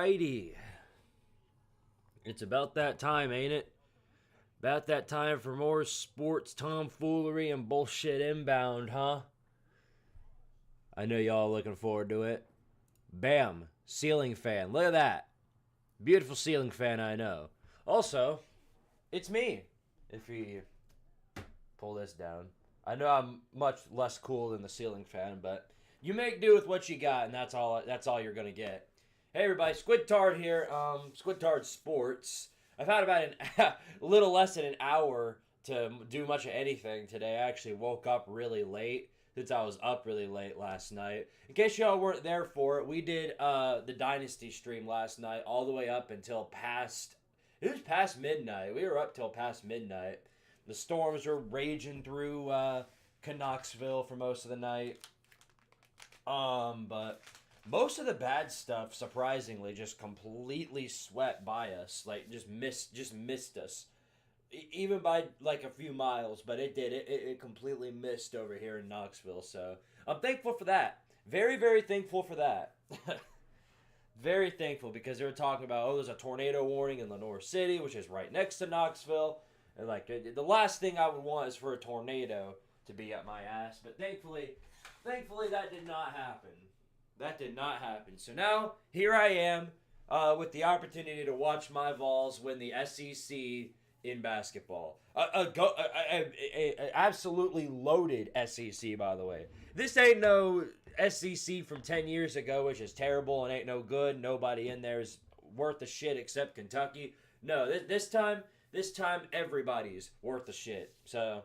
Alrighty. It's about that time, ain't it? About that time for more sports tomfoolery and bullshit inbound, huh? I know y'all looking forward to it. Bam. Ceiling fan. Look at that. Beautiful ceiling fan, I know. Also, it's me. If you pull this down. I know I'm much less cool than the ceiling fan, but you make do with what you got, and that's all you're gonna get. Hey everybody, Squidtard here, Squidtard Sports. I've had about a little less than an hour to do much of anything today. I actually woke up really late since I was up really late last night. In case y'all weren't there for it, we did the Dynasty stream last night all the way up until past midnight. We were up till past midnight. The storms were raging through Knoxville for most of the night. But most of the bad stuff, surprisingly, just completely swept by us. Like, just missed us. Even by, like, a few miles, but it did. It completely missed over here in Knoxville, so I'm thankful for that. Very, very thankful for that. Very thankful, because they were talking about, there's a tornado warning in Lenore City, which is right next to Knoxville. And, like, the last thing I would want is for a tornado to be up my ass. But thankfully that did not happen. That did not happen. So now, here I am with the opportunity to watch my Vols win the SEC in basketball. Absolutely loaded SEC, by the way. This ain't no SEC from 10 years ago, which is terrible and ain't no good. Nobody in there is worth a shit except Kentucky. No, this time everybody's worth a shit. So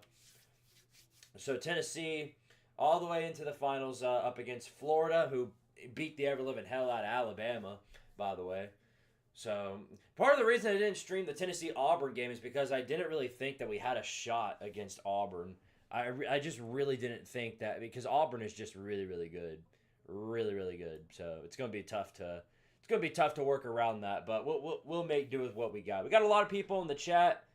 Tennessee all the way into the finals up against Florida, who beat the ever-living hell out of Alabama, by the way. So part of the reason I didn't stream the Tennessee-Auburn game is because I didn't really think that we had a shot against Auburn. I just really didn't think that, because Auburn is just really, really good. Really, really good. So it's going to be tough to work around that, but we'll make do with what we got. We got a lot of people in the chat,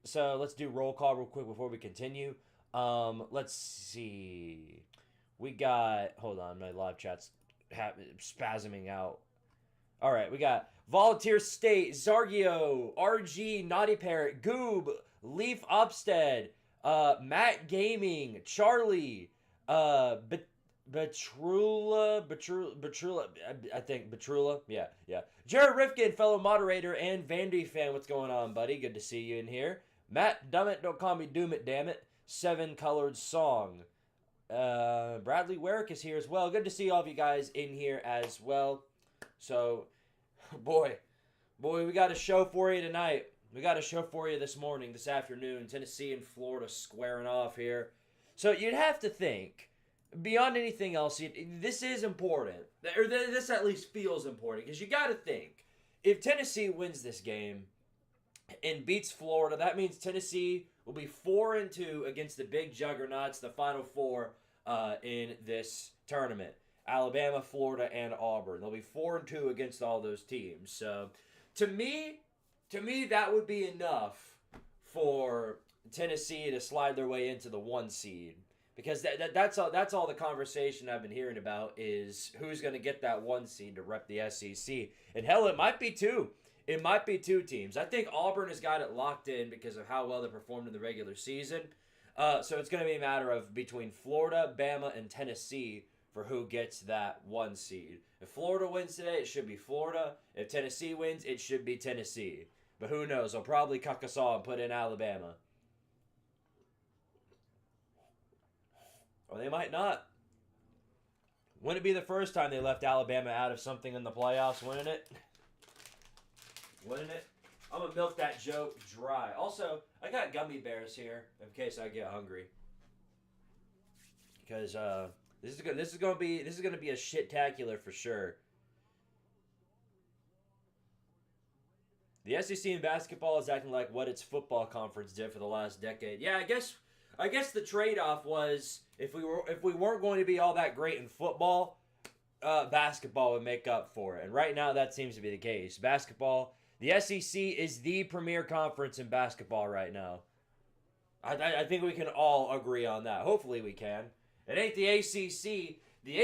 so let's do roll call real quick before we continue. Let's see. We got, hold on, my live chat's spasming out. All right, we got Volunteer State, Zargio, RG, Naughty Parrot, Goob, Leaf Upstead, Matt Gaming, Charlie, Betrula, I think Betrula, yeah. Jared Rifkin, fellow moderator, and Vandy fan, what's going on, buddy? Good to see you in here. Matt, Dummit, don't call me Doom it, damn it. Seven Colored Song. Bradley Werrick is here as well. Good to see all of you guys in here as well. So, boy, we got a show for you tonight. We got a show for you this afternoon. Tennessee and Florida squaring off here. So you'd have to think, beyond anything else, this is important. Or this at least feels important. Because you got to think, if Tennessee wins this game and beats Florida, that means Tennessee will be 4-2 against the big juggernauts, the Final Four in this tournament. Alabama, Florida, and Auburn. They'll be 4-2 against all those teams. So, to me, that would be enough for Tennessee to slide their way into the 1 seed. Because that's all the conversation I've been hearing about is who's going to get that 1 seed to rep the SEC. And hell, it might be 2. It might be 2 teams. I think Auburn has got it locked in because of how well they performed in the regular season. So it's going to be a matter of between Florida, Bama, and Tennessee for who gets that 1 seed. If Florida wins today, it should be Florida. If Tennessee wins, it should be Tennessee. But who knows? They'll probably cuck us all and put in Alabama. Or they might not. Wouldn't it be the first time they left Alabama out of something in the playoffs, wouldn't it? Wouldn't it? I'm going to milk that joke dry. Also, I got gummy bears here in case I get hungry. Because this is going to be a shit-tacular for sure. The SEC in basketball is acting like what its football conference did for the last decade. Yeah, I guess the trade-off was if we weren't going to be all that great in football, basketball would make up for it. And right now that seems to be the case. Basketball, the SEC is the premier conference in basketball right now. I think we can all agree on that. Hopefully we can. It ain't the ACC. The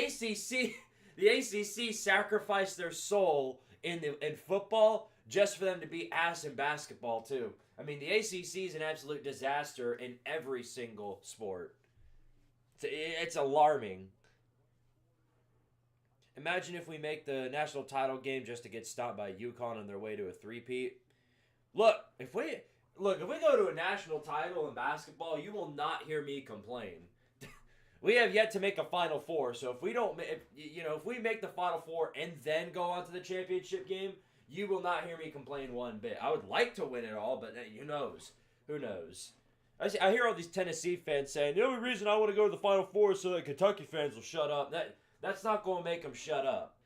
ACC sacrificed their soul in football just for them to be ass in basketball too. I mean, the ACC is an absolute disaster in every single sport. It's alarming. Imagine if we make the national title game just to get stopped by UConn on their way to a three-peat. Look, if we go to a national title in basketball, you will not hear me complain. We have yet to make a Final Four, so if we make the Final Four and then go on to the championship game, you will not hear me complain one bit. I would like to win it all, but who knows? Who knows? I hear all these Tennessee fans saying, the only reason I want to go to the Final Four is so that Kentucky fans will shut up. That's not going to make them shut up.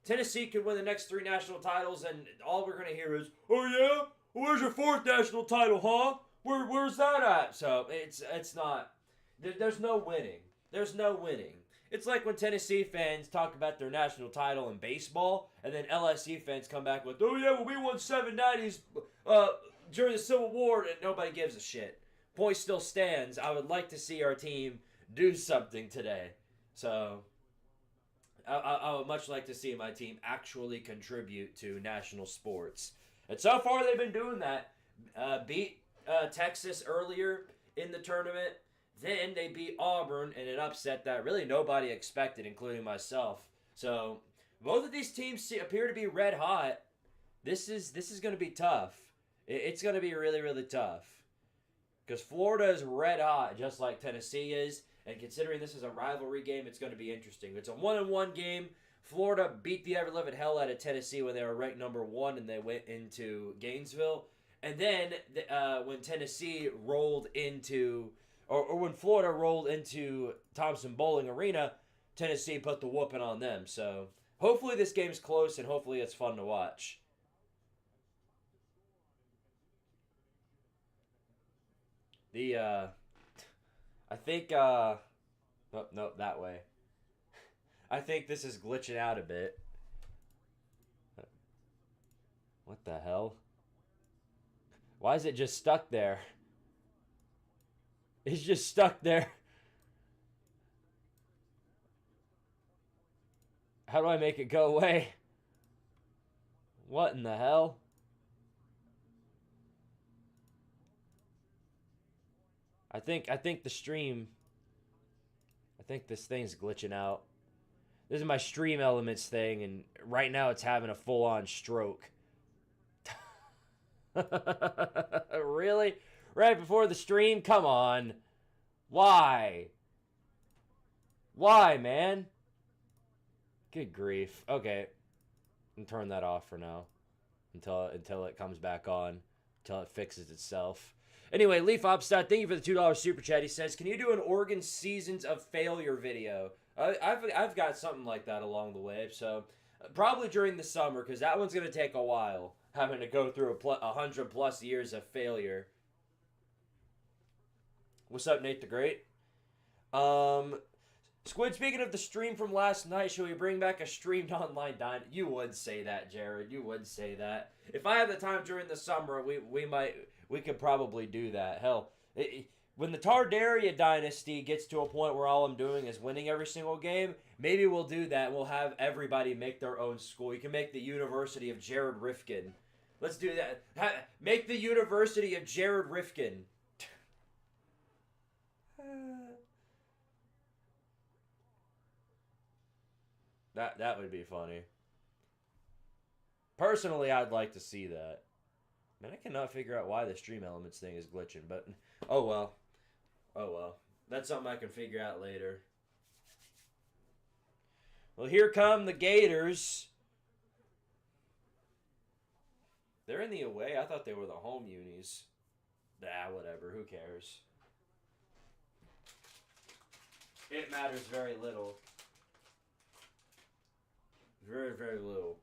Tennessee could win the next 3 national titles, and all we're going to hear is, oh yeah? Where's your 4th national title, huh? Where's that at? So, it's not... There's no winning. There's no winning. It's like when Tennessee fans talk about their national title in baseball, and then LSU fans come back with, oh yeah, well we won 7 90s during the Civil War, and nobody gives a shit. Point still stands. I would like to see our team do something today. So, I would much like to see my team actually contribute to national sports. And so far they've been doing that. Beat Texas earlier in the tournament. Then they beat Auburn in an upset that really nobody expected, including myself. So both of these teams appear to be red hot. This is going to be tough. It's going to be really, really tough. Because Florida is red hot, just like Tennessee is. And considering this is a rivalry game, it's going to be interesting. It's a 1-1 game. Florida beat the ever-living hell out of Tennessee when they were ranked number 1 and they went into Gainesville. And then when Tennessee rolled into... Or when Florida rolled into Thompson-Boling Arena, Tennessee put the whooping on them. So hopefully this game's close and hopefully it's fun to watch. I think, no, that way. I think this is glitching out a bit. What the hell? Why is it just stuck there? It's just stuck there. How do I make it go away? What in the hell? I think the stream... I think this thing's glitching out. This is my Stream Elements thing, and right now it's having a full-on stroke. Really? Right before the stream? Come on. Why? Why, man? Good grief. Okay. I'll turn that off for now. Until it comes back on. Until it fixes itself. Anyway, Leaf Opstad, thank you for the $2 super chat. He says, can you do an Oregon Seasons of Failure video? I've got something like that along the way. So, probably during the summer, because that one's going to take a while. Having to go through 100+ years of failure. What's up, Nate the Great? Squid, speaking of the stream from last night, should we bring back a streamed online dining? You would say that, Jared. You would say that. If I had the time during the summer, we could probably do that. Hell, when the Tardaria dynasty gets to a point where all I'm doing is winning every single game, maybe we'll do that. We'll have everybody make their own school. You can make the University of Jared Rifkin. Let's do that. Make the University of Jared Rifkin. That would be funny. Personally, I'd like to see that. Man, I cannot figure out why the Stream Elements thing is glitching, but oh well. Oh well. That's something I can figure out later. Well, here come the Gators. They're in the away. I thought they were the home unis. Whatever. Who cares? It matters very little. Very, very little.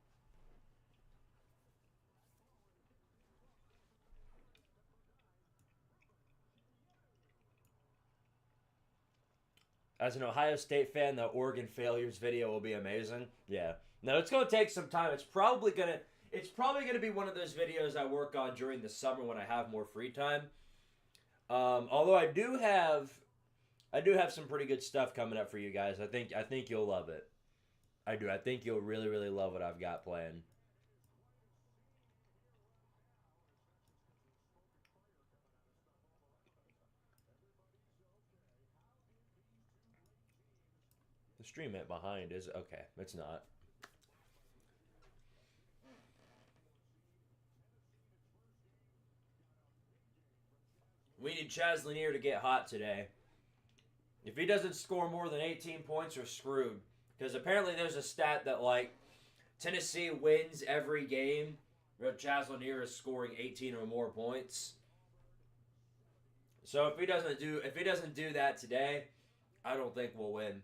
As an Ohio State fan, the Oregon failures video will be amazing. Yeah. No, it's going to take some time. It's probably going to be one of those videos I work on during the summer when I have more free time. Although I do have some pretty good stuff coming up for you guys. I think you'll love it. I do. I think you'll really, really love what I've got planned. The stream at behind is okay. It's not. We need Chaz Lanier to get hot today. If he doesn't score more than 18 points, we're screwed. Because apparently there's a stat that, like, Tennessee wins every game where Chaz Lanier is scoring 18 or more points. So if he doesn't do that today, I don't think we'll win.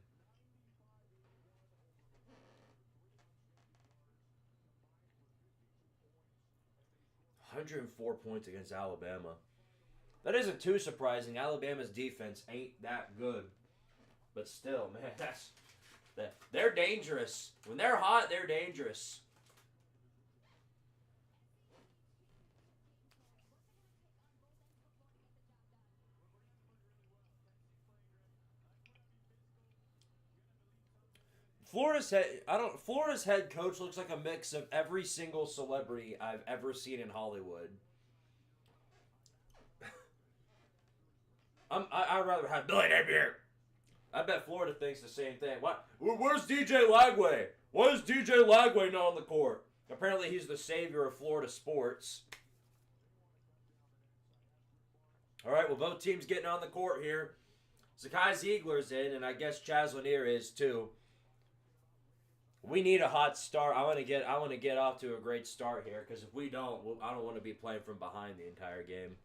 $104 points against Alabama. That isn't too surprising. Alabama's defense ain't that good. But still, man, they're dangerous. When they're hot, they're dangerous. Florida's head coach looks like a mix of every single celebrity I've ever seen in Hollywood. I'd rather have Billy Napier. I bet Florida thinks the same thing. What? Where's DJ Lagway? Why is DJ Lagway not on the court? Apparently he's the savior of Florida sports. All right, well, both teams getting on the court here. Zakai Ziegler's in, and I guess Chaz Lanier is too. We need a hot start. I want to get off to a great start here, because if we don't, I don't want to be playing from behind the entire game.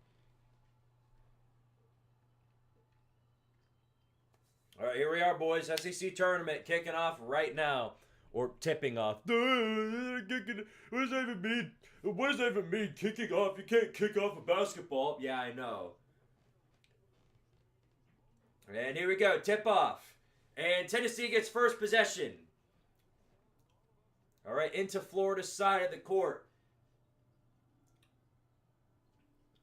All right, here we are, boys. SEC tournament kicking off right now, or tipping off. What does that even mean? What does that even mean? Kicking off? You can't kick off a basketball. Yeah, I know. And here we go, tip off, and Tennessee gets first possession. All right, into Florida's side of the court.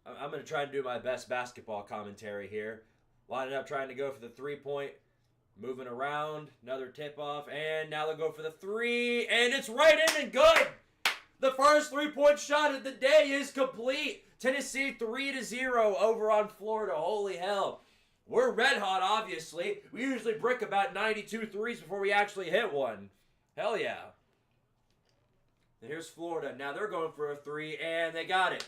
I'm going to try to do my best basketball commentary here. Lining up, trying to go for the three-point. Moving around, another tip-off, and now they'll go for the three, and it's right in and good! The first three-point shot of the day is complete. Tennessee 3-0 over on Florida. Holy hell. We're red hot, obviously. We usually brick about 92 threes before we actually hit one. Hell yeah. And here's Florida. Now they're going for a three, and they got it.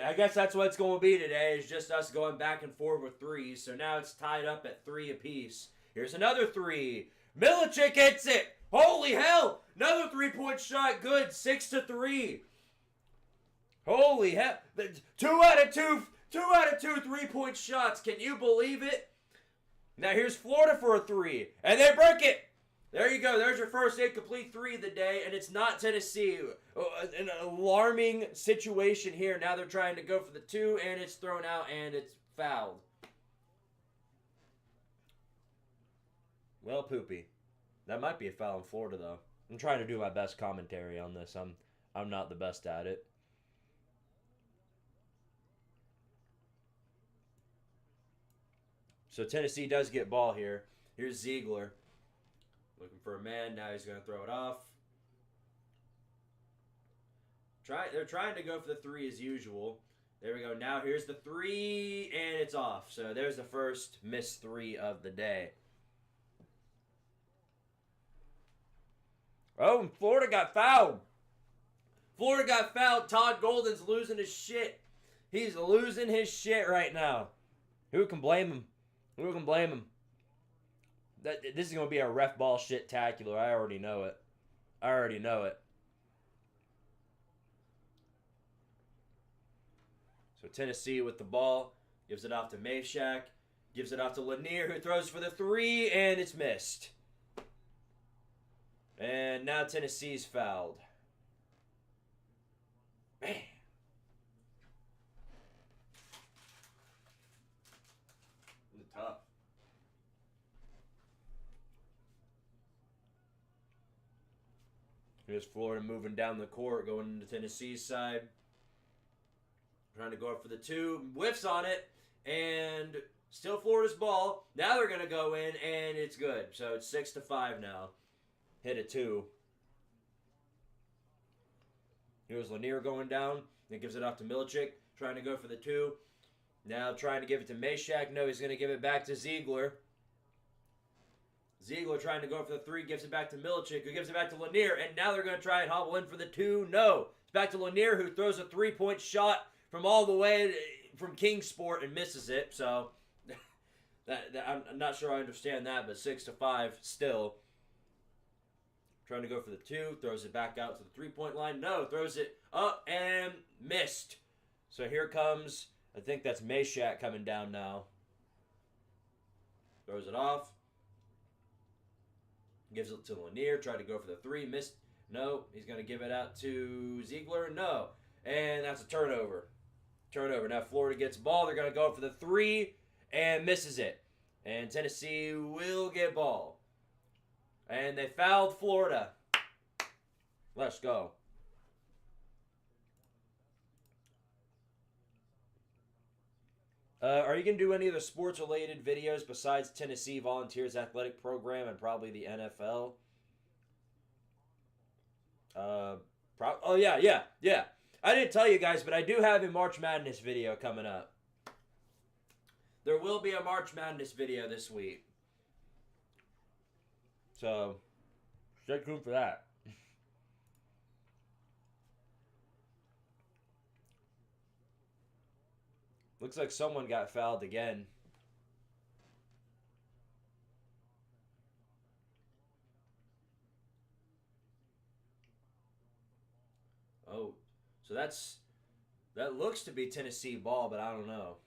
I guess that's what it's going to be today, is just us going back and forth with threes. So now it's tied up at 3 apiece. Here's another three. Milicic hits it. Holy hell. Another three-point shot. Good. 6-3. Holy hell. 2 out of 2 3-point shots. Can you believe it? Now here's Florida for a three. And they break it. There you go. There's your first incomplete three of the day, and it's not Tennessee. An alarming situation here. Now they're trying to go for the two, and it's thrown out, and it's fouled. Well, poopy. That might be a foul in Florida, though. I'm trying to do my best commentary on this. I'm not the best at it. So Tennessee does get ball here. Here's Ziegler. Looking for a man. Now he's going to throw it off. They're trying to go for the three as usual. There we go. Now here's the three, and it's off. So there's the first missed three of the day. Oh, and Florida got fouled. Florida got fouled. Todd Golden's losing his shit. He's losing his shit right now. Who can blame him? Who can blame him? This is going to be a ref ball shit-tacular. I already know it. I already know it. So Tennessee with the ball. Gives it off to Meshack. Gives it off to Lanier, who throws for the three, and it's missed. And now Tennessee's fouled. Man. This is tough. Here's Florida moving down the court, going into Tennessee's side. Trying to go up for the two. Whiffs on it. And still Florida's ball. Now they're going to go in, and it's good. So it's 6-5 now. Hit a two. Here's Lanier going down. Then gives it off to Milicic. Trying to go for the two. Now trying to give it to Meshack. No, he's going to give it back to Ziegler. Ziegler trying to go for the 3, gives it back to Milicic, who gives it back to Lanier, and now they're going to try and hobble in for the 2. No. It's back to Lanier, who throws a 3-point shot from all the way from Kingsport and misses it. So I'm not sure I understand that, but 6-5 still. Trying to go for the 2, throws it back out to the 3-point line. No, throws it up and missed. So here comes, I think that's Meshack coming down now. Throws it off. Gives it to Lanier. Tried to go for the 3. Missed. No. He's going to give it out to Ziegler. No. And that's a turnover. Turnover. Now Florida gets ball. They're going to go for the 3 and misses it. And Tennessee will get ball. And they fouled Florida. Let's go. Are you going to do any of the sports-related videos besides Tennessee Volunteers Athletic Program and probably the NFL? Oh, yeah. I didn't tell you guys, but I do have a March Madness video coming up. There will be a March Madness video this week. So, stay tuned for that. Looks like someone got fouled again. Oh, so that looks to be Tennessee ball, but I don't know.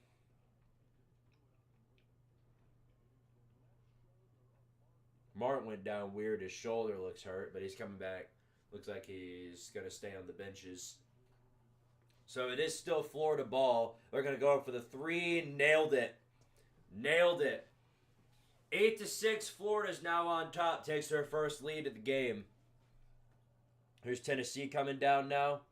Martin went down weird. His shoulder looks hurt, but he's coming back. Looks like he's going to stay on the benches. So it is still Florida ball. They're going to go for the 3. Nailed it. Nailed it. 8-6. Florida's now on top. Takes their first lead of the game. Here's Tennessee coming down now.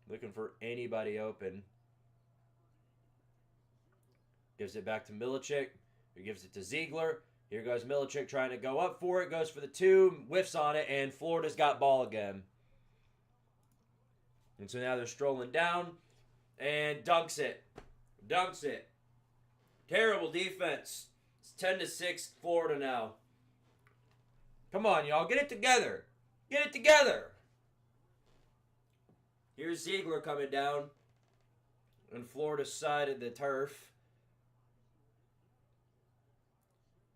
Looking for anybody open. Gives it back to Milicic. Who gives it to Ziegler. Here goes Milicic trying to go up for it. Goes for the 2. Whiffs on it. And Florida's got ball again. And so now they're strolling down. And dunks it. Dunks it. Terrible defense. It's 10-6 Florida now. Come on, y'all. Get it together. Get it together. Here's Ziegler coming down. On Florida's side of the turf.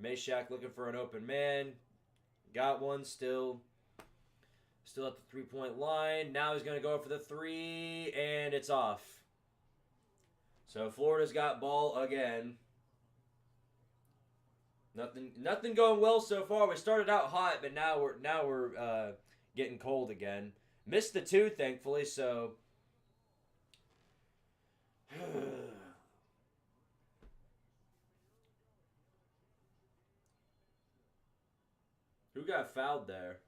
Meshack looking for an open man. Got one still. Still at the 3-point line. Now he's going to go for the 3, and it's off. So Florida's got ball again. Nothing going well so far. We started out hot, but now we're getting cold again. Missed the 2, thankfully. So who got fouled there?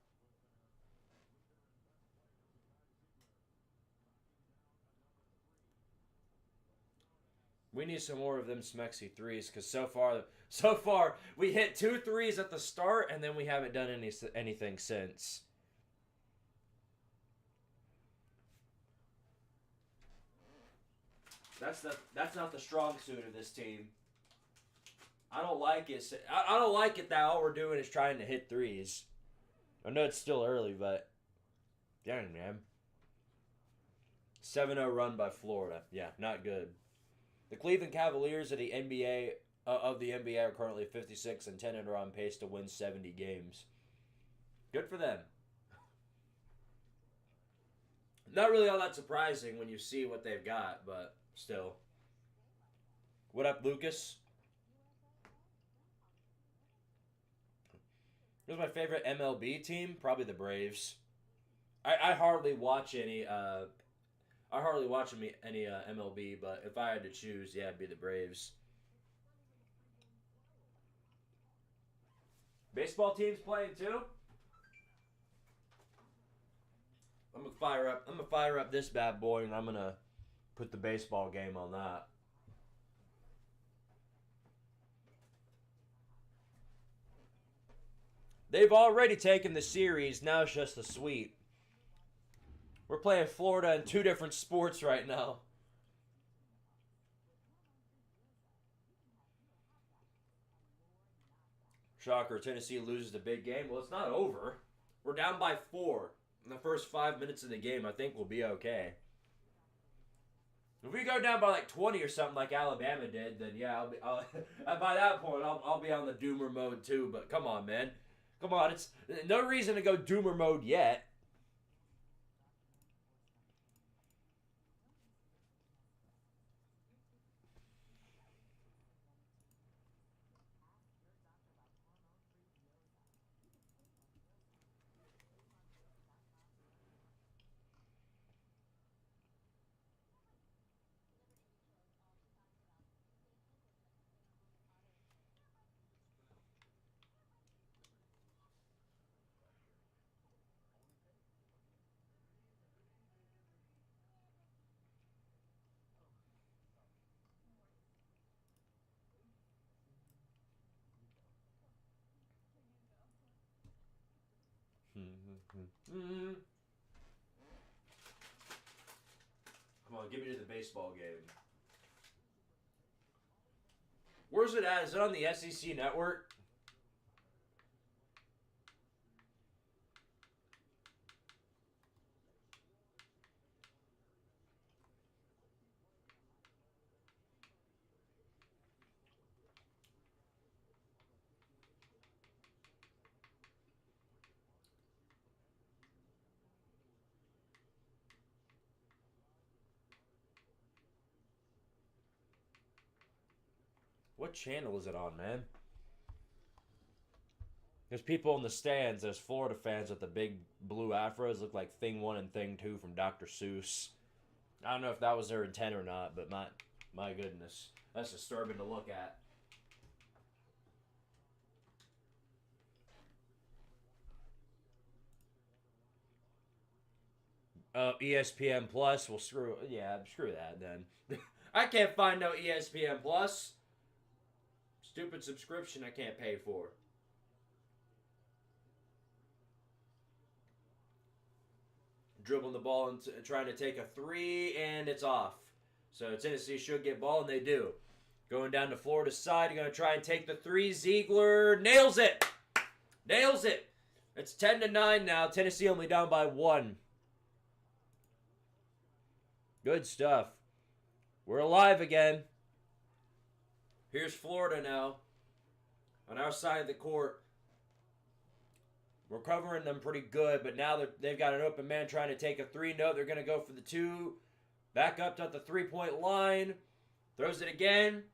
We need some more of them Smexy 3s because so far we hit 2 3s at the start and then we haven't done anything since. That's not the strong suit of this team. I don't like it. I don't like it that all we're doing is trying to hit 3s. I know it's still early, but dang, man. 7-0 run by Florida. Yeah, not good. The Cleveland Cavaliers of the NBA are currently 56-10 and are on pace to win 70 games. Good for them. Not really all that surprising when you see what they've got, but still. What up, Lucas? Who's my favorite MLB team? Probably the Braves. I hardly watch any MLB, but if I had to choose, yeah, it'd be the Braves. Baseball team's playing too? I'm gonna fire up this bad boy, and I'm gonna put the baseball game on that. They've already taken the series. Now it's just a sweep. We're playing Florida in 2 different sports right now. Shocker, Tennessee loses the big game. Well, it's not over. We're down by 4 in the first 5 minutes of the game. I think we'll be okay. If we go down by like 20 or something like Alabama did, then yeah, by that point, I'll be on the doomer mode too. But come on, man. Come on. It's no reason to go doomer mode yet. Come on, give me to the baseball game. Where's it at? Is it on the SEC network? What channel is it on, man? There's people in the stands. There's Florida fans with the big blue afros. Look like Thing 1 and Thing 2 from Dr. Seuss. I don't know if that was their intent or not, but my goodness. That's disturbing to look at. ESPN Plus. Well, screw that then. I can't find no ESPN Plus. Stupid subscription I can't pay for. Dribbling the ball and trying to take a 3, and it's off. So Tennessee should get ball, and they do. Going down to Florida's side, you're going to try and take the 3. Ziegler nails it. Nails it. It's 10-9 now. Tennessee only down by 1. Good stuff. We're alive again. Here's Florida now. On our side of the court. We're covering them pretty good, but now they've got an open man trying to take a 3. No, they're going to go for the 2. Back up to the 3-point line. Throws it again.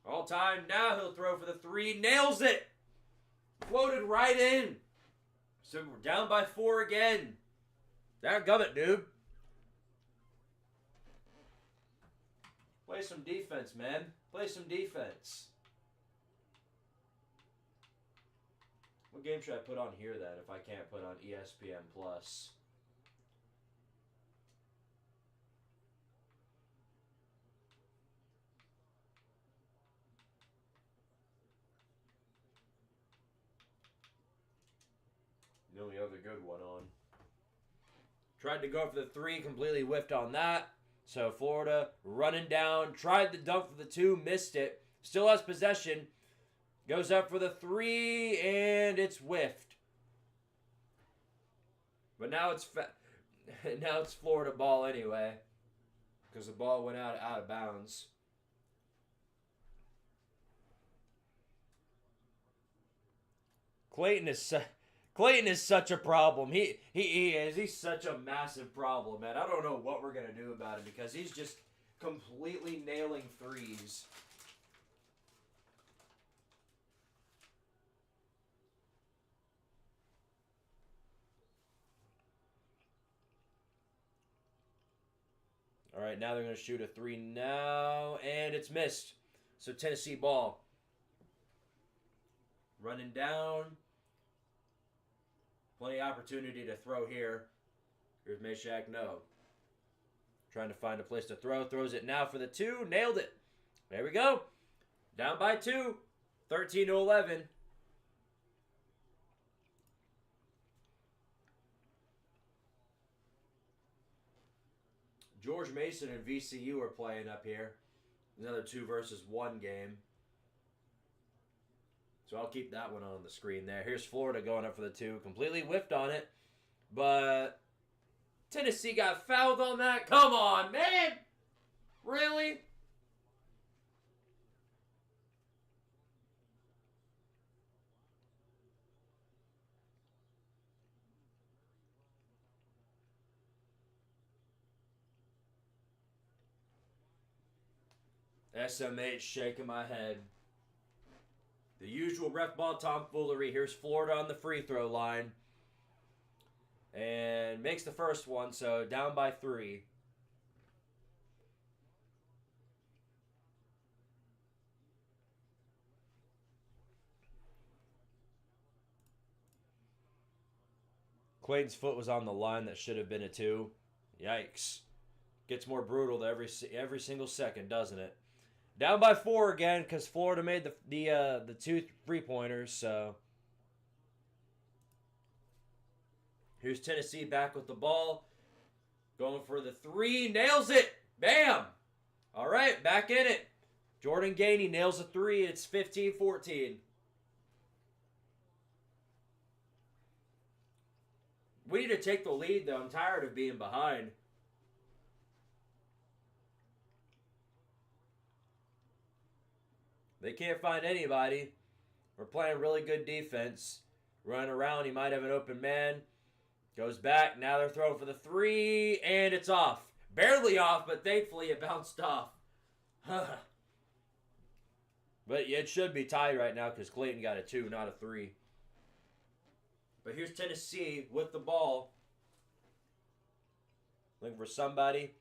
All time. Now he'll throw for the 3. Nails it. Floated right in. So we're down by 4 again. Dadgummit, dude. Play some defense, man. Play some defense. What game should I put on here then if I can't put on ESPN Plus? The only other good one on. Tried to go for the 3, completely whiffed on that. So Florida running down, tried the dunk for the 2, missed it. Still has possession. Goes up for the 3, and it's whiffed. But now it's Florida ball anyway, because the ball went out of bounds. Clayton is such a problem. He is. He's such a massive problem, man. I don't know what we're gonna do about him because he's just completely nailing 3s. All right, now they're going to shoot a 3 now, and it's missed. So Tennessee ball. Running down. Plenty of opportunity to throw here. Here's Meshack, no. Trying to find a place to throw. Throws it now for the 2. Nailed it. There we go. Down by 2. 13-11. George Mason and VCU are playing up here. Another 2 versus 1 game. So I'll keep that one on the screen there. Here's Florida going up for the 2. Completely whiffed on it. But Tennessee got fouled on that. Come on, man. Really? SMH shaking my head. The usual ref ball tomfoolery. Here's Florida on the free throw line. And makes the first one, so down by 3. Clayton's foot was on the line that should have been a 2. Yikes. Gets more brutal every single second, doesn't it? Down by 4 again because Florida made the 2 3-pointers, so... Here's Tennessee back with the ball. Going for the 3. Nails it. Bam. All right, back in it. Jordan Gainey nails a 3. It's 15-14. We need to take the lead, though. I'm tired of being behind. They can't find anybody. We're playing really good defense. Running around. He might have an open man. Goes back. Now they're throwing for the 3. And it's off. Barely off, but thankfully it bounced off. But it should be tied right now because Clayton got a 2, not a 3. But here's Tennessee with the ball. Looking for somebody.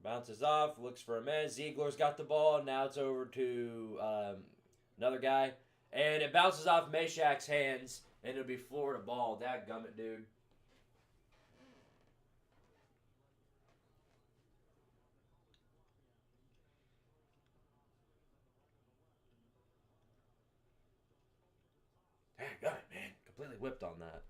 Bounces off. Looks for a man. Ziegler's got the ball. Now it's over to another guy. And it bounces off Meshach's hands. And it'll be Florida ball. Dadgummit, dude. Dadgummit, man. Completely whipped on that.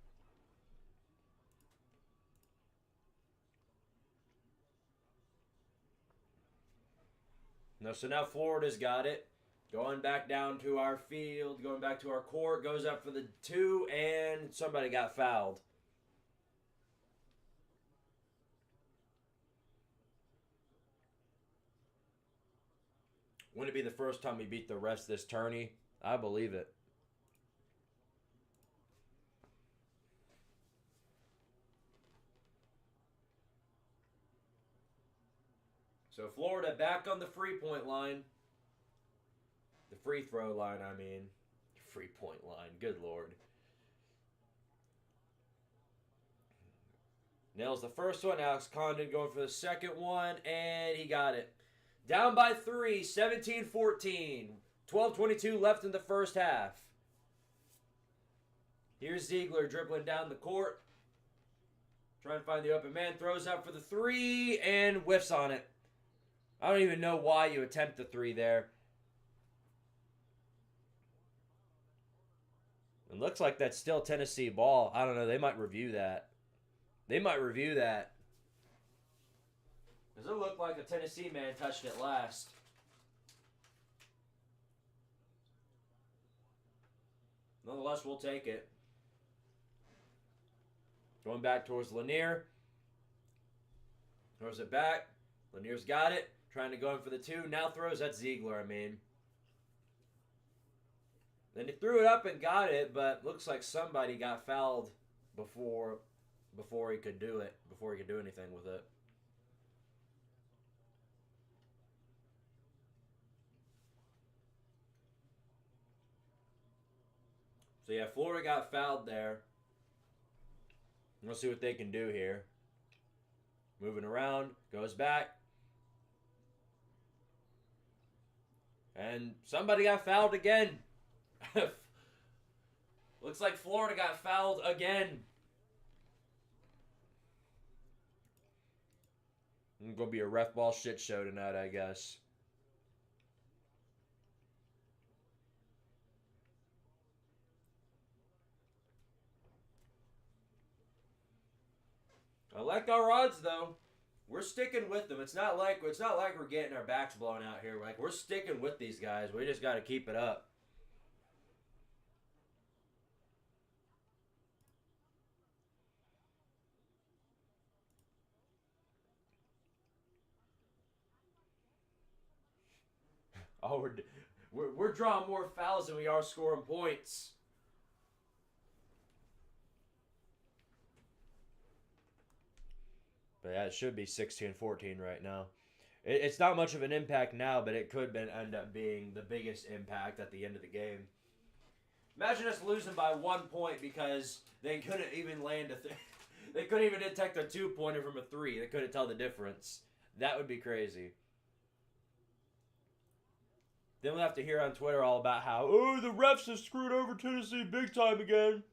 No, so now Florida's got it. Going back down to our field, going back to our court, goes up for the 2, and somebody got fouled. Wouldn't it be the first time we beat the rest this tourney? I believe it. So Florida back on the free-point line. The free throw line, I mean. Free point line. Good Lord. Nails the first one. Alex Condon going for the second one. And he got it. Down by 3. 17-14. 12:22 left in the first half. Here's Ziegler dribbling down the court. Trying to find the open man. Throws up for the 3. And whiffs on it. I don't even know why you attempt the 3 there. It looks like that's still Tennessee ball. I don't know. They might review that. They might review that. Does it look like a Tennessee man touched it last? Nonetheless, we'll take it. Going back towards Lanier. Throws it back. Lanier's got it. Trying to go in for the 2. Now throws at Ziegler, I mean. Then he threw it up and got it, but looks like somebody got fouled before he could do it, before he could do anything with it. So yeah, Florida got fouled there. We'll see what they can do here. Moving around, goes back. And somebody got fouled again. Looks like Florida got fouled again. It's going to be a ref ball shit show tonight, I guess. I like our odds, though. We're sticking with them. It's not like we're getting our backs blown out here. Like, we're sticking with these guys. We just got to keep it up. Oh, we're drawing more fouls than we are scoring points. But yeah, it should be 16-14 right now. It's not much of an impact now, but it could end up being the biggest impact at the end of the game. Imagine us losing by 1 point because they couldn't even land they couldn't even detect a 2-pointer from a 3. They couldn't tell the difference. That would be crazy. Then we'll have to hear on Twitter all about how, oh, the refs have screwed over Tennessee big time again.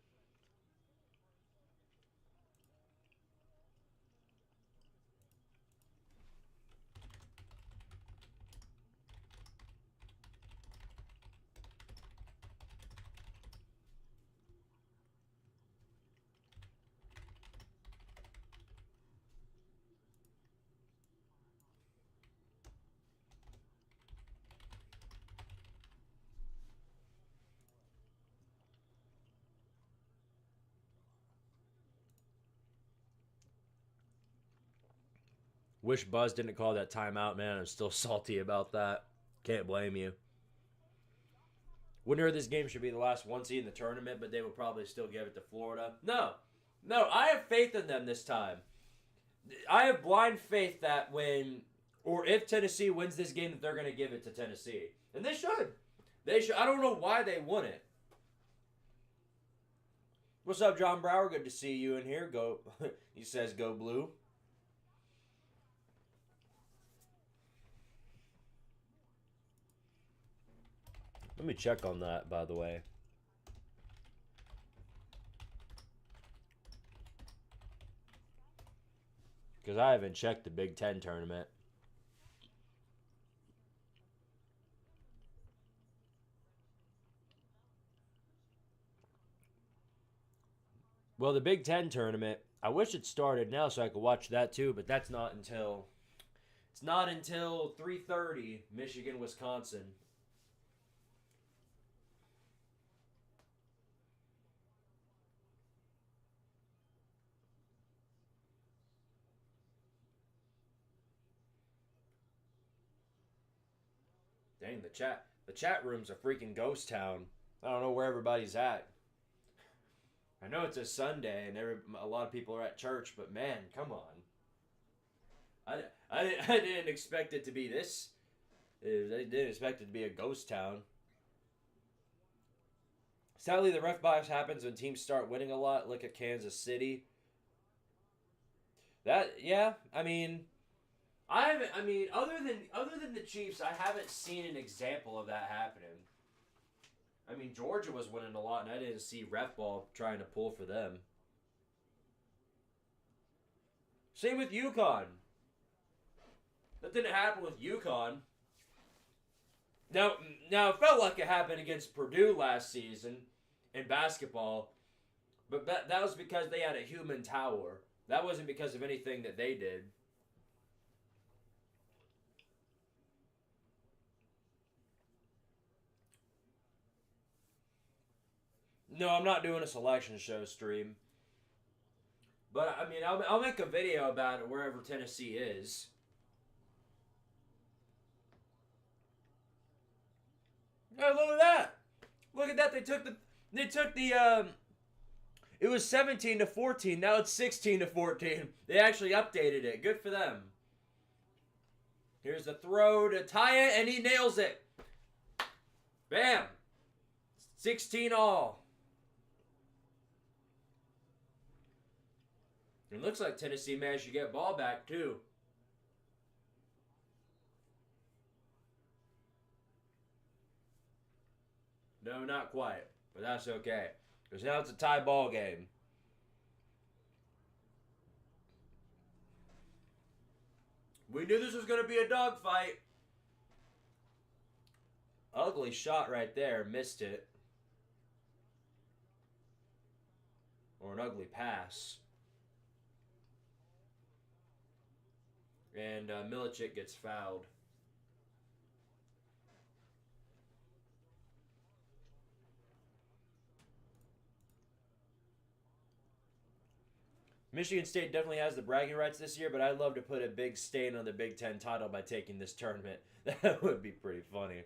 Wish Buzz didn't call that timeout, man. I'm still salty about that. Can't blame you. Winner of this game should be the last 1 seed in the tournament, but they will probably still give it to Florida. No, I have faith in them this time. I have blind faith that if Tennessee wins this game, that they're going to give it to Tennessee. And they should. They should. I don't know why they wouldn't. What's up, John Brower? Good to see you in here. Go. He says, go blue. Let me check on that, by the way. Because I haven't checked the Big Ten tournament. Well, the Big Ten tournament, I wish it started now so I could watch that too, but that's not until... It's not until 3:30, Michigan, Wisconsin. Dang, the chat room's a freaking ghost town. I don't know where everybody's at. I know it's a Sunday and a lot of people are at church, but man, come on. I didn't expect it to be this. I didn't expect it to be a ghost town. Sadly, the ref bias happens when teams start winning a lot. Look at Kansas City. I mean, other than the Chiefs, I haven't seen an example of that happening. I mean, Georgia was winning a lot, and I didn't see ref ball trying to pull for them. Same with UConn. That didn't happen with UConn. Now it felt like it happened against Purdue last season in basketball, but that was because they had a human tower. That wasn't because of anything that they did. No, I'm not doing a selection show stream. But, I mean, I'll make a video about it wherever Tennessee is. Oh, look at that. Look at that. They took the it was 17-14. Now it's 16-14. They actually updated it. Good for them. Here's the throw to tie it, and he nails it. Bam. 16 all. It looks like Tennessee managed to get ball back, too. No, not quite. But that's okay. Because now it's a tie ball game. We knew this was going to be a dogfight. Ugly shot right there. Missed it. Or an ugly pass. And Milicic gets fouled. Michigan State definitely has the bragging rights this year, but I'd love to put a big stain on the Big Ten title by taking this tournament. That would be pretty funny.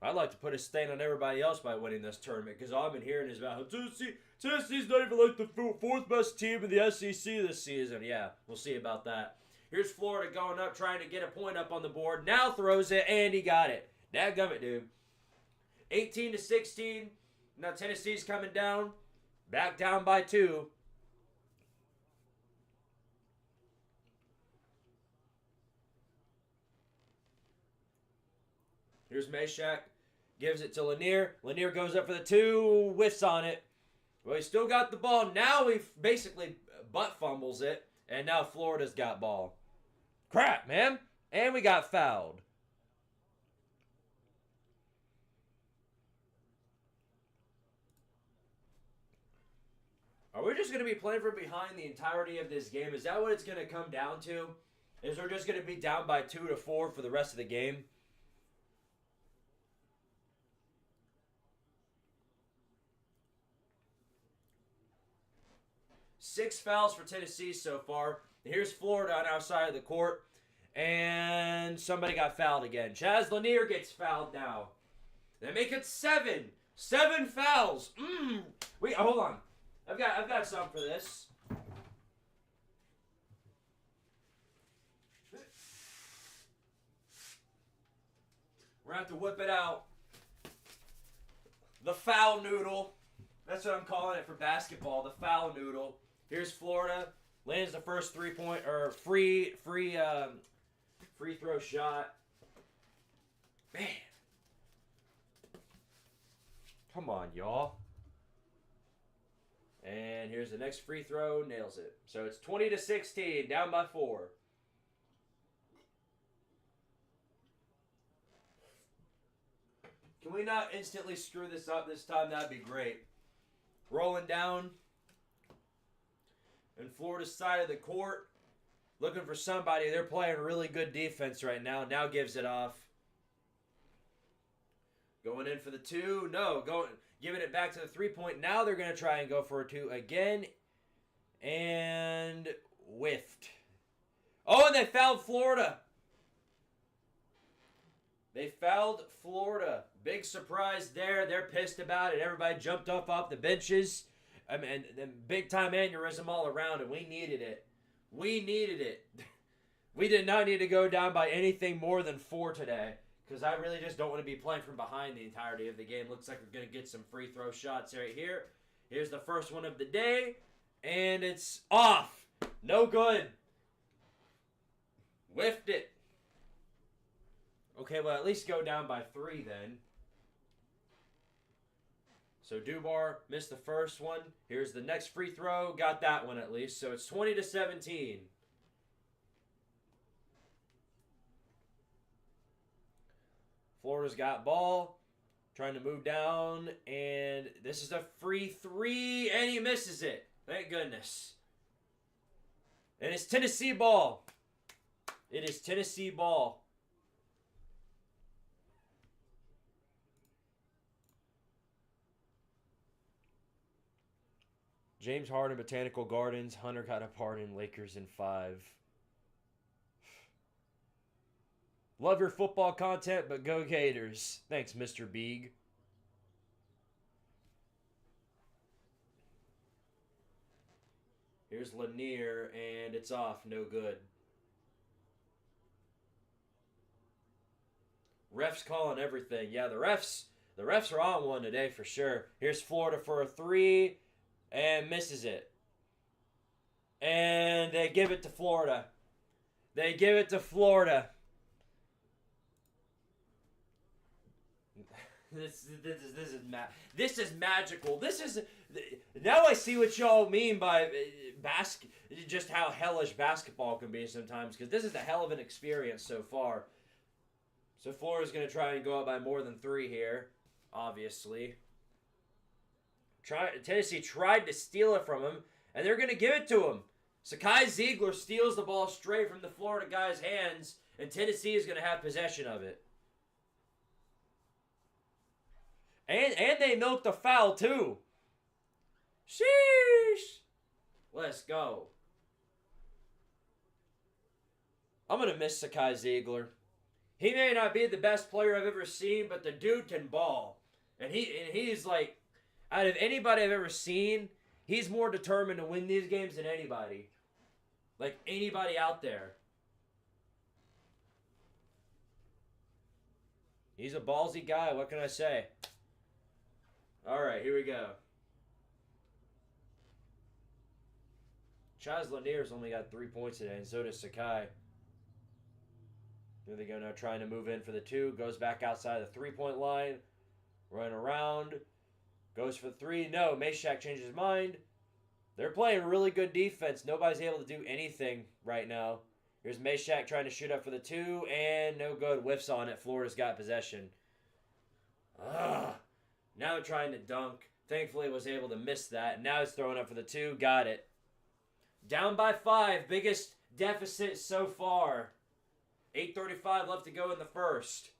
I'd like to put a stain on everybody else by winning this tournament because all I've been hearing is about how Tennessee's not even like the fourth best team in the SEC this season. Yeah, we'll see about that. Here's Florida going up, trying to get a point up on the board. Now throws it, and he got it. Dadgummit, dude. 18-16. Now Tennessee's coming down. Back down by 2. Here's Meshack. Gives it to Lanier. Lanier goes up for the 2. Whiffs on it. Well, he still got the ball. Now he basically butt fumbles it. And now Florida's got ball. Crap, man. And we got fouled. Are we just going to be playing from behind the entirety of this game? Is that what it's going to come down to? Is we're just going to be down by 2-4 for the rest of the game? Six fouls for Tennessee so far. Here's Florida on our side of the court. And somebody got fouled again. Chaz Lanier gets fouled now. They make it 7. 7 fouls. Wait, hold on. I've got something for this. We're going to have to whip it out. The foul noodle. That's what I'm calling it for basketball. The foul noodle. Here's Florida. Lands the first free throw shot. Man. Come on, y'all. And here's the next free throw. Nails it. So it's 20-16. Down by 4. Can we not instantly screw this up this time? That'd be great. Rolling down. And Florida's side of the court. Looking for somebody. They're playing really good defense right now. Now gives it off. Going in for the 2. No. Giving it back to the 3-point. Now they're going to try and go for a 2 again. And whiffed. Oh, and they fouled Florida. They fouled Florida. Big surprise there. They're pissed about it. Everybody jumped up off the benches. I mean, big time aneurysm all around, and we needed it. We needed it. We did not need to go down by anything more than 4 today, because I really just don't want to be playing from behind the entirety of the game. Looks like we're going to get some free throw shots right here. Here's the first one of the day, and it's off. No good. Whiffed it. Okay, well, at least go down by 3 then. So Dubar missed the first one. Here's the next free throw. Got that one at least. So it's 20-17. Florida's got ball. Trying to move down. And this is a free 3. And he misses it. Thank goodness. And it's Tennessee ball. It is Tennessee ball. James Harden, Botanical Gardens. Hunter got a pardon. Lakers in 5. Love your football content, but go Gators. Thanks, Mr. Beeg. Here's Lanier, and it's off. No good. Refs calling everything. Yeah, the refs are on one today for sure. Here's Florida for a 3. And misses it. And they give it to Florida. They give it to Florida. This is magical. Now I see what y'all mean by just how hellish basketball can be sometimes, because this is a hell of an experience so far. So Florida's going to try and go up by more than 3 here, obviously. Tennessee tried to steal it from him, and they're going to give it to him. Sakai Ziegler steals the ball straight from the Florida guy's hands, and Tennessee is going to have possession of it. And they milked the foul, too. Sheesh. Let's go. I'm going to miss Sakai Ziegler. He may not be the best player I've ever seen, but the dude can ball. And he's like, out of anybody I've ever seen, he's more determined to win these games than anybody. Like anybody out there. He's a ballsy guy. What can I say? All right, here we go. Chaz Lanier's only got 3 points today, and so does Sakai. Here they go now, trying to move in for the 2. Goes back outside the 3-point line. Run around. Goes for the 3. No, Meshack changes his mind. They're playing really good defense. Nobody's able to do anything right now. Here's Meshack trying to shoot up for the 2, and no good. Whiffs on it. Florida's got possession. Now they're trying to dunk. Thankfully, was able to miss that. Now he's throwing up for the 2. Got it. Down by 5. Biggest deficit so far. 8:35 left to go in the first.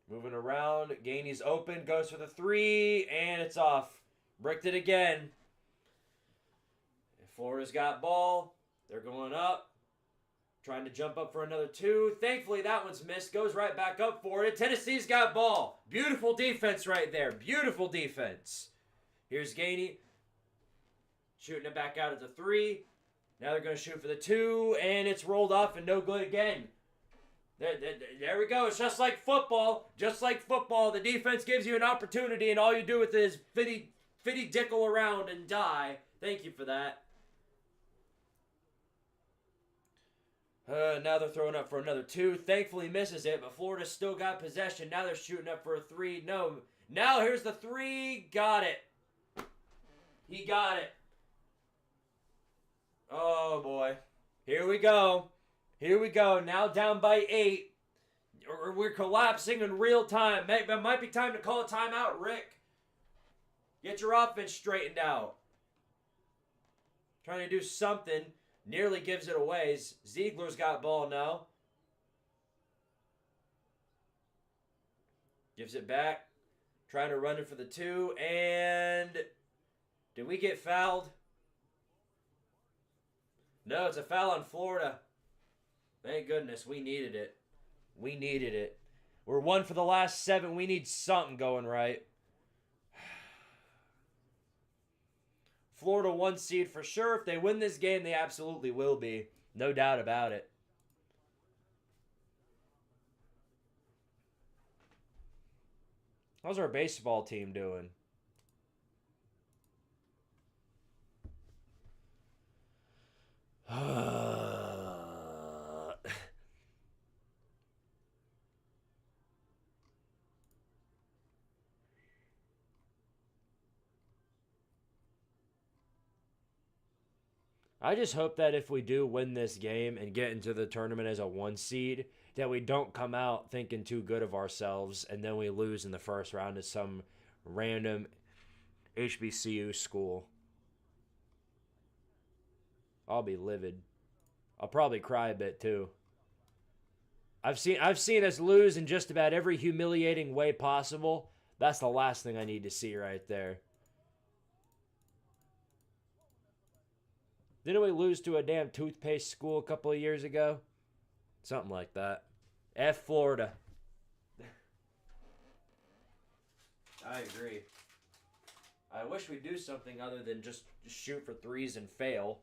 Moving around. Gainey's open. Goes for the 3. And it's off. Bricked it again. Florida's got ball. They're going up. Trying to jump up for another 2. Thankfully, that one's missed. Goes right back up for it. Tennessee's got ball. Beautiful defense right there. Beautiful defense. Here's Gainey. Shooting it back out at the 3. Now they're going to shoot for the 2. And it's rolled off and no good again. There we go. It's just like football. Just like football. The defense gives you an opportunity and all you do with it is fitty dickle around and die. Thank you for that. Now they're throwing up for another 2. Thankfully misses it, but Florida's still got possession. Now they're shooting up for a 3. No. Now here's the 3. Got it. He got it. Oh, boy. Here we go. Here we go. Now down by 8. We're collapsing in real time. It might be time to call a timeout, Rick. Get your offense straightened out. Trying to do something. Nearly gives it away. Ziegler's got ball now. Gives it back. Trying to run it for the 2. And did we get fouled? No, it's a foul on Florida. Thank goodness. We needed it. We needed it. We're 1 for the last 7. We need something going right. Florida 1 seed for sure. If they win this game, they absolutely will be. No doubt about it. How's our baseball team doing? I just hope that if we do win this game and get into the tournament as a 1 seed, that we don't come out thinking too good of ourselves and then we lose in the first round to some random HBCU school. I'll be livid. I'll probably cry a bit too. I've seen us lose in just about every humiliating way possible. That's the last thing I need to see right there. Didn't we lose to a damn toothpaste school a couple of years ago? Something like that. F Florida. I agree. I wish we'd do something other than just shoot for 3s and fail.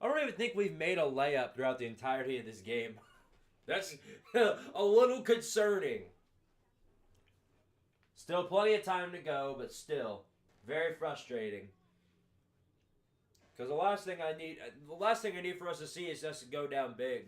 I don't even think we've made a layup throughout the entirety of this game. That's a little concerning. Still plenty of time to go, but still very frustrating. Because the last thing I need for us to see is us to go down big.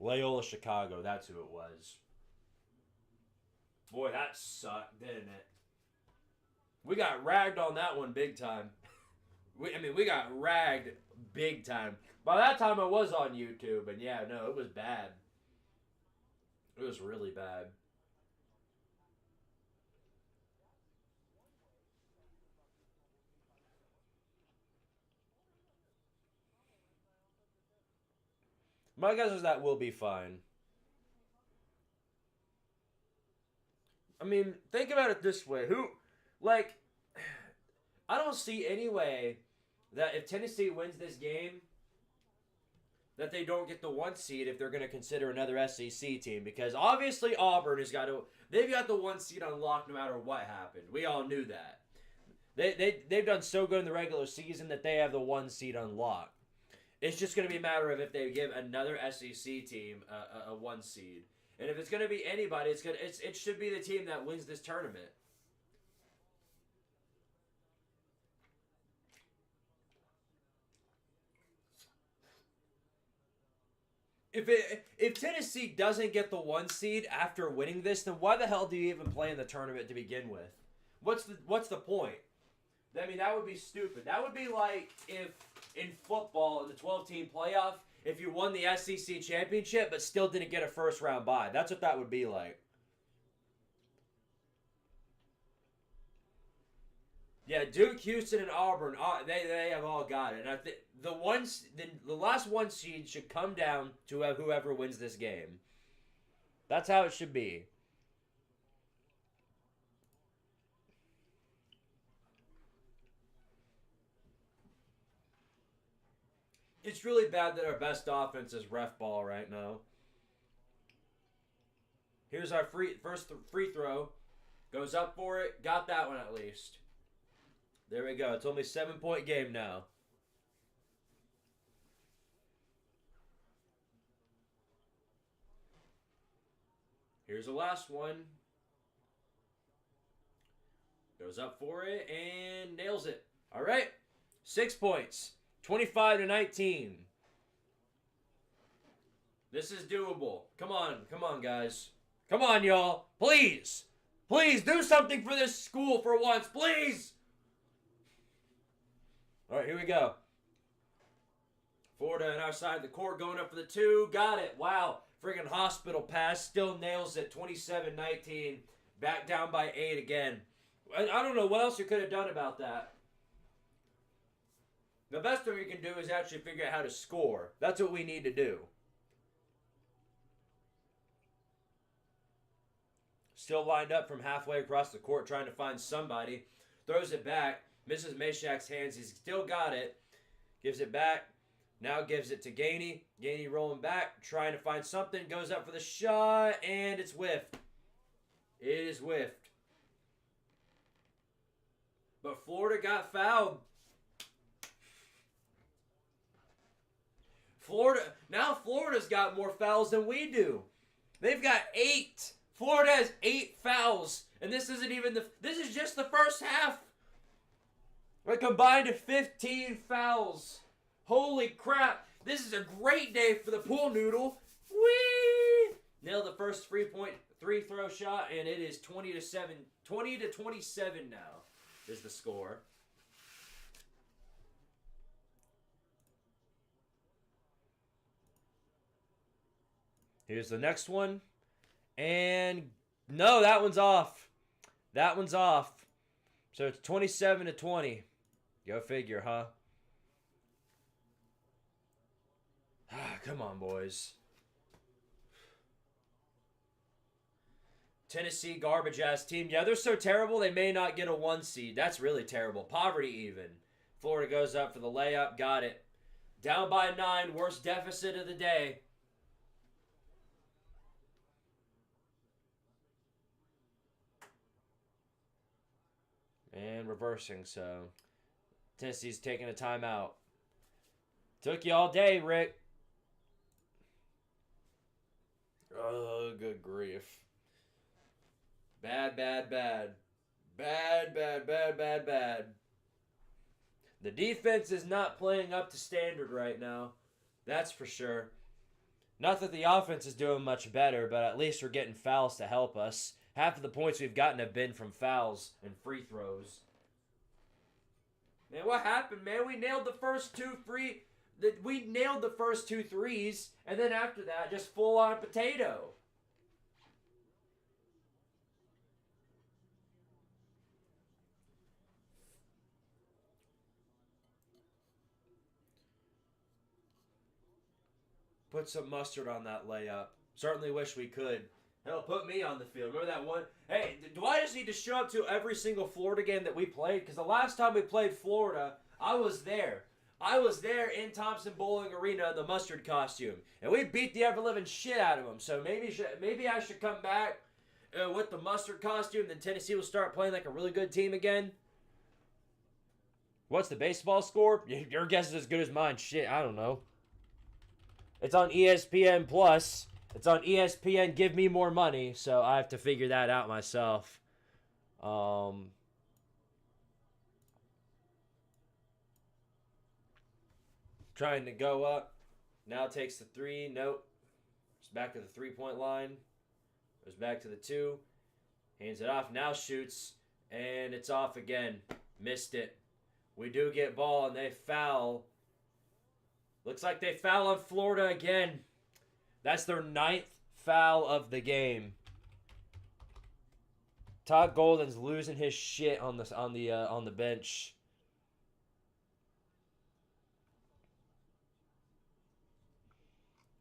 Loyola Chicago, that's who it was. Boy, that sucked, didn't it? We got ragged on that one big time. We got ragged big time. By that time, I was on YouTube, and yeah, no, it was bad. It was really bad. My guess is that will be fine. I mean, think about it this way. Like, I don't see any way that if Tennessee wins this game, that they don't get the 1 seed if they're going to consider another SEC team. Because obviously Auburn has got to, they've got the 1 seed unlocked no matter what happened. We all knew that. They've done so good in the regular season that they have the 1 seed unlocked. It's just going to be a matter of if they give another SEC team a 1 seed. And if it's going to be anybody, it should be the team that wins this tournament. If Tennessee doesn't get the 1 seed after winning this, then why the hell do you even play in the tournament to begin with? What's the point? I mean, that would be stupid. That would be like if in football in the 12-team playoff, if you won the SEC championship but still didn't get a first-round bye. That's what that would be like. Yeah, Duke, Houston, and Auburn, they have all got it. And I think the last 1 seed should come down to whoever wins this game. That's how it should be. It's really bad that our best offense is ref ball right now. Here's our first free throw. Goes up for it. Got that one at least. There we go. It's only a 7-point game now. Here's the last one. Goes up for it and nails it. All right. 6 points. 25-19. This is doable. Come on, guys. Come on, y'all. Please. Please do something for this school for once. Please. All right, here we go. Florida on our side of the court going up for the 2. Got it. Wow. Freaking hospital pass. Still nails it. 27-19. Back down by 8 again. I don't know what else you could have done about that. The best thing we can do is actually figure out how to score. That's what we need to do. Still lined up from halfway across the court trying to find somebody. Throws it back. Misses Meshak's hands. He's still got it. Gives it back. Now gives it to Gainey. Gainey rolling back. Trying to find something. Goes up for the shot. And it's whiffed. It is whiffed. But Florida got fouled. Florida's got more fouls than we do. They've got 8. Florida has 8 fouls. And this isn't even this is just the first half. We're combined to 15 fouls. Holy crap. This is a great day for the pool noodle. Whee! Nailed the first free throw shot, and it is 20-7. 20-27 now is the score. Here's the next one. And no, that one's off. That one's off. So it's 27-20. Go figure, huh? Come on, boys. Tennessee, garbage-ass team. Yeah, they're so terrible they may not get a 1 seed. That's really terrible. Poverty even. Florida goes up for the layup. Got it. Down by 9. Worst deficit of the day. And reversing, so Tennessee's taking a timeout. Took you all day, Rick. Oh, good grief. Bad. Bad. The defense is not playing up to standard right now. That's for sure. Not that the offense is doing much better, but at least we're getting fouls to help us. Half of the points we've gotten have been from fouls and free throws. Man, what happened, man? We nailed the first 2 free We nailed the first 2 threes, and then after that, just full on potato. Put some mustard on that layup. Certainly wish we could. Hell, put me on the field. Remember that one? Hey, do I just need to show up to every single Florida game that we played? Because the last time we played Florida, I was there. I was there in Thompson Bowling Arena in the mustard costume. And we beat the ever-living shit out of them. So maybe I should come back with the mustard costume. Then Tennessee will start playing like a really good team again. What's the baseball score? Your guess is as good as mine. Shit, I don't know. It's on ESPN Plus. It's on ESPN. Give me more money. So I have to figure that out myself. Trying to go up. Now takes the 3. Nope. It's back to the 3-point line. Goes back to the 2. Hands it off. Now shoots. And it's off again. Missed it. We do get ball and they foul. Looks like they foul on Florida again. That's their 9th foul of the game. Todd Golden's losing his shit on the bench.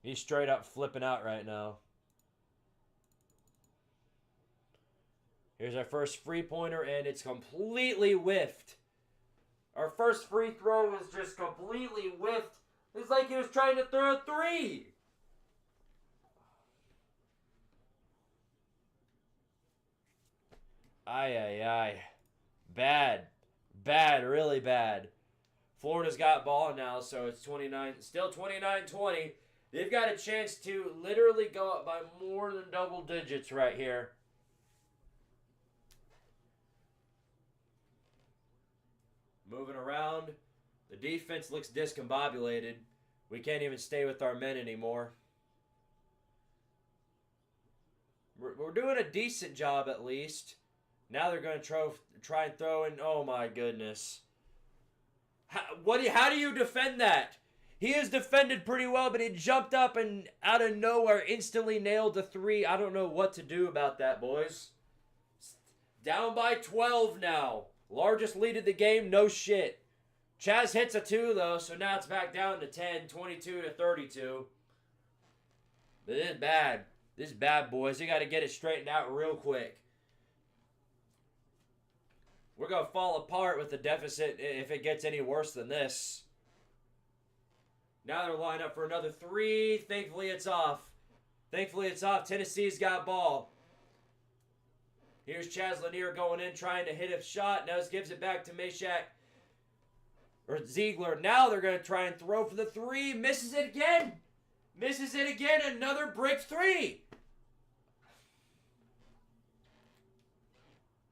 He's straight up flipping out right now. Here's our first free-pointer, and it's completely whiffed. Our first free throw was just completely whiffed. It's like he was trying to throw a 3. Ay. Bad. Bad, really bad. Florida's got ball now, so it's 29, still 29-20. They've got a chance to literally go up by more than double digits right here. Moving around. The defense looks discombobulated. We can't even stay with our men anymore. We're doing a decent job at least. Now they're going to try and throw in. Oh my goodness. How do you defend that? He has defended pretty well, but he jumped up and out of nowhere instantly nailed the 3. I don't know what to do about that, boys. Down by 12 now. Largest lead of the game, no shit. Chaz hits a 2, though, so now it's back down to 10, 22-32. But this is bad. This is bad, boys. You got to get it straightened out real quick. We're going to fall apart with the deficit if it gets any worse than this. Now they're lined up for another 3. Thankfully, it's off. Tennessee's got ball. Here's Chaz Lanier going in, trying to hit a shot. Now gives it back to Ziegler. Now they're going to try and throw for the 3. Misses it again. Another brick 3.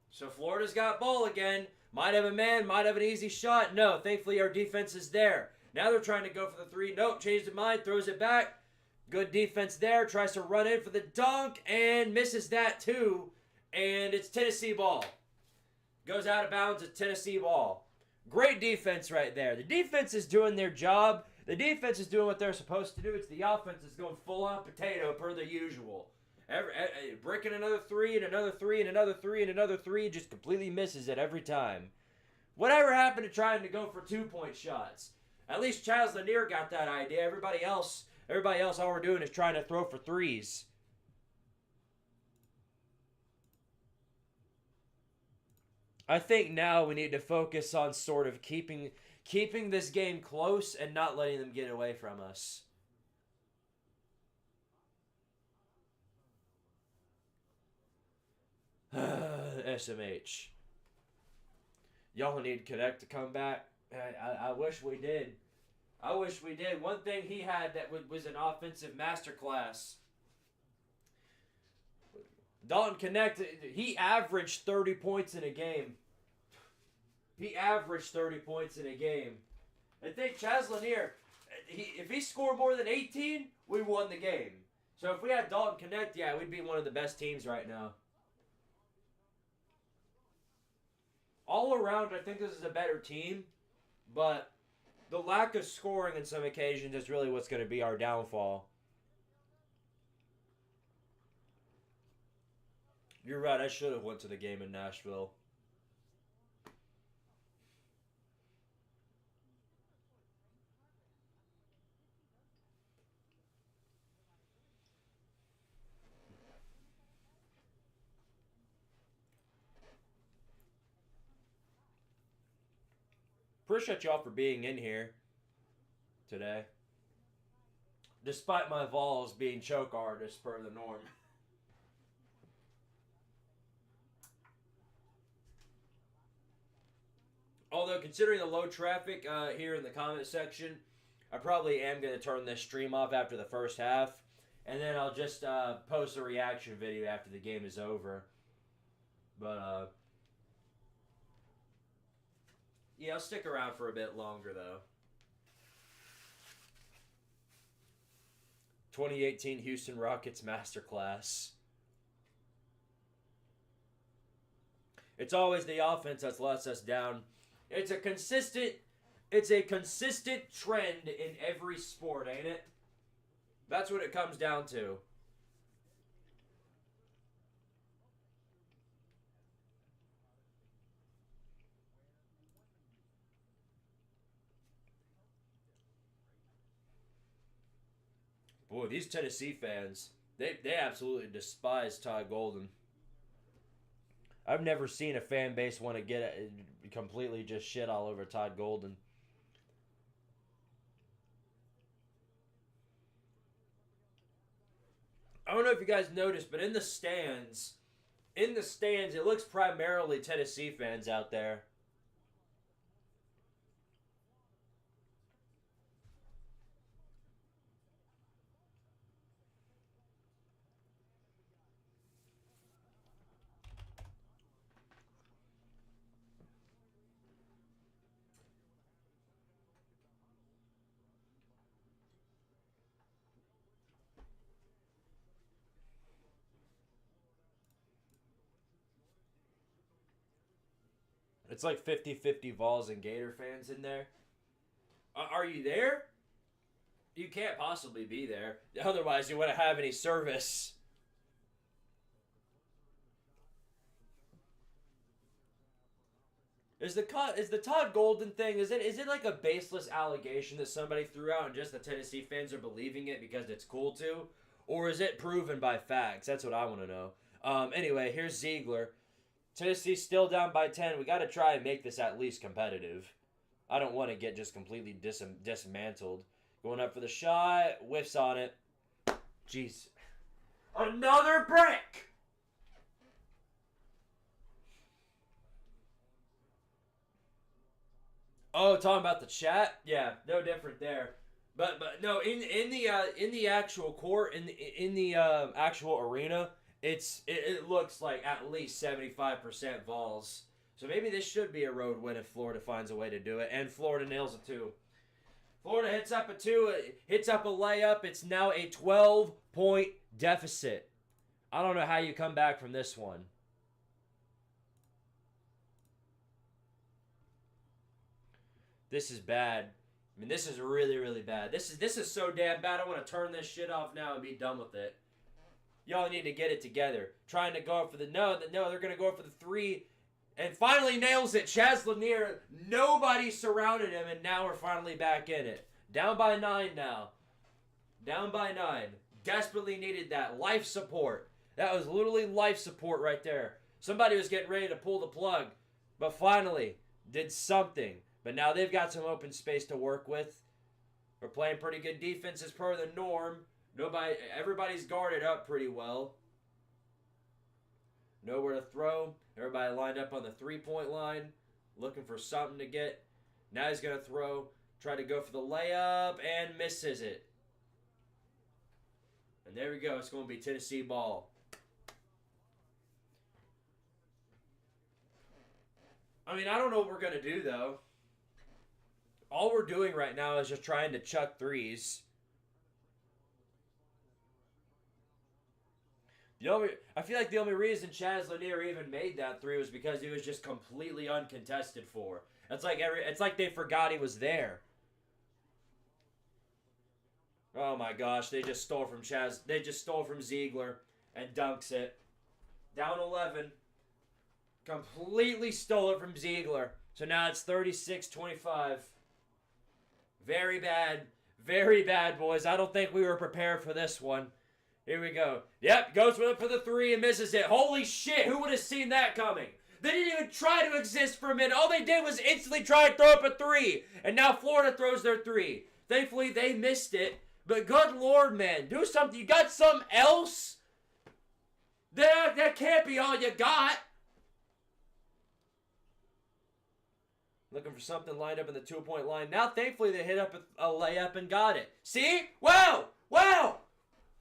So Florida's got ball again. Might have a man, might have an easy shot. No, thankfully our defense is there. Now they're trying to go for the 3. Nope, changed his mind, throws it back. Good defense there. Tries to run in for the dunk and misses that too. And it's Tennessee ball. Goes out of bounds. It's Tennessee ball. Great defense right there. The defense is doing their job. The defense is doing what they're supposed to do. It's the offense that's going full on potato per the usual. Breaking another 3 and another 3 and another 3 and another 3. Just completely misses it every time. Whatever happened to trying to go for 2-point shots? At least Chaz Lanier got that idea. Everybody else, all we're doing is trying to throw for 3s. I think now we need to focus on sort of keeping this game close and not letting them get away from us. SMH. Y'all need Connect to come back. I wish we did. One thing he had that was an offensive masterclass. Dalton Connect, he averaged 30 points in a game. I think Chaz Lanier, if he scored more than 18, we won the game. So if we had Dalton Connect, yeah, we'd be one of the best teams right now. All around, I think this is a better team. But The lack of scoring in some occasions is really what's going to be our downfall. You're right. I should have went to the game in Nashville. Appreciate y'all for being in here today. Despite my Vols being choke artists per the norm. Although, considering the low traffic here in the comment section, I probably am going to turn this stream off after the first half. And then I'll just post a reaction video after the game is over. But, yeah, I'll stick around for a bit longer, though. 2018 Houston Rockets Masterclass. It's always the offense that lets us down. It's a consistent trend in every sport, ain't it? That's what it comes down to. Boy, these Tennessee fans, they absolutely despise Todd Golden. I've never seen a fan base want to get completely just shit all over Todd Golden. I don't know if you guys noticed, but in the stands, it looks primarily Tennessee fans out there. It's like 50-50 Vols and Gator fans in there. Are you there? You can't possibly be there. Otherwise, you wouldn't have any service. Is the Todd Golden thing, is it like a baseless allegation that somebody threw out and just the Tennessee fans are believing it because it's cool to? Or is it proven by facts? That's what I want to know. Anyway, here's Ziegler. Tennessee's still down by 10. We got to try and make this at least competitive. I don't want to get just completely dismantled. Going up for the shot. Whiffs on it. Jeez. Another brick! Oh, talking about the chat? Yeah, no different there. But no, in the actual court, in the actual arena, it looks like at least 75% Vols. So maybe this should be a road win if Florida finds a way to do it. And Florida nails a 2. Florida hits up a 2, hits up a layup. It's now a 12-point deficit. I don't know how you come back from this one. This is bad. I mean, this is really, really bad. This is so damn bad. I want to turn this shit off now and be done with it. Y'all need to get it together. Trying to go for the no, they're going to go for the 3. And finally nails it. Chaz Lanier, nobody surrounded him, and now we're finally back in it. Down by 9 now. Down by 9. Desperately needed that. Life support. That was literally life support right there. Somebody was getting ready to pull the plug, but finally did something. But now they've got some open space to work with. We're playing pretty good defense as per the norm. Everybody's guarded up pretty well. Nowhere to throw. Everybody lined up on the 3-point line, looking for something to get. Now he's going to throw, try to go for the layup, and misses it. And there we go. It's going to be Tennessee ball. I mean, I don't know what we're going to do, though. All we're doing right now is just trying to chuck threes. I feel like the only reason Chaz Lanier even made that 3 was because he was just completely uncontested for. It's like they forgot he was there. Oh my gosh, they just stole from Chaz. They just stole from Ziegler and dunks it. Down 11. Completely stole it from Ziegler. So now it's 36-25. Very bad. Very bad, boys. I don't think we were prepared for this one. Here we go. Yep, goes with it for the three and misses it. Holy shit, who would have seen that coming? They didn't even try to exist for a minute. All they did was instantly try to throw up a three. And now Florida throws their three. Thankfully, they missed it. But good Lord, man. Do something. You got something else? That can't be all you got. Looking for something lined up in the 2-point line. Now, thankfully, they hit up a layup and got it. See? Wow! Wow!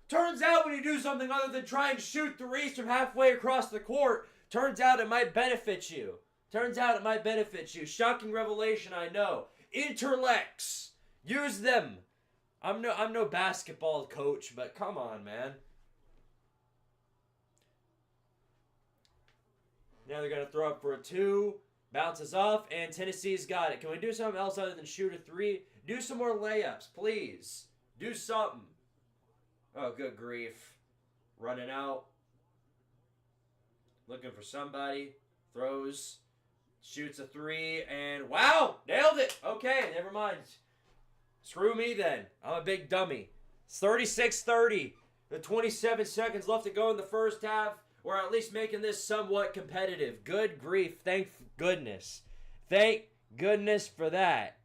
Turns out when you do something other than try and shoot threes from halfway across the court, turns out it might benefit you. Turns out it might benefit you. Shocking revelation, I know. Interlects. Use them. I'm no basketball coach, but come on, man. Now they're going to throw up for a two. Bounces off, and Tennessee's got it. Can we do something else other than shoot a three? Do some more layups, please. Do something. Oh, good grief. Running out. Looking for somebody. Throws. Shoots a three, and wow! Nailed it! Okay, never mind. Screw me then. I'm a big dummy. It's 36-30. The 27 seconds left to go in the first half. We're at least making this somewhat competitive. Good grief. Thank goodness. Thank goodness for that.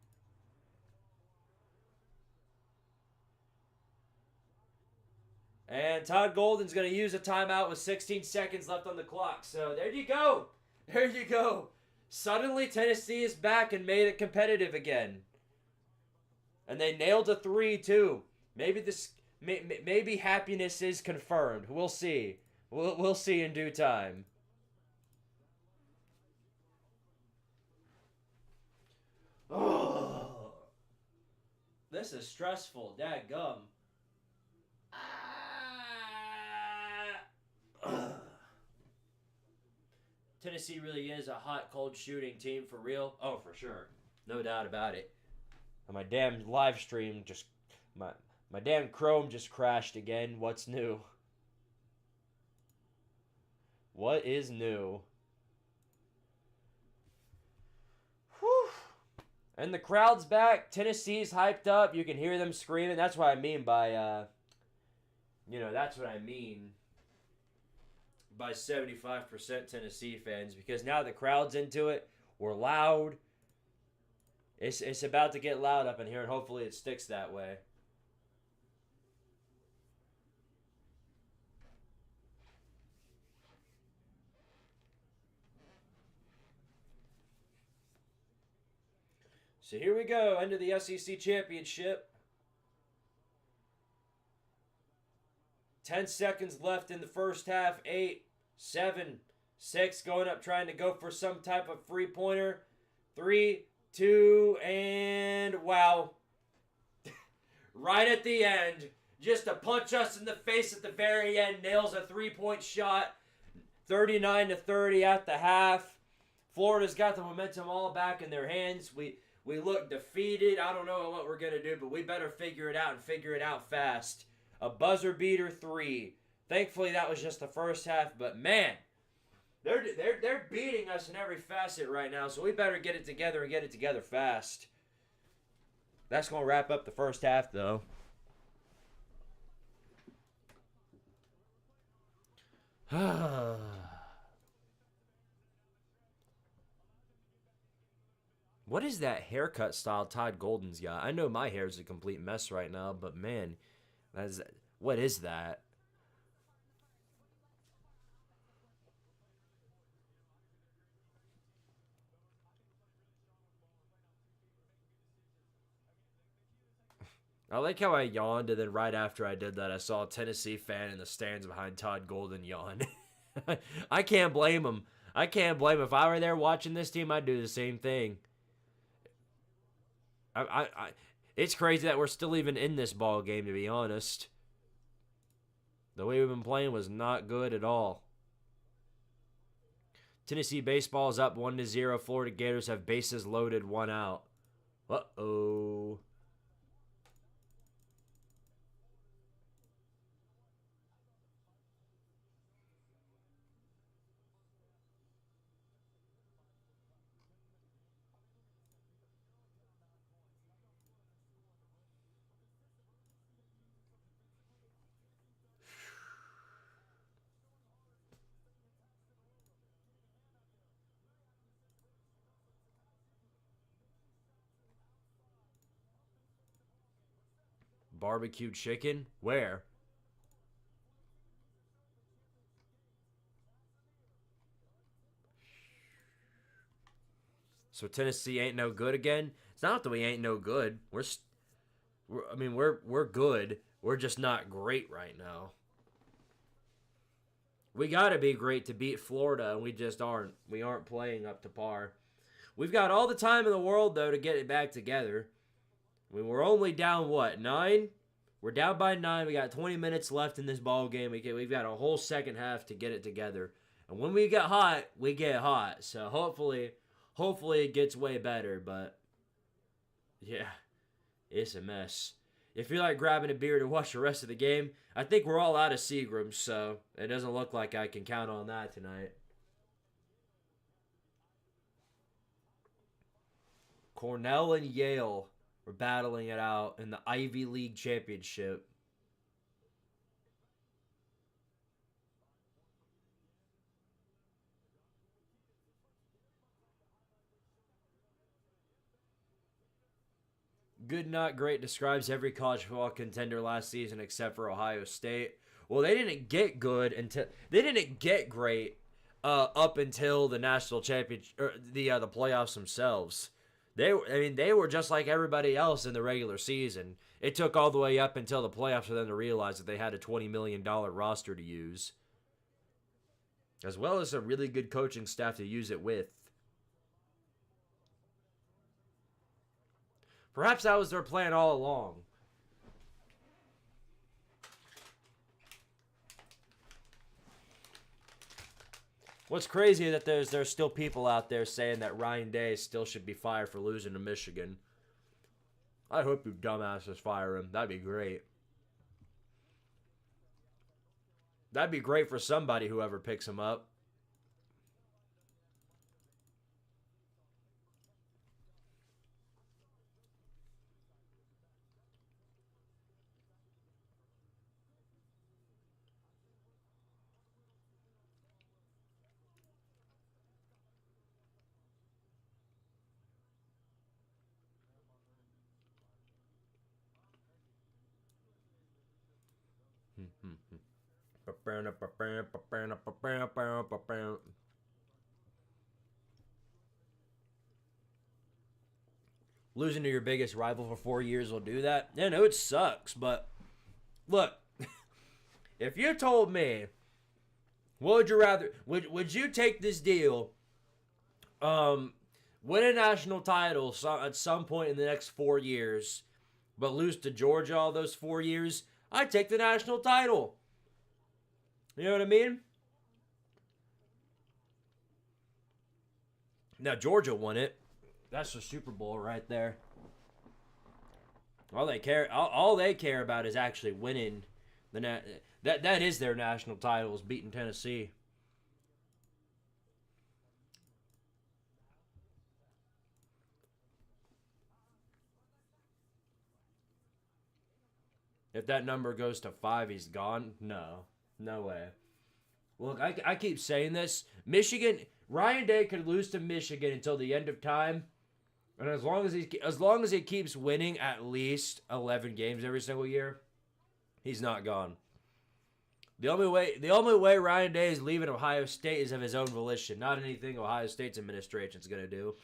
And Todd Golden's going to use a timeout with 16 seconds left on the clock. So there you go. There you go. Suddenly Tennessee is back and made it competitive again. And they nailed a three too. Maybe happiness is confirmed. We'll see. We'll see in due time. Oh, this is stressful. Dadgum. Tennessee really is a hot, cold shooting team for real. Oh, for sure. No doubt about it. And my damn live stream just... My damn Chrome just crashed again. What's new? What is new? Whew. And the crowd's back. Tennessee's hyped up. You can hear them screaming. That's what I mean by, that's what I mean by 75% Tennessee fans. Because now the crowd's into it. We're loud. It's about to get loud up in here, and hopefully it sticks that way. So here we go, end of the SEC Championship. 10 seconds left in the first half. 8, 7, 6, going up, trying to go for some type of three-pointer. 3, 2, and wow. Right at the end, just to punch us in the face at the very end, nails a three-point shot. 39-30 at the half. Florida's got the momentum all back in their hands. We look defeated. I don't know what we're going to do, but we better figure it out and figure it out fast. A buzzer beater three. Thankfully, that was just the first half, but man, they're beating us in every facet right now, so we better get it together and get it together fast. That's going to wrap up the first half, though. What is that haircut style Todd Golden's got? I know my hair's a complete mess right now, but man, what is that? I like how I yawned, and then right after I did that, I saw a Tennessee fan in the stands behind Todd Golden yawn. I can't blame him. I can't blame him. If I were there watching this team, I'd do the same thing. It's crazy that we're still even in this ball game, to be honest. The way we've been playing was not good at all. Tennessee baseball is up 1-0. Florida Gators have bases loaded, 1 out. Uh-oh. Barbecue chicken? Where? So Tennessee ain't no good again? It's not that we ain't no good. We're good. We're just not great right now. We got to be great to beat Florida, and we just aren't. We aren't playing up to par. We've got all the time in the world, though, to get it back together. I mean, we're only down, what, 9? We're down by 9. We got 20 minutes left in this ball game. We've got a whole second half to get it together. And when we get hot, we get hot. So hopefully it gets way better. But, yeah, it's a mess. If you're like grabbing a beer to watch the rest of the game, I think we're all out of Seagrams, so it doesn't look like I can count on that tonight. Cornell and Yale were battling it out in the Ivy League Championship. Good, not great describes every college football contender last season except for Ohio State. Well, they didn't get good until they didn't get great up until the national championship or the playoffs themselves. They were just like everybody else in the regular season. It took all the way up until the playoffs for them to realize that they had a $20 million roster to use, as well as a really good coaching staff to use it with. Perhaps that was their plan all along. What's crazy is that there's still people out there saying that Ryan Day still should be fired for losing to Michigan. I hope you dumbasses fire him. That'd be great. That'd be great for somebody, whoever picks him up. Losing to your biggest rival for 4 years will do that. Yeah, no, it sucks, but look, if you told me, what would you rather? Would you take this deal? Win a national title at some point in the next 4 years, but lose to Georgia all those 4 years? I'd take the national title. You know what I mean? Now Georgia won it. That's the Super Bowl right there. All they care about is actually winning that is their national title, is beating Tennessee. If that number goes to 5, he's gone. No way. Look, I keep saying this. Ryan Day could lose to Michigan until the end of time, and as long as he keeps winning at least 11 games every single year, he's not gone. The only way Ryan Day is leaving Ohio State is of his own volition, not anything Ohio State's administration is going to do.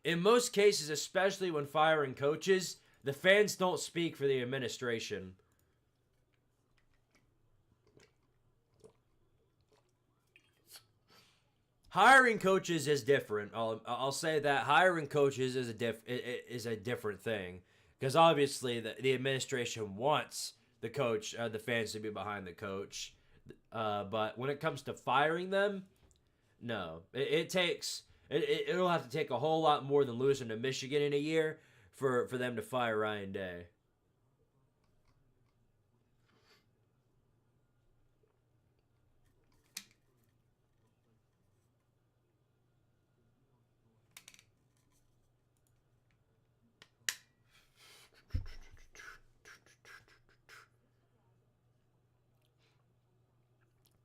In most cases, especially when firing coaches, the fans don't speak for the administration. Hiring coaches is different. I'll say that hiring coaches is a different thing, because obviously the administration wants the fans to be behind the coach. But when it comes to firing them, no. It'll have to take a whole lot more than losing to Michigan in a year for them to fire Ryan Day.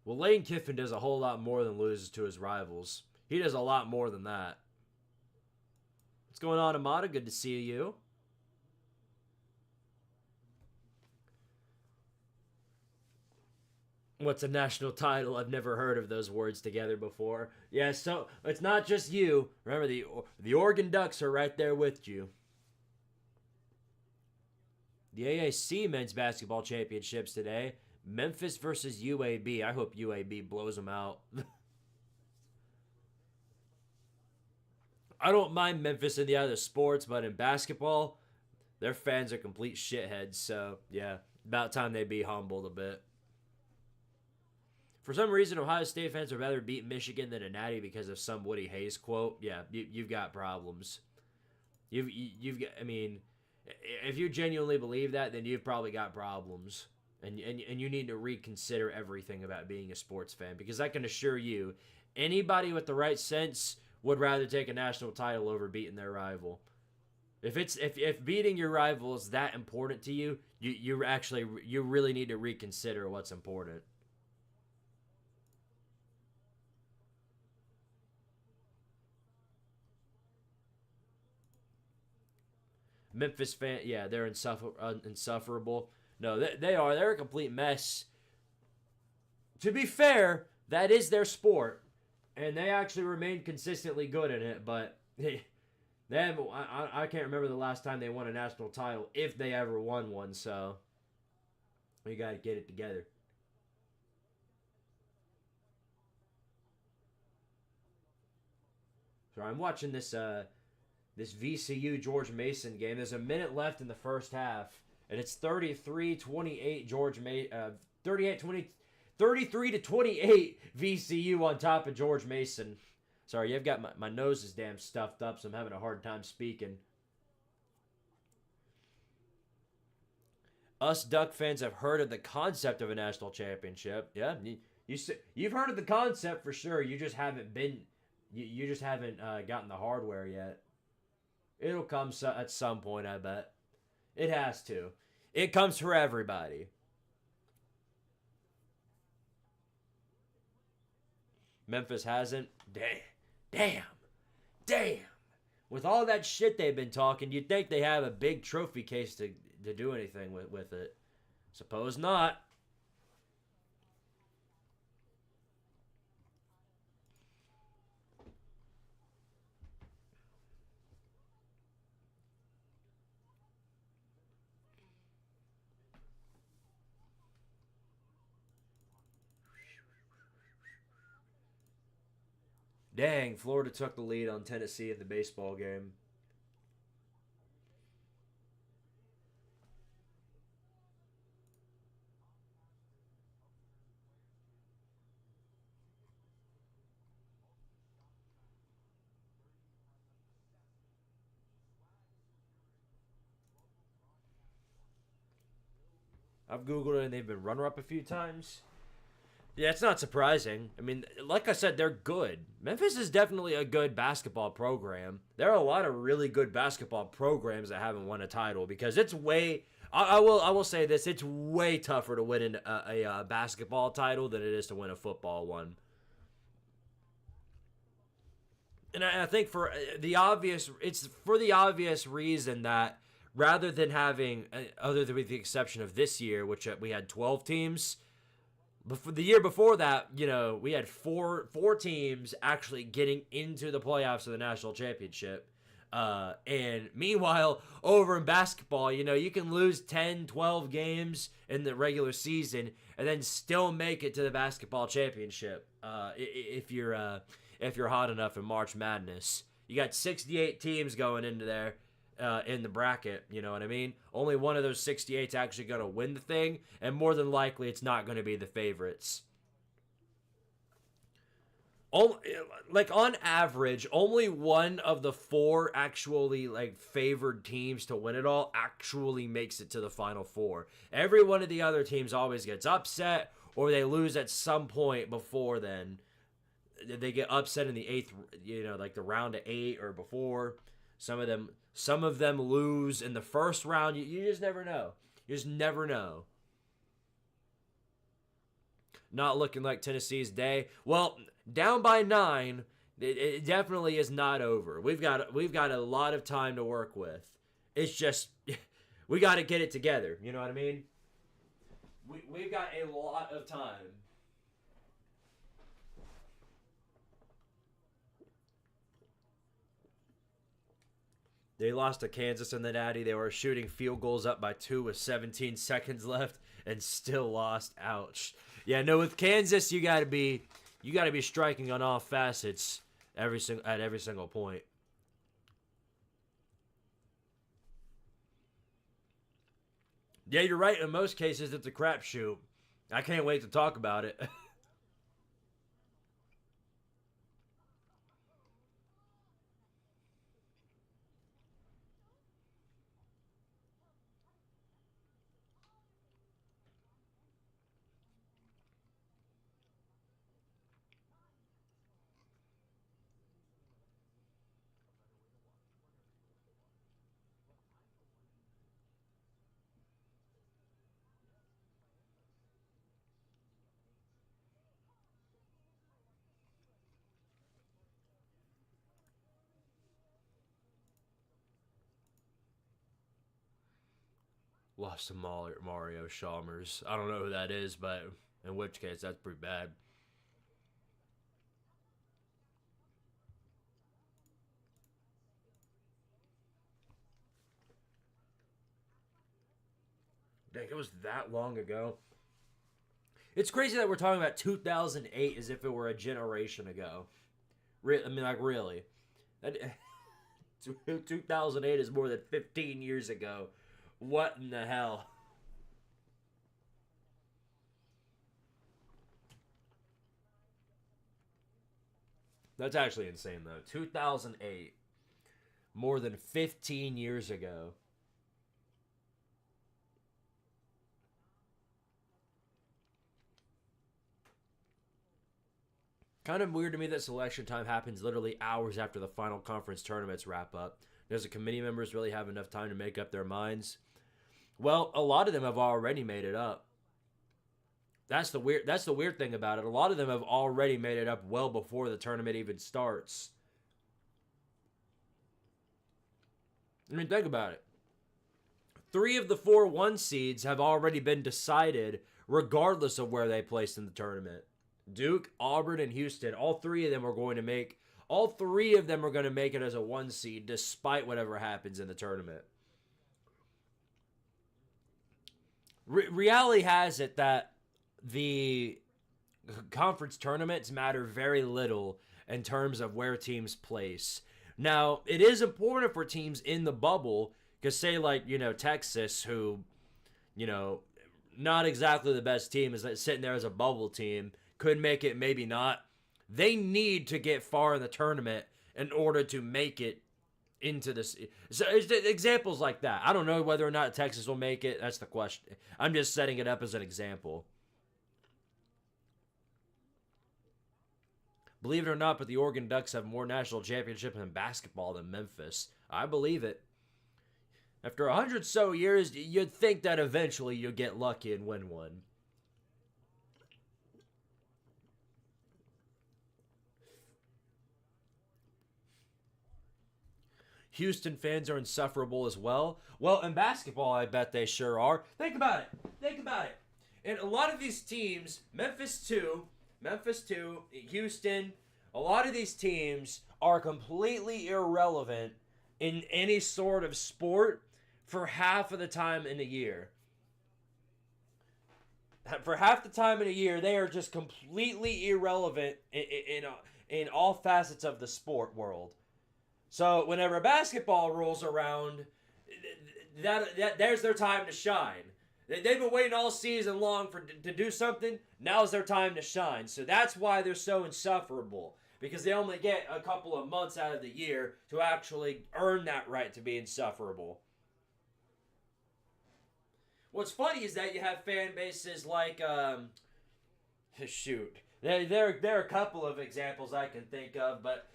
Well, Lane Kiffin does a whole lot more than loses to his rivals. He does a lot more than that. What's going on, Amada? Good to see you. What's a national title? I've never heard of those words together before. Yeah, so it's not just you. Remember, the Oregon Ducks are right there with you. The AAC men's basketball championships today. Memphis versus UAB. I hope UAB blows them out. I don't mind Memphis in the other sports, but in basketball, their fans are complete shitheads. So, yeah, about time they be humbled a bit. For some reason, Ohio State fans would rather beat Michigan than a natty because of some Woody Hayes quote. Yeah, you've got problems. You've got. I mean, if you genuinely believe that, then you've probably got problems, and you need to reconsider everything about being a sports fan, because I can assure you, anybody with the right sense would rather take a national title over beating their rival. If beating your rival is that important to you, you really need to reconsider what's important. Memphis fan, yeah, they're insufferable. No, they are. They're a complete mess. To be fair, that is their sport, and they actually remain consistently good in it. But they have, I can't remember the last time they won a national title, if they ever won one. So we got to get it together. So I'm watching this VCU George Mason game. There's a minute left in the first half, and it's 33-28 George Mason, 33 to 28 VCU on top of George Mason. Sorry, you've got my nose is damn stuffed up, so I'm having a hard time speaking. Us Duck fans have heard of the concept of a national championship. Yeah, you've heard of the concept for sure. You just haven't gotten the hardware yet. It'll come at some point, I bet. It has to. It comes for everybody. Memphis hasn't. Damn. With all that shit they've been talking, you'd think they have a big trophy case to do anything with it. Suppose not. Dang, Florida took the lead on Tennessee in the baseball game. I've Googled it and they've been runner-up a few times. Yeah, it's not surprising. I mean, like I said, they're good. Memphis is definitely a good basketball program. There are a lot of really good basketball programs that haven't won a title, because it's way. I will say this: it's way tougher to win a basketball title than it is to win a football one. And I think it's for the obvious reason that rather than having, other than with the exception of this year, which we had 12 teams. Before the year before that, we had four teams actually getting into the playoffs of the national championship. And meanwhile, over in basketball, you can lose 10, 12 games in the regular season and then still make it to the basketball championship. If you're hot enough in March Madness, you got 68 teams going into there. In the bracket, you know what I mean? Only one of those 68 is actually going to win the thing, and more than likely it's not going to be the favorites. On average, only one of the four actually favored teams to win it all actually makes it to the Final Four. Every one of the other teams always gets upset, or they lose at some point before then. They get upset in the eighth, the round of 8 or before. Some of them lose in the first round. You just never know. You just never know. Not looking like Tennessee's day. Well, down by 9, it definitely is not over. We've got a lot of time to work with. It's just we got to get it together. You know what I mean? We've got a lot of time. They lost to Kansas in the Natty. They were shooting field goals up by 2 with 17 seconds left and still lost. Ouch. Yeah, no, with Kansas, you got to be striking on all facets at every single point. Yeah, you're right. In most cases, it's a crapshoot. I can't wait to talk about it. Lost to Mario Chalmers. I don't know who that is, but in which case, that's pretty bad. Dang, it was that long ago. It's crazy that we're talking about 2008 as if it were a generation ago. I mean, like, really. 2008 is more than 15 years ago. What in the hell? That's actually insane, though. 2008. More than 15 years ago. Kind of weird to me that selection time happens literally hours after the final conference tournaments wrap up. Does the committee members really have enough time to make up their minds? Well, a lot of them have already made it up. That's the weird thing about it. A lot of them have already made it up well before the tournament even starts. I mean, think about it. 3 of the 4 1 seeds have already been decided regardless of where they placed in the tournament. Duke, Auburn, and Houston, all 3 of them are going to make it as a 1 seed despite whatever happens in the tournament. Reality has it that the conference tournaments matter very little in terms of where teams place. Now, it is important for teams in the bubble, because say like, Texas, who, not exactly the best team, is sitting there as a bubble team, could make it, maybe not. They need to get far in the tournament in order to make it into this. So examples like that. I don't know whether or not Texas will make it. That's the question. I'm just setting it up as an example. Believe it or not, but the Oregon Ducks have more national championships in basketball than Memphis. I believe it. After 100 so years, you'd think that eventually you'll get lucky and win one. Houston fans are insufferable as well. Well, in basketball, I bet they sure are. Think about it. Think about it. And a lot of these teams, Memphis 2, Houston, a lot of these teams are completely irrelevant in any sort of sport for half of the time in a year. For half the time in a year, they are just completely irrelevant in all facets of the sport world. So whenever basketball rolls around, there's their time to shine. They've been waiting all season long to do something. Now's their time to shine. So that's why they're so insufferable, because they only get a couple of months out of the year to actually earn that right to be insufferable. What's funny is that you have fan bases like, shoot, there are a couple of examples I can think of, but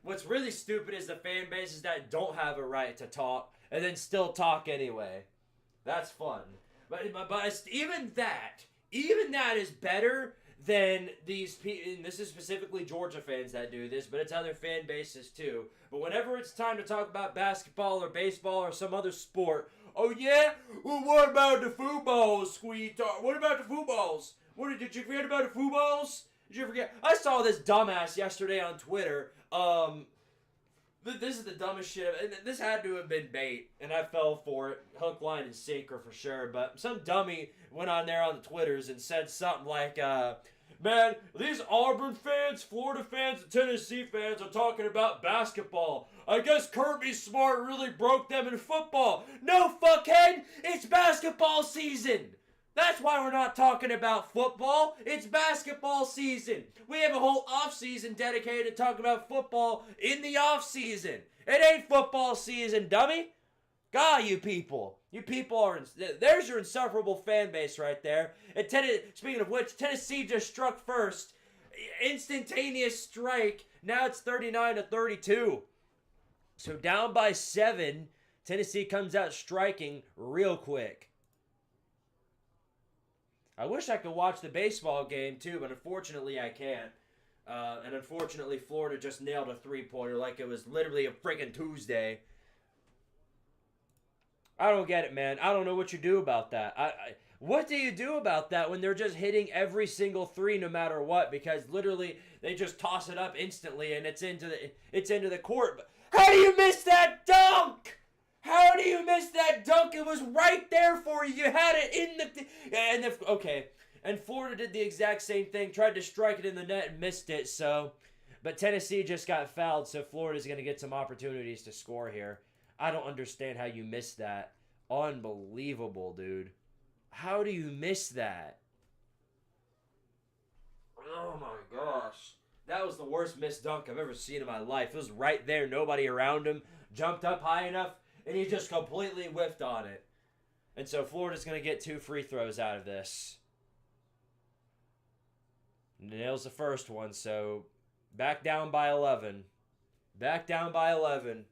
what's really stupid is the fan bases that don't have a right to talk and then still talk anyway. That's fun. But even that is better than these people. And this is specifically Georgia fans that do this, but it's other fan bases too. But whenever it's time to talk about basketball or baseball or some other sport, oh yeah? Well, what about the footballs, Squidtard? What about the footballs? Did you forget about the footballs? Did you forget? I saw this dumbass yesterday on Twitter. This is the dumbest shit. And this had to have been bait, and I fell for it. Hook, line, and sinker for sure. But some dummy went on there on the Twitters and said something like, man, these Auburn fans, Florida fans, and Tennessee fans are talking about basketball. I guess Kirby Smart really broke them in football. No, fuckhead! It's basketball season! That's why we're not talking about football. It's basketball season. We have a whole off-season dedicated to talking about football in the off-season. It ain't football season, dummy. God, you people. You people are... There's your insufferable fan base right there. And speaking of which, Tennessee just struck first. Instantaneous strike. Now it's 39-32. So down by 7. Tennessee comes out striking real quick. I wish I could watch the baseball game too, but unfortunately I can't. And unfortunately Florida just nailed a three-pointer like it was literally a freaking Tuesday. I don't get it, man. I don't know what you do about that. What do you do about that when they're just hitting every single three no matter what? Because literally they just toss it up instantly and it's into the court. But how do you miss that dunk? How do you miss that dunk? It was right there for you. You had it in the... Okay. And Florida did the exact same thing. Tried to strike it in the net and missed it. But Tennessee just got fouled, so Florida's going to get some opportunities to score here. I don't understand how you missed that. Unbelievable, dude. How do you miss that? Oh, my gosh. That was the worst missed dunk I've ever seen in my life. It was right there. Nobody around him. Jumped up high enough. And he just completely whiffed on it. And so Florida's going to get 2 free throws out of this. Nails the first one, so back down by 11. Back down by 11.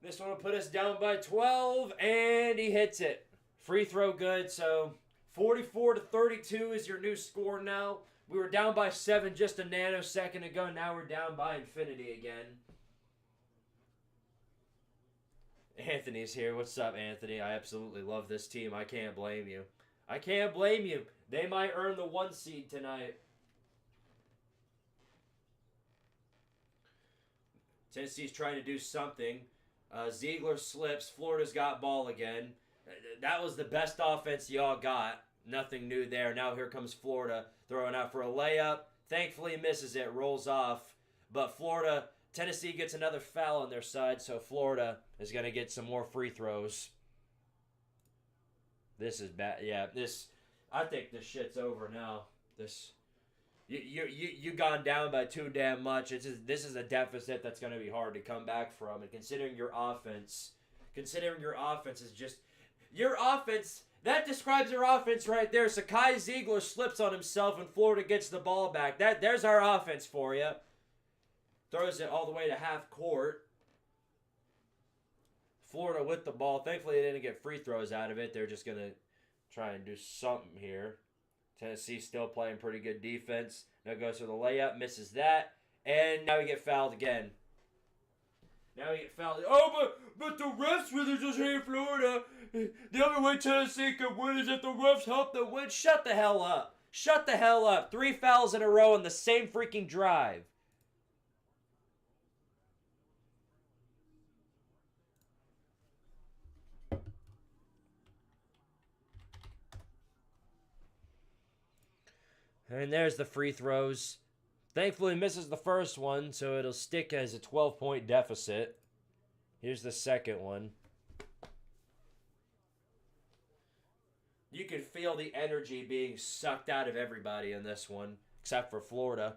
This one will put us down by 12, and he hits it. Free throw good, so 44-32 is your new score now. We were down by 7 just a nanosecond ago. Now we're down by infinity again. Anthony's here. What's up, Anthony? I absolutely love this team. I can't blame you. I can't blame you. They might earn the 1 seed tonight. Tennessee's trying to do something. Ziegler slips. Florida's got ball again. That was the best offense y'all got. Nothing new there. Now here comes Florida throwing out for a layup. Thankfully misses it. Rolls off. But Tennessee gets another foul on their side, so Florida is going to get some more free throws. This is bad. Yeah, I think this shit's over now. You gone down by too damn much. This is a deficit that's going to be hard to come back from. And considering your offense is just your offense. That describes their offense right there. Sakai Ziegler slips on himself and Florida gets the ball back. There's our offense for you. Throws it all the way to half court. Florida with the ball. Thankfully, they didn't get free throws out of it. They're just going to try and do something here. Tennessee still playing pretty good defense. Now goes for the layup. Misses that. And now we get fouled again. Oh, but the refs really just hate Florida. The only way Tennessee can win is if the refs help them win. Shut the hell up. Shut the hell up. 3 fouls in a row in the same freaking drive. And there's the free throws. Thankfully misses the first one, so it'll stick as a 12-point deficit. Here's the second one. You can feel the energy being sucked out of everybody in this one, except for Florida.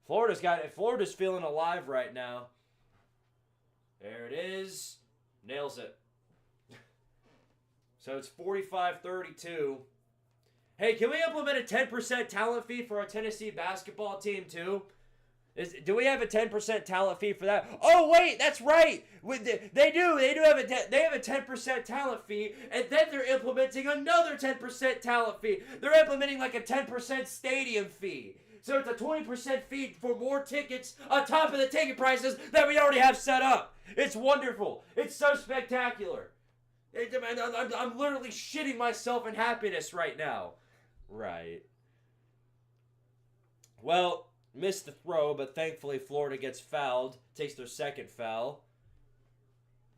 Florida's feeling alive right now. There it is. Nails it. So it's 45-32. Hey, can we implement a 10% talent fee for our Tennessee basketball team too? Do we have a 10% talent fee for that? Oh wait, that's right. They have a 10% talent fee, and then they're implementing another 10% talent fee. They're implementing like a 10% stadium fee. So it's a 20% fee for more tickets on top of the ticket prices that we already have set up. It's wonderful. It's so spectacular. I'm literally shitting myself in happiness right now. Right. Well, missed the throw, but thankfully Florida gets fouled, takes their second foul.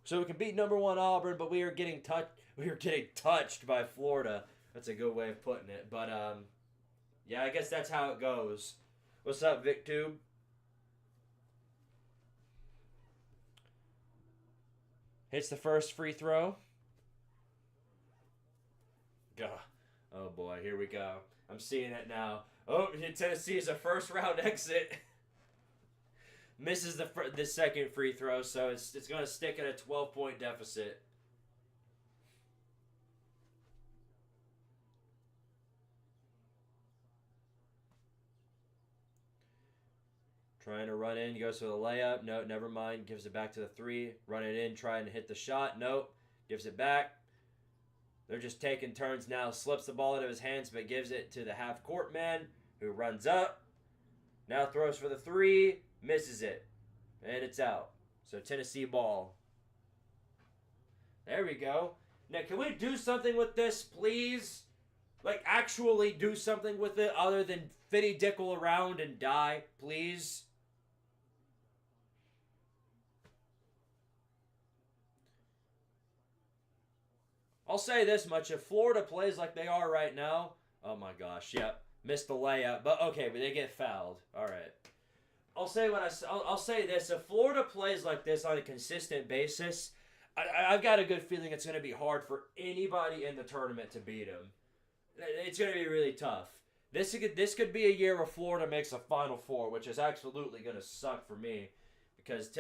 So we can beat number 1 Auburn, but we are getting touched by Florida. That's a good way of putting it. But yeah, I guess that's how it goes. What's up, VicTube? Hits the first free throw. Gah. Oh boy, here we go. I'm seeing it now. Oh, Tennessee is a first round exit. Misses the second free throw, so it's going to stick at a 12-point deficit. Trying to run in, goes for the layup. No, never mind. Gives it back to the 3. Run it in, trying to hit the shot. Nope. Gives it back. They're just taking turns now. Slips the ball out of his hands, but gives it to the half-court man, who runs up. Now throws for the 3. Misses it. And it's out. So Tennessee ball. There we go. Now, can we do something with this, please? Like, actually do something with it other than fitty dickle around and die, please? I'll say this much. If Florida plays like they are right now, oh my gosh, yep. Missed the layup. But okay, but they get fouled. All right. I'll say this. If Florida plays like this on a consistent basis, I've got a good feeling it's going to be hard for anybody in the tournament to beat them. It's going to be really tough. This could be a year where Florida makes a Final Four, which is absolutely going to suck for me. Because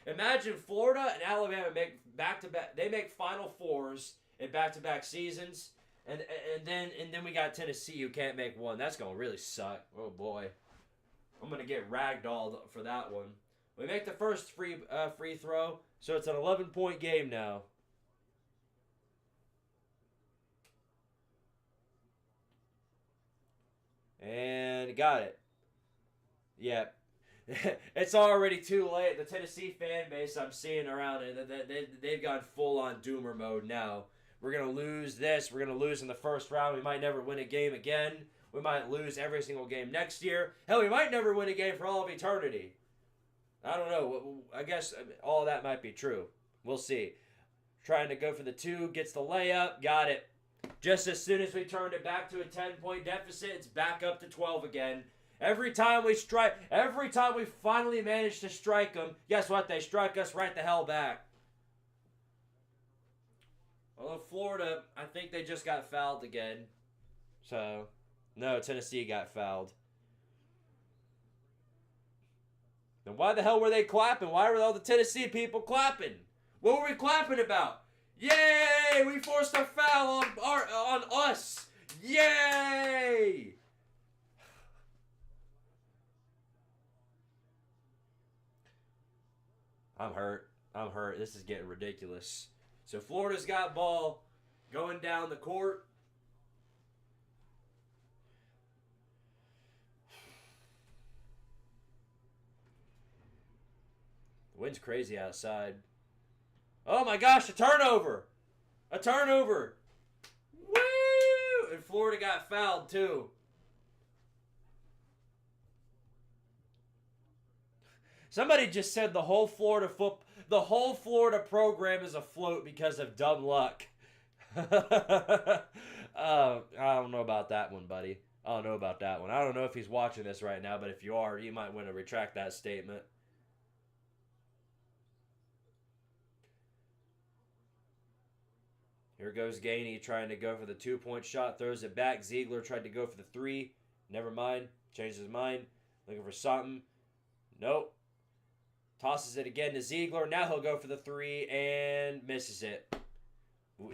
imagine Florida and Alabama make back-to-back. They make Final Fours in back-to-back seasons, and then we got Tennessee who can't make one. That's going to really suck. Oh boy, I'm going to get ragdolled for that one. We make the first free throw, so it's an 11-point game now. And got it. Yep. It's already too late. The Tennessee fan base I'm seeing around it, they've gone full-on doomer mode now. We're going to lose this. We're going to lose in the first round. We might never win a game again. We might lose every single game next year. Hell, we might never win a game for all of eternity. I don't know. I guess all of that might be true. We'll see. Trying to go for the 2. Gets the layup. Got it. Just as soon as we turned it back to a 10-point deficit, it's back up to 12 again. Every time we finally manage to strike them, guess what? They strike us right the hell back. Although Florida, I think they just got fouled again. So, no, Tennessee got fouled. Then why the hell were they clapping? Why were all the Tennessee people clapping? What were we clapping about? Yay! We forced a foul on us! Yay! I'm hurt. This is getting ridiculous. So Florida's got ball going down the court. The wind's crazy outside. Oh my gosh, a turnover! A turnover! Woo! And Florida got fouled too. Somebody just said the whole Florida program is afloat because of dumb luck. I don't know about that one, buddy. I don't know about that one. I don't know if he's watching this right now, but if you are, you might want to retract that statement. Here goes Gainey trying to go for the 2-point shot. Throws it back. Ziegler tried to go for the 3. Never mind. Changed his mind. Looking for something. Nope. Tosses it again to Ziegler. Now he'll go for the 3 and misses it.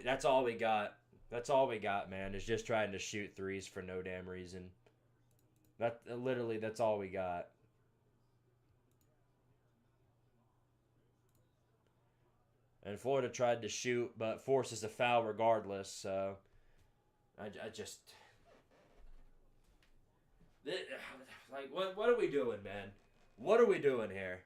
That's all we got. That's all we got, man, is just trying to shoot threes for no damn reason. That's all we got. And Florida tried to shoot, but forces a foul regardless. So, I just... Like, what are we doing, man? What are we doing here?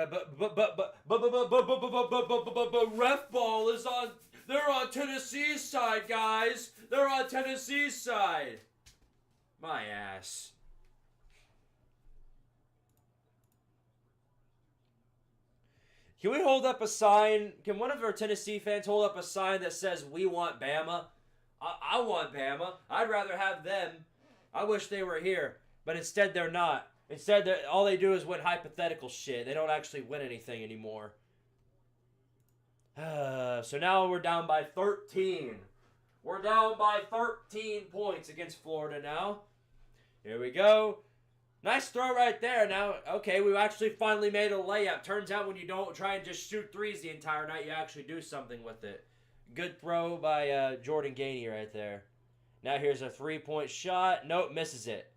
But ref ball is on. They're on Tennessee's side, guys. They're on Tennessee's side. My ass. Can we hold up a sign? Can one of our Tennessee fans hold up a sign that says, "We want Bama"? I want Bama. I'd rather have them. I wish they were here. But instead, they're not. Instead, all they do is win hypothetical shit. They don't actually win anything anymore. So now we're down by 13. We're down by 13 points against Florida now. Here we go. Nice throw right there. Now, okay, we actually finally made a layup. Turns out when you don't try and just shoot threes the entire night, you actually do something with it. Good throw by Jordan Gainey right there. Now here's a three-point shot. Nope, misses it.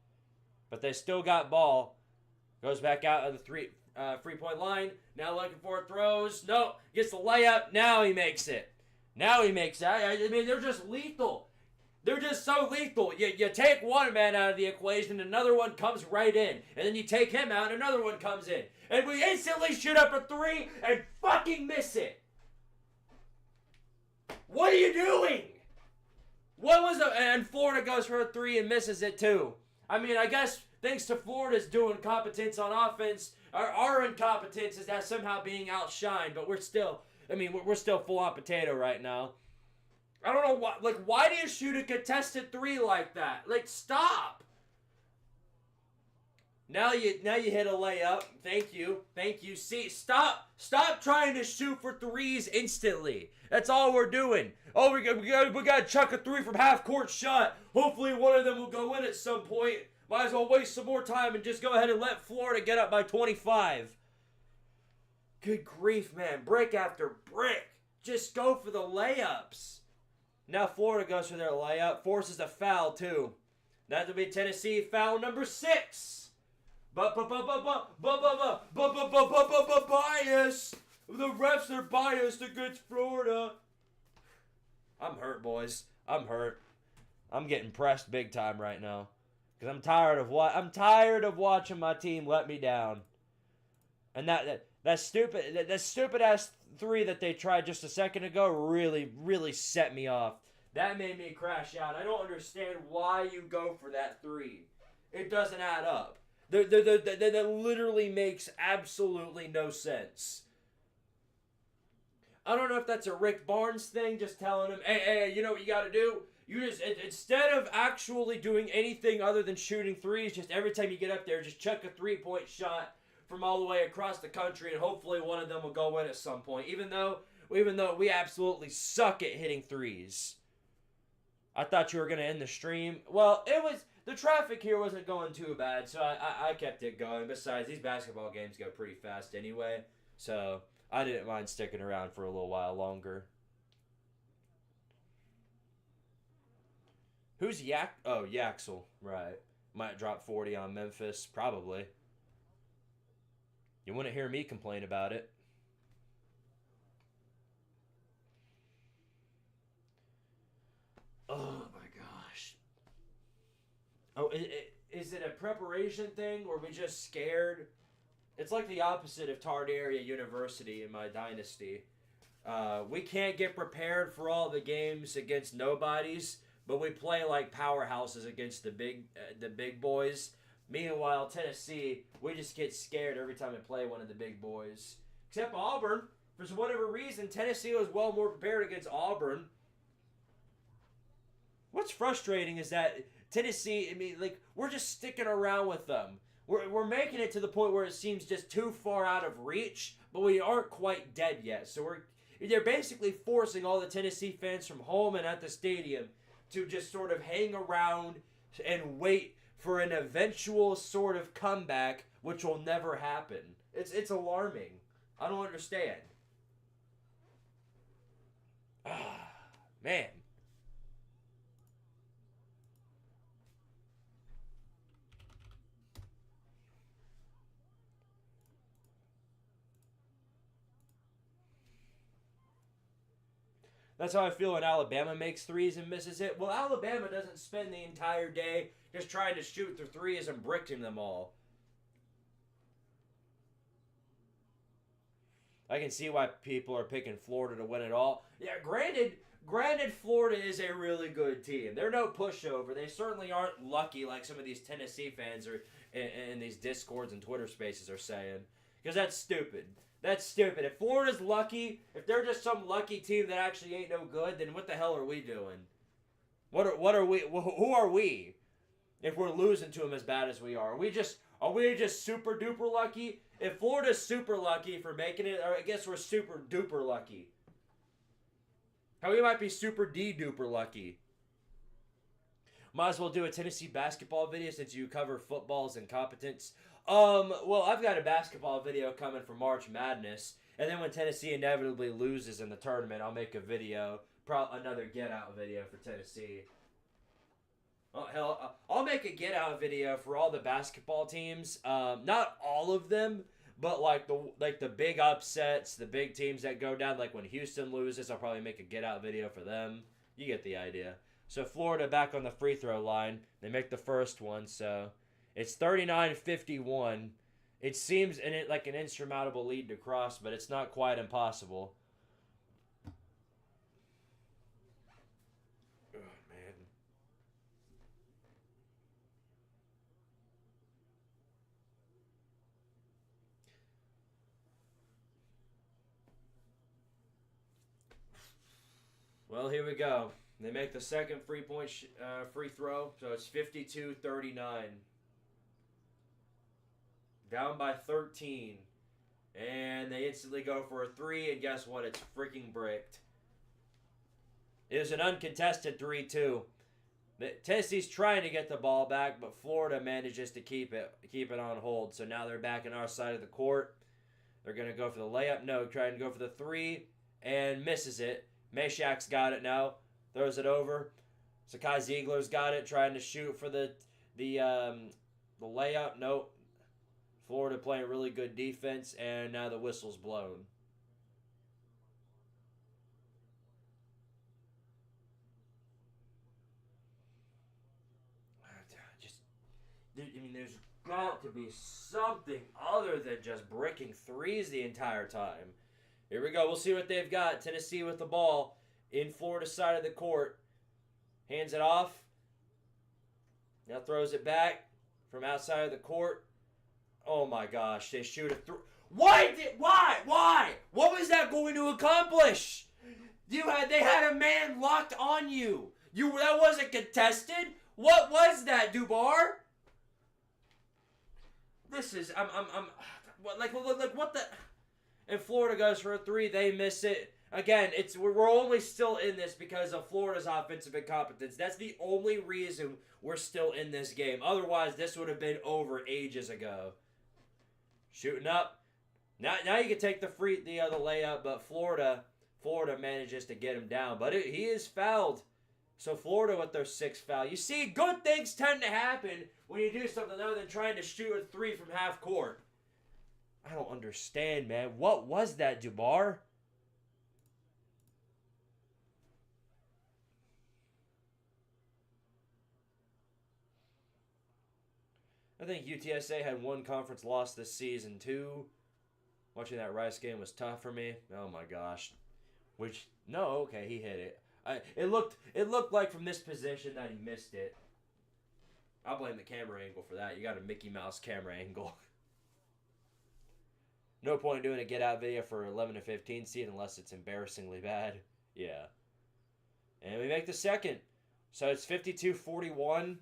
But they still got ball. Goes back out of the three-point line. Now looking for throws. Nope, gets the layup. Now he makes it. Now he makes it. I mean, they're just lethal. They're just so lethal. You take one man out of the equation, another one comes right in. And then you take him out, another one comes in. And we instantly shoot up a three and fucking miss it. What are you doing? What was the... And Florida goes for a three and misses it too. I mean, I guess thanks to Florida's doing competence on offense, our incompetence is that somehow being outshined. But we're still... I mean, we're still full on potato right now. I don't know why. Like, why do you shoot a contested three like that? Like, stop. Now you hit a layup. Thank you. See, stop trying to shoot for threes instantly. That's all we're doing. Oh, we got to chuck a three from half court shot. Hopefully one of them will go in at some point. Might as well waste some more time and just go ahead and let Florida get up by 25. Good grief, man. Brick after brick. Just go for the layups. Now Florida goes for their layup. Forces a foul, too. That'll be Tennessee foul number 6. Bias. The refs are biased against Florida. I'm hurt, boys. I'm hurt. I'm getting pressed big time right now. Because I'm tired of watching my team let me down. And that stupid ass three that they tried just a second ago really set me off. That made me crash out. I don't understand why you go for that three. It doesn't add up. That literally makes absolutely no sense. I don't know if that's a Rick Barnes thing, just telling him, hey, you know what you got to do? You just, instead of actually doing anything other than shooting threes, just every time you get up there, just chuck a three-point shot from all the way across the country, and hopefully one of them will go in at some point, even though we absolutely suck at hitting threes. I thought you were going to end the stream. Well, the traffic here wasn't going too bad, so I kept it going. Besides, these basketball games go pretty fast anyway, so I didn't mind sticking around for a little while longer. Who's Yaxel, right. Might drop 40 on Memphis, probably. You wouldn't hear me complain about it. Oh my gosh. Oh, is it a preparation thing or are we just scared? It's like the opposite of Tardaria University in my dynasty. We can't get prepared for all the games against nobodies, but we play like powerhouses against the big boys. Meanwhile, Tennessee, we just get scared every time we play one of the big boys. Except Auburn. For whatever reason, Tennessee was well more prepared against Auburn. What's frustrating is that Tennessee, I mean, like, we're just sticking around with them. We're making it to the point where it seems just too far out of reach, but we aren't quite dead yet. So they're basically forcing all the Tennessee fans from home and at the stadium to just sort of hang around and wait for an eventual sort of comeback, which will never happen. It's alarming. I don't understand. Man. That's how I feel when Alabama makes threes and misses it. Well, Alabama doesn't spend the entire day just trying to shoot the threes and bricking them all. I can see why people are picking Florida to win it all. Yeah, granted, Florida is a really good team. They're no pushover. They certainly aren't lucky like some of these Tennessee fans are in these Discords and Twitter spaces are saying. Because that's stupid. That's stupid. If Florida's lucky, if they're just some lucky team that actually ain't no good, then what the hell are we doing? What are we? Who are we? If we're losing to them as bad as we are, are we just super duper lucky? If Florida's super lucky for making it, or I guess we're super duper lucky. How we might be super duper lucky. Might as well do a Tennessee basketball video since you cover football's incompetence. Well, I've got a basketball video coming for March Madness, and then when Tennessee inevitably loses in the tournament, I'll make a video, another get out video for Tennessee. Oh, hell, I'll make a get out video for all the basketball teams. Not all of them, but like the big upsets, the big teams that go down. Like when Houston loses, I'll probably make a get out video for them. You get the idea. So Florida back on the free throw line. They make the first one, so it's 39-51. It seems like an insurmountable lead to cross, but it's not quite impossible. Oh, man. Well, here we go. They make the second free throw, so it's 52-39. Down by 13. And they instantly go for a three, and guess what? It's freaking bricked. It was an uncontested 3-2. Tennessee's trying to get the ball back, but Florida manages to keep it on hold. So now they're back on our side of the court. They're going to go for the layup. No, trying to go for the three, and misses it. Meshak's got it now. Throws it over. Sakai Ziegler's got it, trying to shoot for the layup. Nope. Florida playing really good defense, and now the whistle's blown. There's got to be something other than just bricking threes the entire time. Here we go. We'll see what they've got. Tennessee with the ball in Florida's side of the court. Hands it off. Now throws it back from outside of the court. Oh my gosh. They shoot a three. Why? What was that going to accomplish? They had a man locked on you. That wasn't contested. What was that, Dubar? This is what the. And Florida goes for a three. They miss it. Again, we're only still in this because of Florida's offensive incompetence. That's the only reason we're still in this game. Otherwise, this would have been over ages ago. Shooting up. Now you can take the layup, but Florida manages to get him down. But he is fouled. So Florida with their sixth foul. You see, good things tend to happen when you do something other than trying to shoot a three from half court. I don't understand, man. What was that, Dubar? I think UTSA had one conference loss this season, too. Watching that Rice game was tough for me. Oh, my gosh. Okay, he hit it. It looked like from this position that he missed it. I'll blame the camera angle for that. You got a Mickey Mouse camera angle. No point doing a get-out video for 11 to 15 seed unless it's embarrassingly bad. Yeah. And we make the second. So it's 52-41.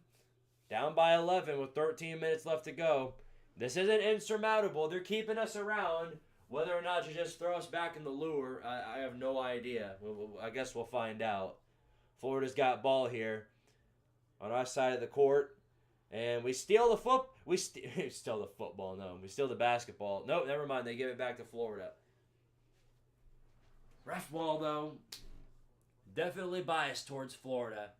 Down by 11 with 13 minutes left to go. This isn't insurmountable. They're keeping us around. Whether or not to just throw us back in the lure, I have no idea. I guess we'll find out. Florida's got ball here on our side of the court. And we steal the we steal the football. No, we steal the basketball. Nope, never mind. They give it back to Florida. Ref ball, though. Definitely biased towards Florida.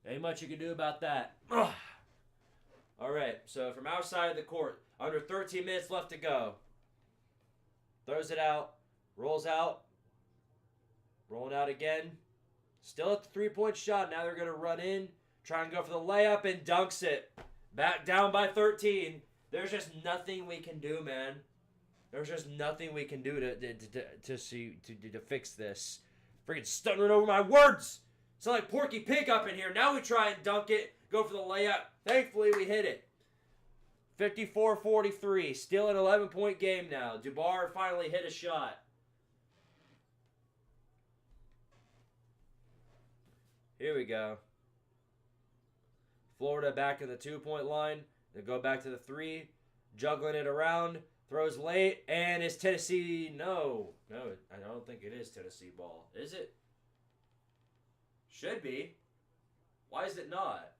Ain't much you can do about that. Ugh. All right, so from our side of the court, under 13 minutes left to go. Throws it out, rolls out, rolling out again. Still at the three-point shot. Now they're going to run in, Trying to go for the layup and dunks it. Back down by 13. There's just nothing we can do, man. There's just nothing we can do to fix this. Freaking stuttering over my words. Sound like Porky Pig up in here. Now we try and dunk it. Go for the layup. Thankfully, we hit it. 54-43. Still an 11-point game now. Dubar finally hit a shot. Here we go. Florida back in the 2-point line. They go back to the 3. Juggling it around. Throws late. And it's Tennessee. No, I don't think it is Tennessee ball. Is it? Should be. Why is it not?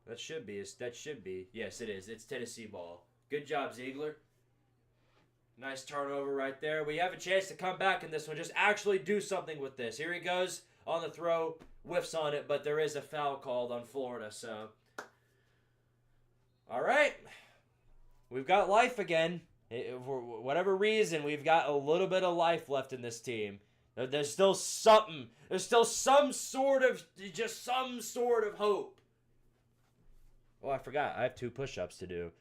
That should be. Yes, it is. It's Tennessee ball. Good job, Ziegler. Nice turnover right there. We have a chance to come back in this one. Just actually do something with this. Here he goes on the throw. Whiffs on it, but there is a foul called on Florida. So, all right. We've got life again. For whatever reason, we've got a little bit of life left in this team. There's still something. There's still some sort of hope. Oh, I forgot. I have 2 push-ups to do.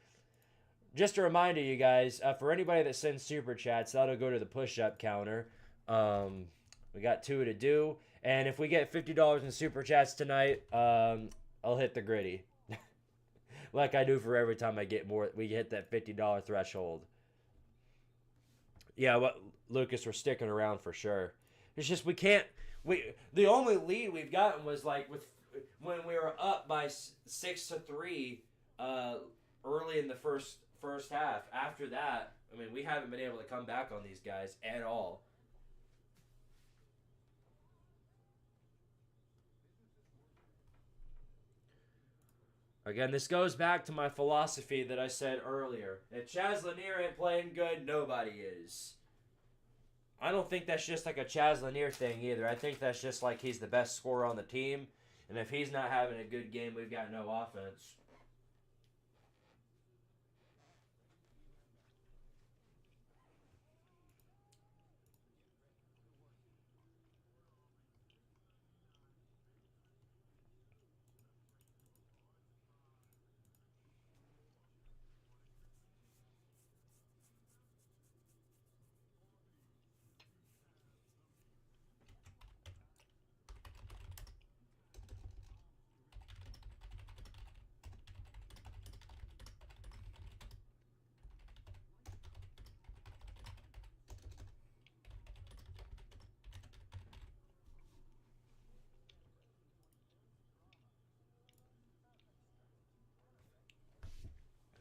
Just a reminder, you guys, for anybody that sends super chats, that'll go to the push-up counter. We got 2 to do. And if we get $50 in super chats tonight, I'll hit the gritty. Like I do for every time I get more. We hit that $50 threshold. Yeah, Lucas, we're sticking around for sure. It's just the only lead we've gotten was like when we were up by 6-3 early in the first half. After that, I mean, we haven't been able to come back on these guys at all. Again, this goes back to my philosophy that I said earlier. If Chaz Lanier ain't playing good, nobody is. I don't think that's just like a Chaz Lanier thing either. I think that's just like he's the best scorer on the team. And if he's not having a good game, we've got no offense.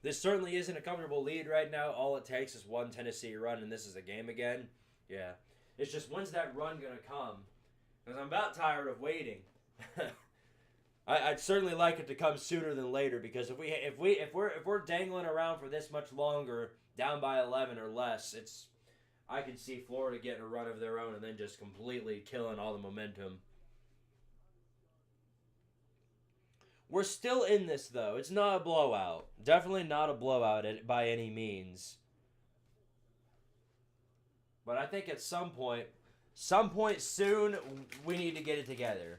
This certainly isn't a comfortable lead right now. All it takes is one Tennessee run, and this is a game again. Yeah. It's just, when's that run going to come? Because I'm about tired of waiting. I'd certainly like it to come sooner than later, because if we're dangling around for this much longer, down by 11 or less, I can see Florida getting a run of their own and then just completely killing all the momentum. We're still in this, though. It's not a blowout. Definitely not a blowout by any means. But I think at some point soon, we need to get it together.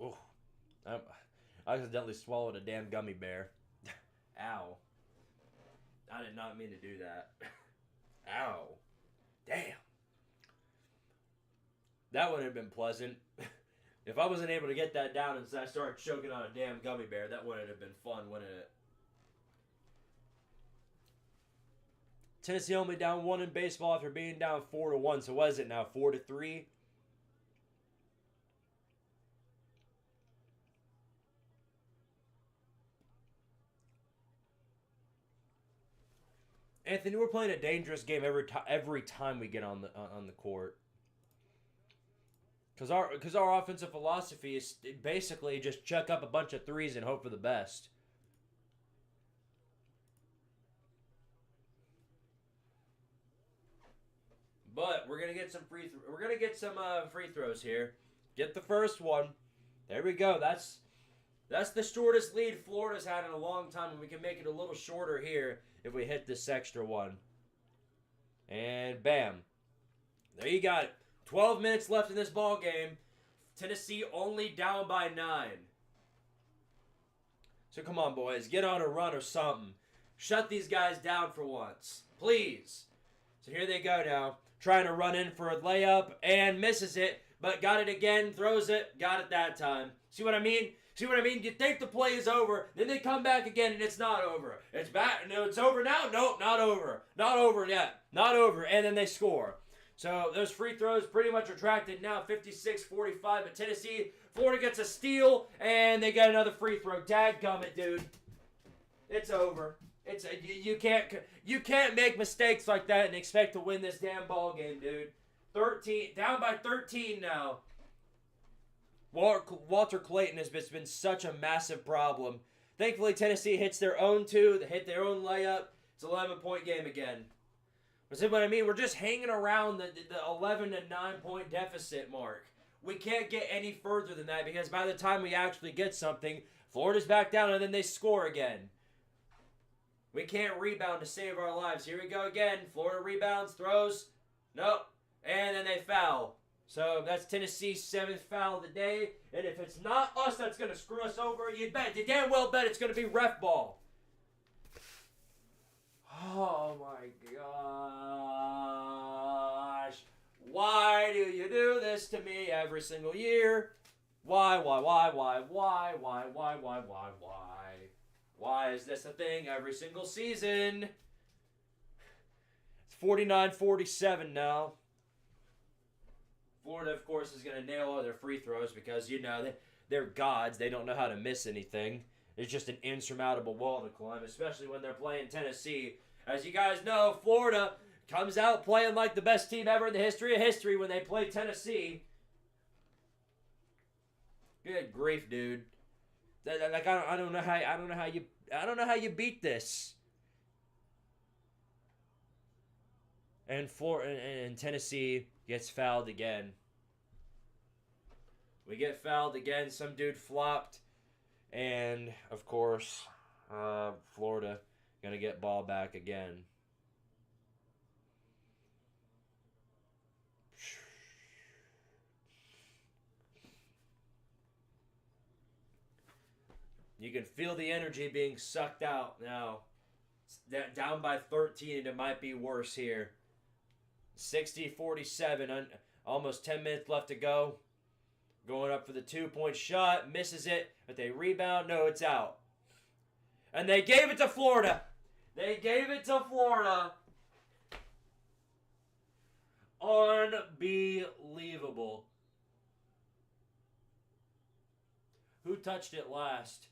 Oh, I accidentally swallowed a damn gummy bear. Ow. I did not mean to do that. Ow. Damn. That wouldn't have been pleasant. If I wasn't able to get that down and I started choking on a damn gummy bear, that wouldn't have been fun, wouldn't it? Tennessee only down 1 in baseball after being down 4-1. So what is it now, 4-3? Anthony, we're playing a dangerous game every time we get on the court. Because our offensive philosophy is basically just chuck up a bunch of threes and hope for the best. But we're gonna get some free throws here. Get the first one. There we go. That's the shortest lead Florida's had in a long time, and we can make it a little shorter here if we hit this extra one. And bam. There you got it. 12 minutes left in this ball game. Tennessee only down by 9. So come on, boys. Get on a run or something. Shut these guys down for once. Please. So here they go now. Trying to run in for a layup and misses it, but got it again, throws it, got it that time. See what I mean? See what I mean? You think the play is over, then they come back again and it's not over. It's back. No, it's over now? Nope, not over. Not over yet. Not over. And then they score. So those free throws pretty much retracted now, 56-45. But Tennessee, Florida gets a steal, and they get another free throw. Dadgummit, dude. It's over. You can't make mistakes like that and expect to win this damn ball game, dude. Down by 13 now. Walter Clayton has been such a massive problem. Thankfully, Tennessee hits their own two. They hit their own layup. It's an 11-point game again. But see what I mean? We're just hanging around the 11 to 9-point deficit mark. We can't get any further than that because by the time we actually get something, Florida's back down and then they score again. We can't rebound to save our lives. Here we go again. Florida rebounds, throws. Nope. And then they foul. So that's Tennessee's 7th foul of the day. And if it's not us that's going to screw us over, you damn well bet it's going to be ref ball. Oh my gosh. Why do you do this to me every single year? Why? Why is this a thing every single season? It's 49-47 now. Florida, of course, is going to nail all their free throws because, you know, they're gods. They don't know how to miss anything. It's just an insurmountable wall to climb, especially when they're playing Tennessee. As you guys know, Florida comes out playing like the best team ever in the history of history when they play Tennessee. Good grief, dude. Like I don't know how you beat this. And Tennessee gets fouled again. We get fouled again. Some dude flopped, and of course, Florida gonna get ball back again. You can feel the energy being sucked out now. Down by 13, and it might be worse here. 60-47, almost 10 minutes left to go. Going up for the 2-point shot, misses it, but they rebound. No, it's out. And they gave it to Florida. They gave it to Florida. Unbelievable. Who touched it last?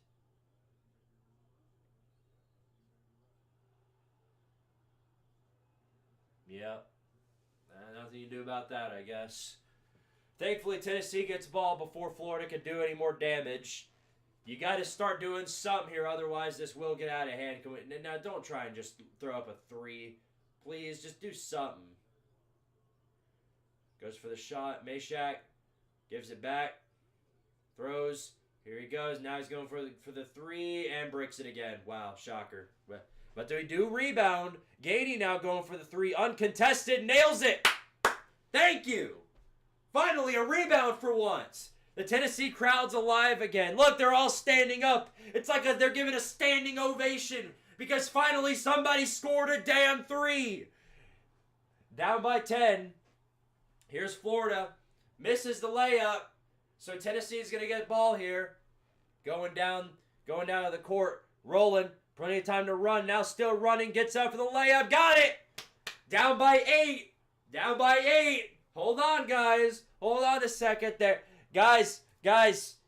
Yep. Nothing you can do about that, I guess. Thankfully, Tennessee gets ball before Florida can do any more damage. You got to start doing something here, otherwise this will get out of hand. Now, don't try and just throw up a 3. Please, just do something. Goes for the shot. Meshack gives it back. Throws. Here he goes. Now he's going for the 3 and breaks it again. Wow, shocker. But they do rebound. Gady now going for the 3. Uncontested. Nails it. Thank you. Finally, a rebound for once. The Tennessee crowd's alive again. Look, they're all standing up. It's like they're giving a standing ovation because finally somebody scored a damn 3. Down by 10. Here's Florida. Misses the layup. So Tennessee is going to get ball here. Going down to the court. Rolling. Plenty of time to run. Now still running. Gets up for the layup. Got it. Down by 8. Down by 8. Hold on, guys. Hold on a second there. Guys,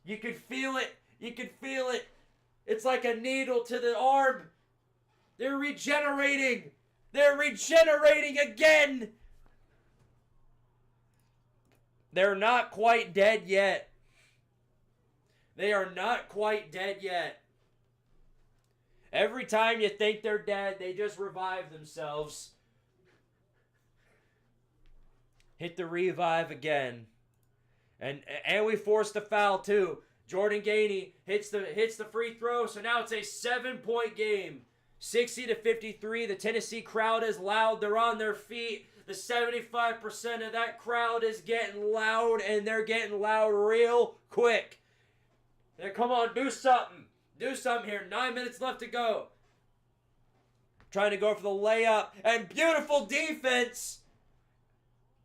you can feel it. You can feel it. It's like a needle to the arm. They're regenerating. They're regenerating again. They're not quite dead yet. They are not quite dead yet. Every time you think they're dead, they just revive themselves. hit the revive again. And we forced a foul too. Jordan Gainey hits the free throw, so now it's a 7-point game. 60-53. The Tennessee crowd is loud. They're on their feet. The 75% of that crowd is getting loud, and they're getting loud real quick. Now, come on, do something. Do something here. 9 minutes left to go. Trying to go for the layup, and beautiful defense.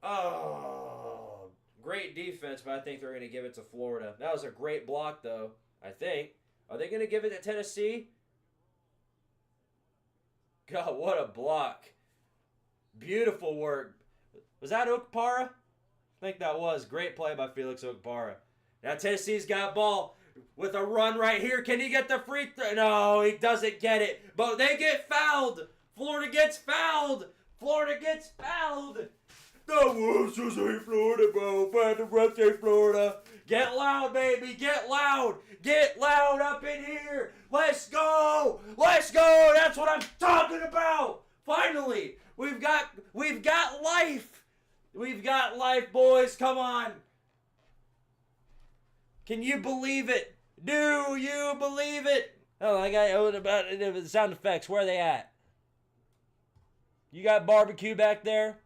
Oh, great defense, but I think they're going to give it to Florida. That was a great block, though, I think. Are they going to give it to Tennessee? God, what a block. Beautiful work. Was that Okpara? I think that was. Great play by Felix Okpara. Now Tennessee's got ball with a run right here. Can he get the free throw? No, he doesn't get it. But they get fouled. Florida gets fouled. Florida gets fouled. The Wolves just hate Florida, bro. The refs hate Florida. Get loud, baby. Get loud. Get loud up in here. Let's go. Let's go. That's what I'm talking about. Finally, we've got life. We've got life, boys. Come on. Can you believe it? Do you believe it? Oh, I got about the sound effects. Where are they at? You got barbecue back there?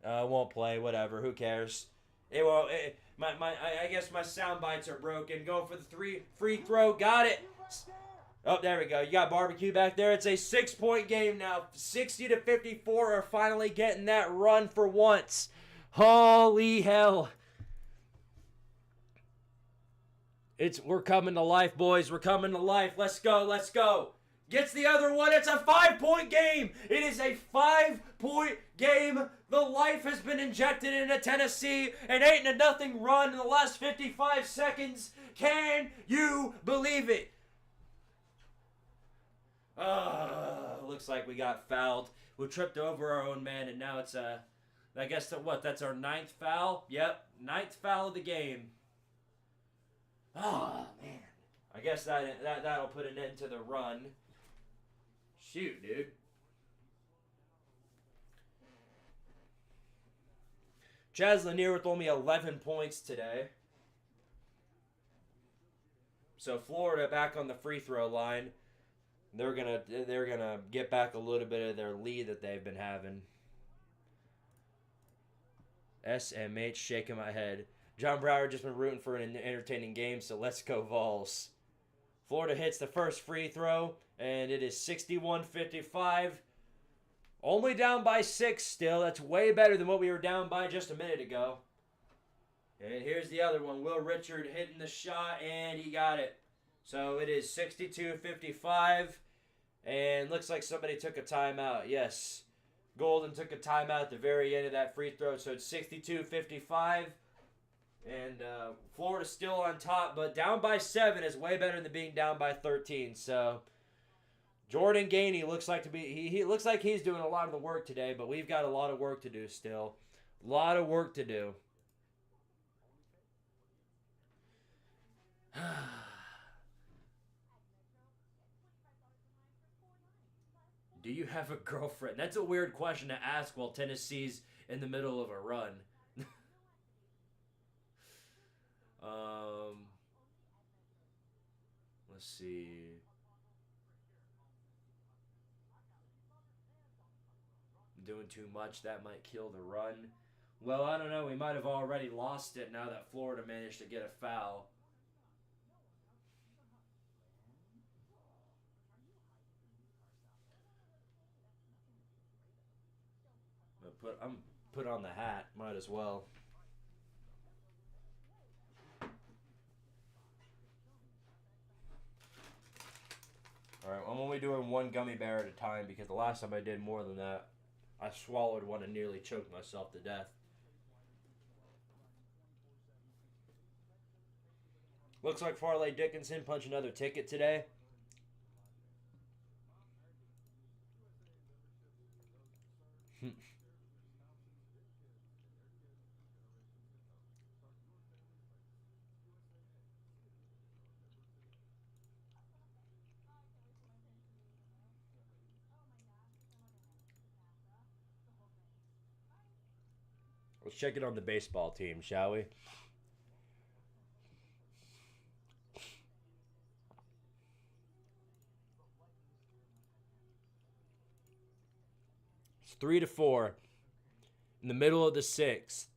I won't play. Whatever. Who cares? It won't. I guess my sound bites are broken. Going for the free throw. Got it. Oh, there we go. You got barbecue back there. It's a 6-point game now. 60-54 are finally getting that run for once. Holy hell. We're coming to life, boys. We're coming to life. Let's go. Let's go. Gets the other one. It's a 5-point game. It is a 5-point game. The life has been injected into Tennessee. An 8-0 run in the last 55 seconds. Can you believe it? Looks like we got fouled. We tripped over our own man, and now it's I guess that's our 9th foul? Yep, 9th foul of the game. Oh man, I guess that'll put an end to the run. Shoot, dude. Chaz Lanier with only 11 points today. So Florida back on the free throw line. They're gonna get back a little bit of their lead that they've been having. SMH shaking my head. John Brower just been rooting for an entertaining game, so let's go Vols. Florida hits the first free throw, and it is 61-55. Only down by 6 still. That's way better than what we were down by just a minute ago. And here's the other one. Will Richard hitting the shot, and he got it. So it is 62-55, and looks like somebody took a timeout. Yes, Golden took a timeout at the very end of that free throw, so it's 62-55, and Florida's still on top, but down by 7 is way better than being down by 13. So Jordan Gainey looks like he looks like he's doing a lot of the work today, but we've got a lot of work to do still. A lot of work to do. Do you have a girlfriend? That's a weird question to ask while Tennessee's in the middle of a run. Let's see. Doing too much, that might kill the run. Well, I don't know. We might have already lost it now that Florida managed to get a foul. I'm put on the hat. Might as well. Alright, I'm only doing one gummy bear at a time because the last time I did more than that, I swallowed one and nearly choked myself to death. Looks like Farley Dickinson punched another ticket today. Let's check it on the baseball team, shall we? It's 3-4 in the middle of the sixth.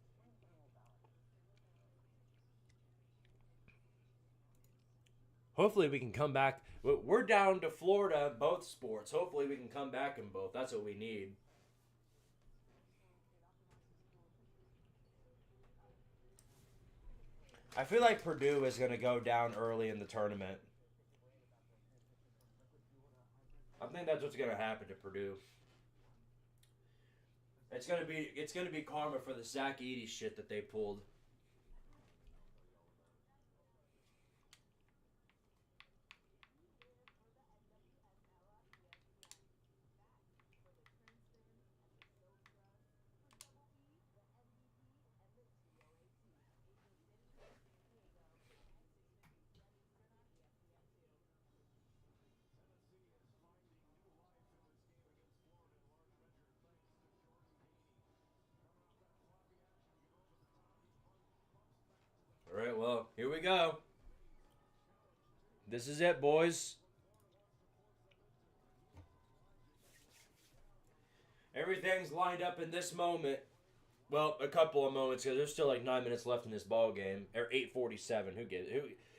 Hopefully we can come back. We're down to Florida in both sports. Hopefully we can come back in both. That's what we need. I feel like Purdue is going to go down early in the tournament. I think that's what's going to happen to Purdue. It's going to be karma for the Zach Edey shit that they pulled. All right, well, here we go. This is it, boys. Everything's lined up in this moment. Well, a couple of moments because there's still like 9 minutes left in this ball game. Or 8:47.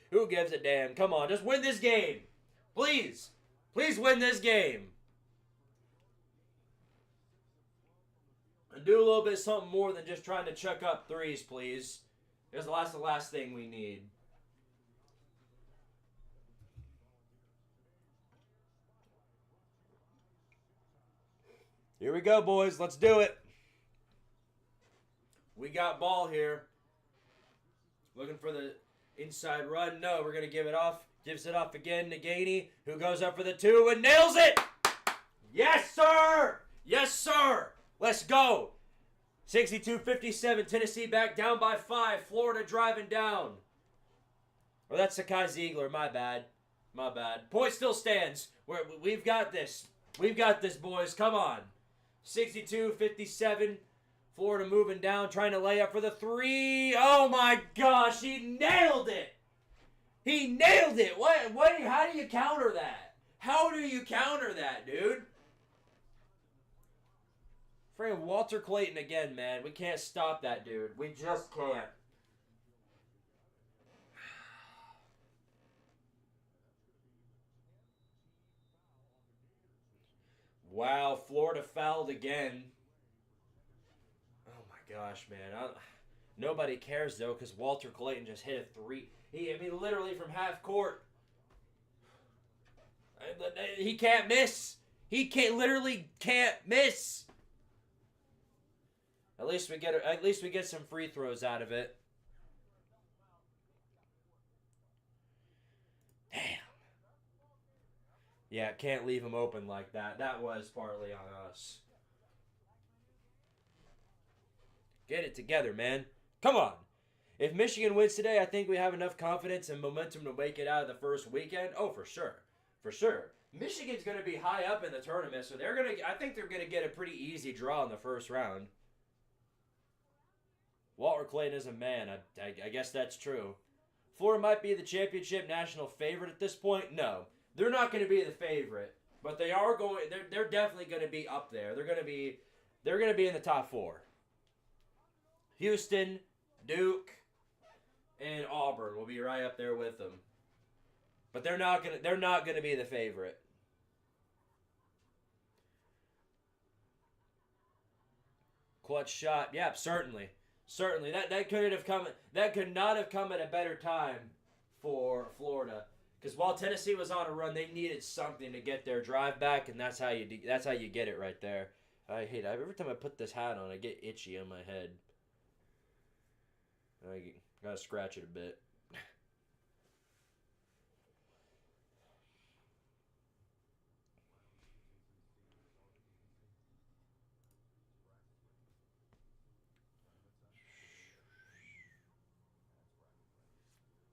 Who gives a damn? Come on, just win this game, please. Please win this game. And do a little bit something more than just trying to chuck up threes, please. Because that's the last thing we need. Here we go, boys. Let's do it. We got ball here. Looking for the inside run. No, we're going to give it off. Gives it off again to Gainey, who goes up for the two and nails it. Yes, sir. Yes, sir. Let's go. 62-57. Tennessee back down by 5. Florida driving down. Or that's Sakai Ziegler. My bad. My bad. Point still stands. We've got this. We've got this, boys. Come on. 62-57. Florida moving down, trying to lay up for the three. Oh my gosh, he nailed it. He nailed it. What? How do you counter that? How do you counter that, dude? Friggin' Walter Clayton again, man. We can't stop that dude. We just can't. Wow, Florida fouled again. Oh my gosh, man. Nobody cares though, because Walter Clayton just hit a three. Literally from half court. He can't miss. He literally can't miss. At least we get some free throws out of it. Damn. Yeah, can't leave him open like that. That was partly on us. Get it together, man. Come on. If Michigan wins today, I think we have enough confidence and momentum to make it out of the first weekend. Oh, for sure. For sure. Michigan's going to be high up in the tournament, so I think they're going to get a pretty easy draw in the first round. Walter Clayton is a man. I guess that's true. Florida might be the championship national favorite at this point. No, they're not going to be the favorite, but they are going. They're definitely going to be up there. They're going to be in the top 4. Houston, Duke, and Auburn will be right up there with them. But they're not going to be the favorite. Clutch shot. Yeah, certainly. Certainly. That could not have come at a better time for Florida. Because while Tennessee was on a run, they needed something to get their drive back, and that's how you get it right there. I hate it. Every time I put this hat on, I get itchy on my head. I gotta scratch it a bit.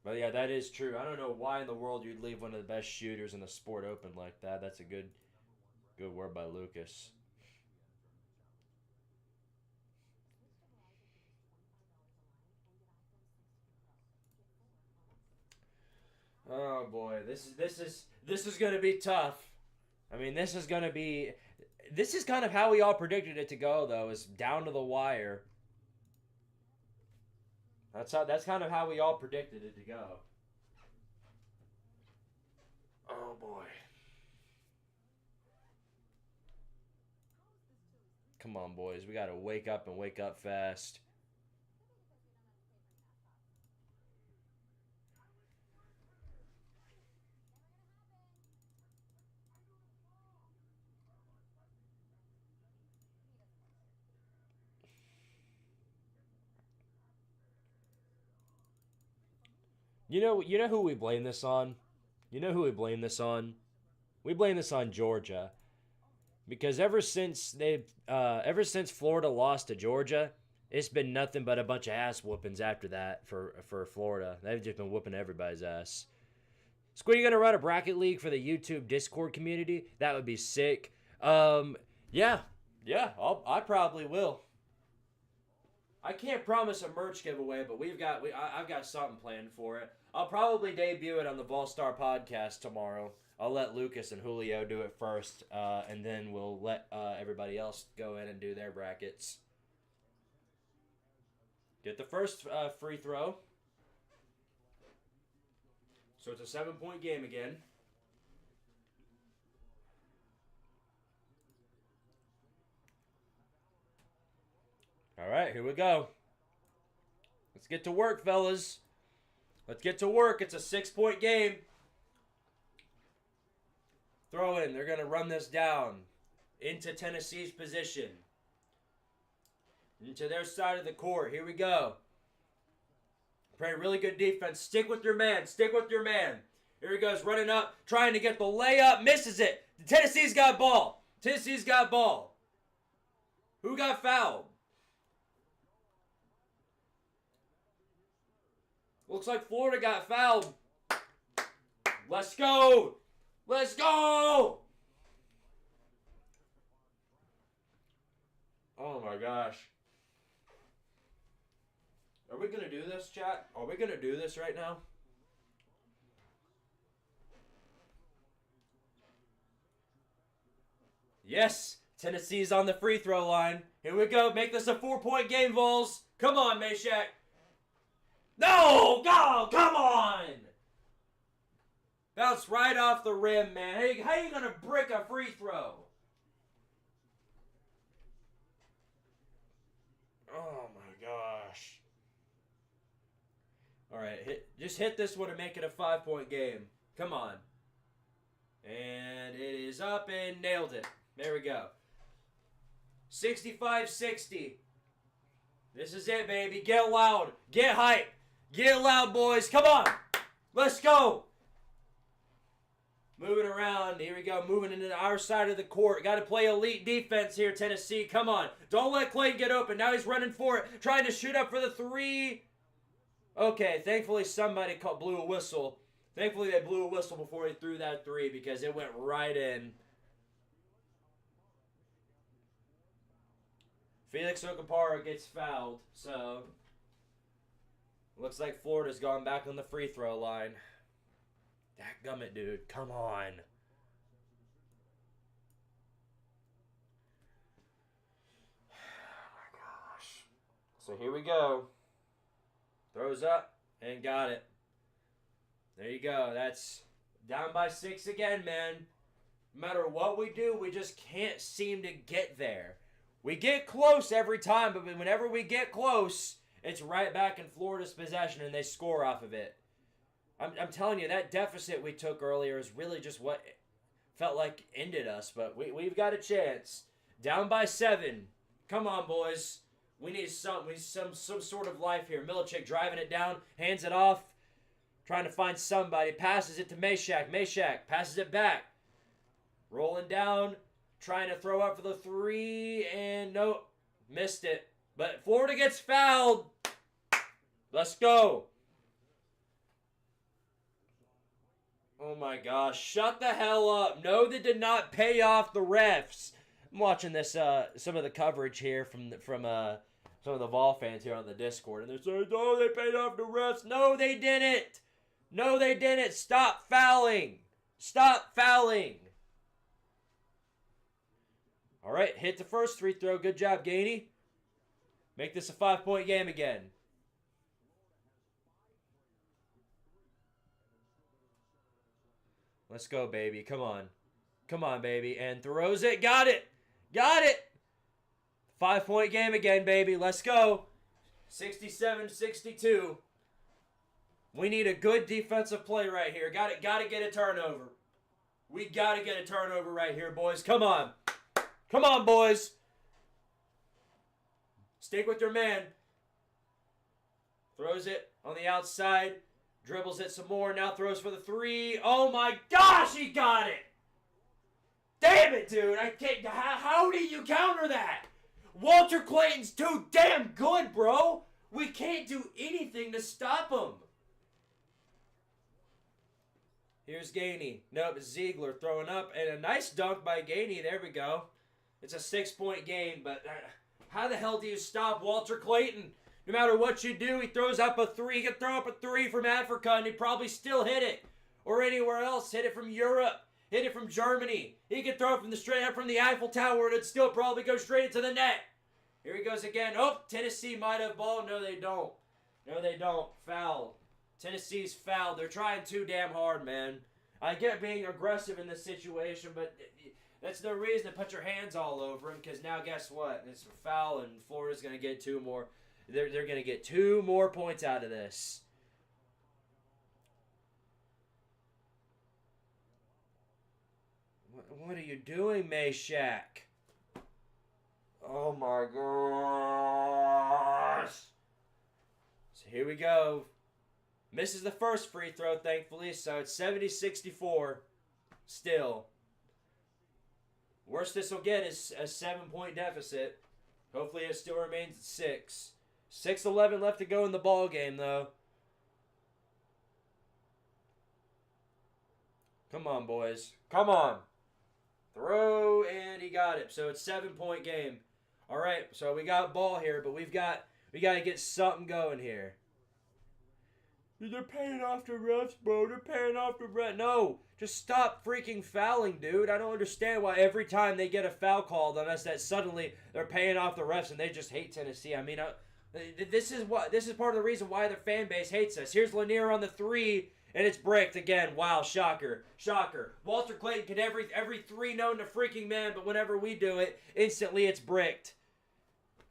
But yeah, that is true. I don't know why in the world you'd leave one of the best shooters in the sport open like that. That's a good word by Lucas. Oh boy, this is gonna be tough. I mean, this is gonna be. This is kind of how we all predicted it to go, though. Is down to the wire. That's kind of how we all predicted it to go. Oh boy. Come on, boys. We gotta wake up and wake up fast. You know who we blame this on? You know who we blame this on? We blame this on Georgia. Because ever since Florida lost to Georgia, it's been nothing but a bunch of ass whoopings after that for Florida. They've just been whooping everybody's ass. Squid, you gonna run a bracket league for the YouTube Discord community? That would be sick. Yeah, I probably will. I can't promise a merch giveaway, but I've got something planned for it. I'll probably debut it on the Volstar podcast tomorrow. I'll let Lucas and Julio do it first, and then we'll let everybody else go in and do their brackets. Get the first free throw. So it's a 7-point game again. All right, here we go. Let's get to work, fellas. Let's get to work. It's a 6-point game. Throw in. They're going to run this down into Tennessee's position. Into their side of the court. Here we go. Play really good defense. Stick with your man. Stick with your man. Here he goes, running up, trying to get the layup. Misses it. Tennessee's got ball. Tennessee's got ball. Who got fouled? Looks like Florida got fouled. Let's go. Let's go. Oh my gosh. Are we going to do this, chat? Are we going to do this right now? Yes. Tennessee's on the free throw line. Here we go. Make this a 4-point game, Vols. Come on, Meshack. No! Go! Come on! Bounce right off the rim, man. How are you going to brick a free throw? Oh, my gosh. All right, just hit this one and make it a 5-point game. Come on. And it is up and nailed it. There we go. 65-60. This is it, baby. Get loud. Get hype. Get loud, boys. Come on. Let's go. Moving around. Here we go. Moving into our side of the court. Got to play elite defense here, Tennessee. Come on. Don't let Clayton get open. Now he's running for it. Trying to shoot up for the 3. Okay, thankfully somebody blew a whistle. Thankfully they blew a whistle before he threw that 3 because it went right in. Felix Okapara gets fouled, so looks like Florida's gone back on the free throw line. Dadgummit, dude. Come on. Oh my gosh. So here we go. Throws up and got it. There you go. That's down by 6 again, man. No matter what we do, we just can't seem to get there. We get close every time, but whenever we get close, it's right back in Florida's possession and they score off of it. I'm telling you, that deficit we took earlier is really just what felt like ended us, but we've got a chance. Down by 7. Come on, boys. We need some sort of life here. Milicic driving it down, hands it off, trying to find somebody, passes it to Meshack. Meshack passes it back. Rolling down, trying to throw up for the 3, and nope, missed it. But Florida gets fouled. Let's go. Oh my gosh, shut the hell up. No, they did not pay off the refs. I'm watching this some of the coverage here from some of the Vol fans here on the Discord, and they're saying, "Oh, they paid off the refs." No, they didn't. No, they didn't. Stop fouling. Stop fouling. All right, hit the first free throw. Good job, Gainey. Make this a 5-point game again. Let's go, baby. Come on. Come on, baby. And throws it. Got it. Got it. 5-point game again, baby. Let's go. 67-62. We need a good defensive play right here. Got to get a turnover. We got to get a turnover right here, boys. Come on. Come on, boys. Stick with your man. Throws it on the outside. Dribbles it some more. Now throws for the three. Oh, my gosh, he got it. Damn it, dude. I can't. How do you counter that? Walter Clayton's too damn good, bro. We can't do anything to stop him. Here's Gainey. Nope, Ziegler throwing up. And a nice dunk by Gainey. There we go. It's a 6-point game, but how the hell do you stop Walter Clayton? No matter what you do, he throws up a three. He can throw up a three from Africa, and he'd probably still hit it. Or anywhere else. Hit it from Europe. Hit it from Germany. He could throw it from straight up from the Eiffel Tower, and it'd still probably go straight into the net. Here he goes again. Oh, Tennessee might have ball. No, they don't. No, they don't. Foul. Tennessee's fouled. They're trying too damn hard, man. I get being aggressive in this situation, but that's no reason to put your hands all over him, because now guess what? It's a foul, and Florida's going to get 2 more. They're going to get 2 more points out of this. What are you doing, Meshack? Oh my gosh. So here we go. Misses the first free throw, thankfully, so it's 70-64 still. Worst this will get is a 7-point deficit. Hopefully it still remains at 6. 6:11 left to go in the ball game, though. Come on, boys. Come on. Throw, and he got it. So it's 7-point game. All right, so we got ball here, but we got to get something going here. They're paying off the refs, bro. They're paying off the refs. No, just stop freaking fouling, dude. I don't understand why every time they get a foul called on us that suddenly they're paying off the refs and they just hate Tennessee. I mean, this is part of the reason why their fan base hates us. Here's Lanier on the three, and it's bricked again. Wow, shocker, shocker. Walter Clayton can every three known to freaking man, but whenever we do it, instantly it's bricked.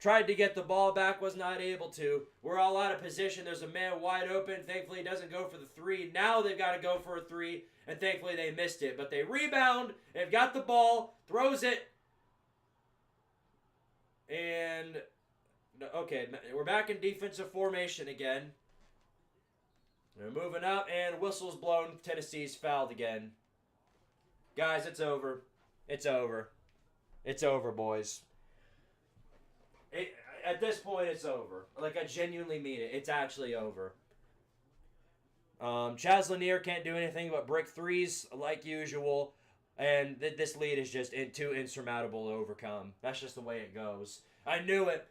Tried to get the ball back, was not able to. We're all out of position. There's a man wide open. Thankfully, he doesn't go for the three. Now they've got to go for a three, and thankfully they missed it. But they rebound. They've got the ball. Throws it. And, okay, we're back in defensive formation again. They're moving up, and whistle's blown. Tennessee's fouled again. Guys, it's over. It's over. It's over, boys. At this point, it's over. Like, I genuinely mean it. It's actually over. Chaz Lanier can't do anything but brick threes like usual. And this lead is just too insurmountable to overcome. That's just the way it goes. I knew it.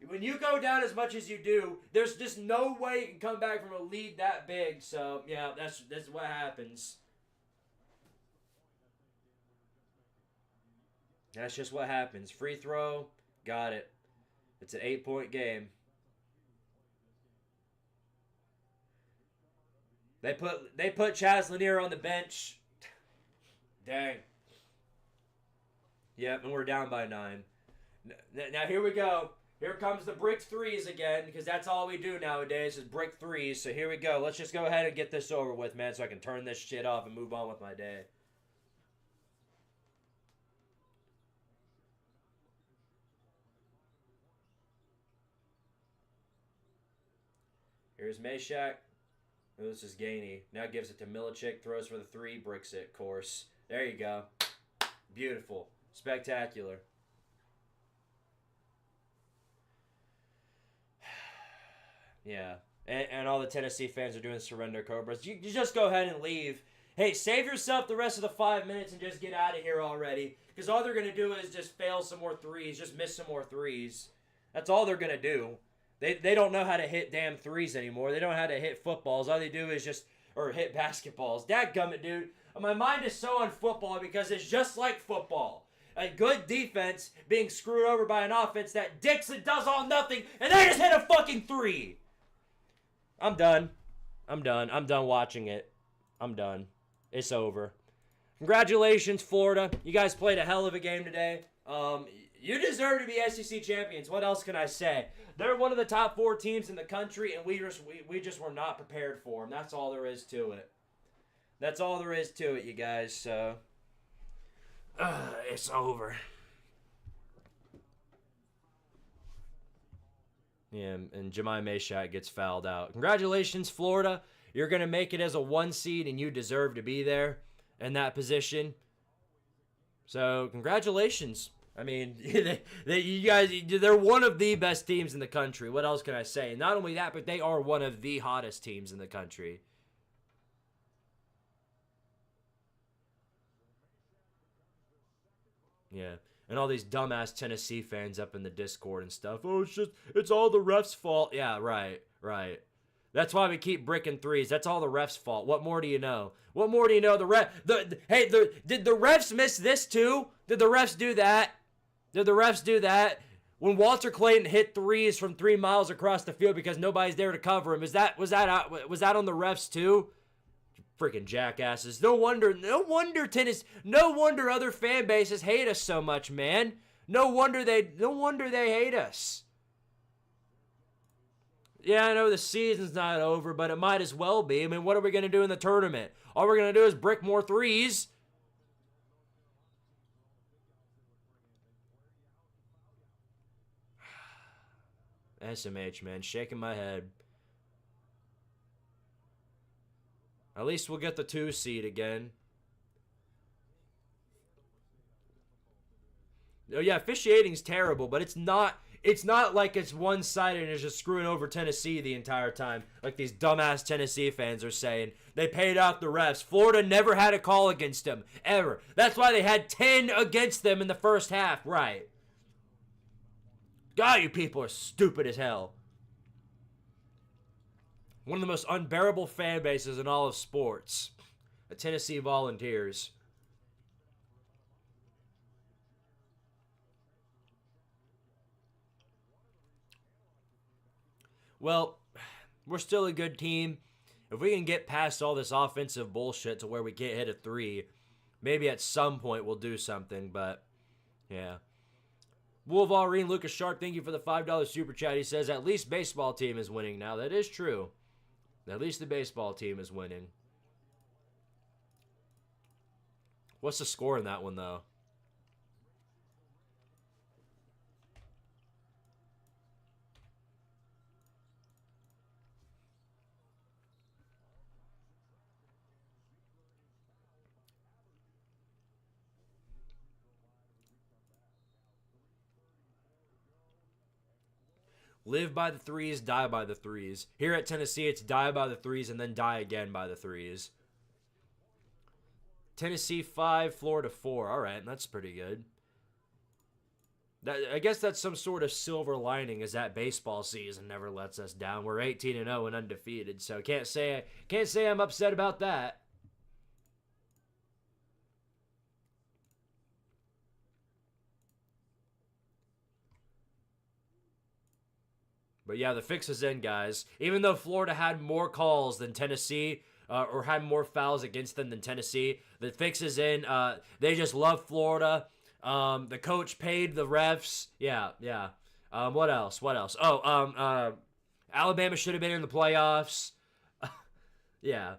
When you go down as much as you do, there's just no way you can come back from a lead that big. So, yeah, that's what happens. That's just what happens. Free throw. Got it. It's an 8-point game. They put Chaz Lanier on the bench. Dang. Yep, and we're down by 9. Now here we go. Here comes the brick threes again, because that's all we do nowadays is brick threes. So here we go. Let's just go ahead and get this over with, man, so I can turn this shit off and move on with my day. Here's Meshack. Oh, this is Gainey. Now gives it to Milicic. Throws for the three. Bricks it, of course. There you go. Beautiful. Spectacular. Yeah. And all the Tennessee fans are doing surrender Cobras. You just go ahead and leave. Hey, save yourself the rest of the 5 minutes and just get out of here already. Because all they're going to do is just fail some more threes. Just miss some more threes. That's all they're going to do. They don't know how to hit damn threes anymore. They don't know how to hit footballs. All they do is just or hit basketballs. Dadgummit, dude. My mind is so on football because it's just like football. A good defense being screwed over by an offense that Dixon does all nothing, and they just hit a fucking 3. I'm done. I'm done watching it. I'm done. It's over. Congratulations, Florida. You guys played a hell of a game today. You deserve to be SEC champions. What else can I say? They're one of the top 4 teams in the country, and we just were not prepared for them. That's all there is to it. That's all there is to it, you guys. So, it's over. Yeah, and Jemai Meshack gets fouled out. Congratulations, Florida. You're going to make it as a 1 seed, and you deserve to be there in that position. So, congratulations. I mean, you guys, they're one of the best teams in the country. What else can I say? Not only that, but they are one of the hottest teams in the country. Yeah. And all these dumbass Tennessee fans up in the Discord and stuff. Oh, it's all the refs' fault. Yeah, right. That's why we keep bricking 3s. That's all the refs' fault. What more do you know? What more do you know? Did the refs miss this too? Did the refs do that? Did the refs do that? When Walter Clayton hit 3s from 3 miles across the field because nobody's there to cover him, was that on the refs too? Freaking jackasses. No wonder other fan bases hate us so much, man. No wonder they hate us. Yeah, I know the season's not over, but it might as well be. I mean, what are we going to do in the tournament? All we're going to do is brick more 3s. SMH, man, shaking my head. At least we'll get the 2 seed again. Oh yeah, officiating's terrible, but it's not like it's one-sided and it's just screwing over Tennessee the entire time, like these dumbass Tennessee fans are saying. They paid off the refs. Florida never had a call against them, ever. That's why they had 10 against them in the first half, right? God, you people are stupid as hell. One of the most unbearable fan bases in all of sports. The Tennessee Volunteers. Well, we're still a good team. If we can get past all this offensive bullshit to where we can't hit a 3, maybe at some point we'll do something, but yeah. Wolverine, Lucas Sharp, thank you for the $5 super chat. He says, at least baseball team is winning now. That is true. At least the baseball team is winning. What's the score in that one, though? Live by the 3s, die by the 3s. Here at Tennessee, it's die by the 3s and then die again by the 3s. Tennessee 5, Florida 4. All right, that's pretty good. I guess that's some sort of silver lining, is that baseball season never lets us down. We're 18-0 and undefeated, so can't say I'm upset about that. But yeah, the fix is in, guys. Even though Florida had more calls than Tennessee, or had more fouls against them than Tennessee, the fix is in. They just love Florida. The coach paid the refs. Yeah. What else? Oh, Alabama should have been in the playoffs. Yeah.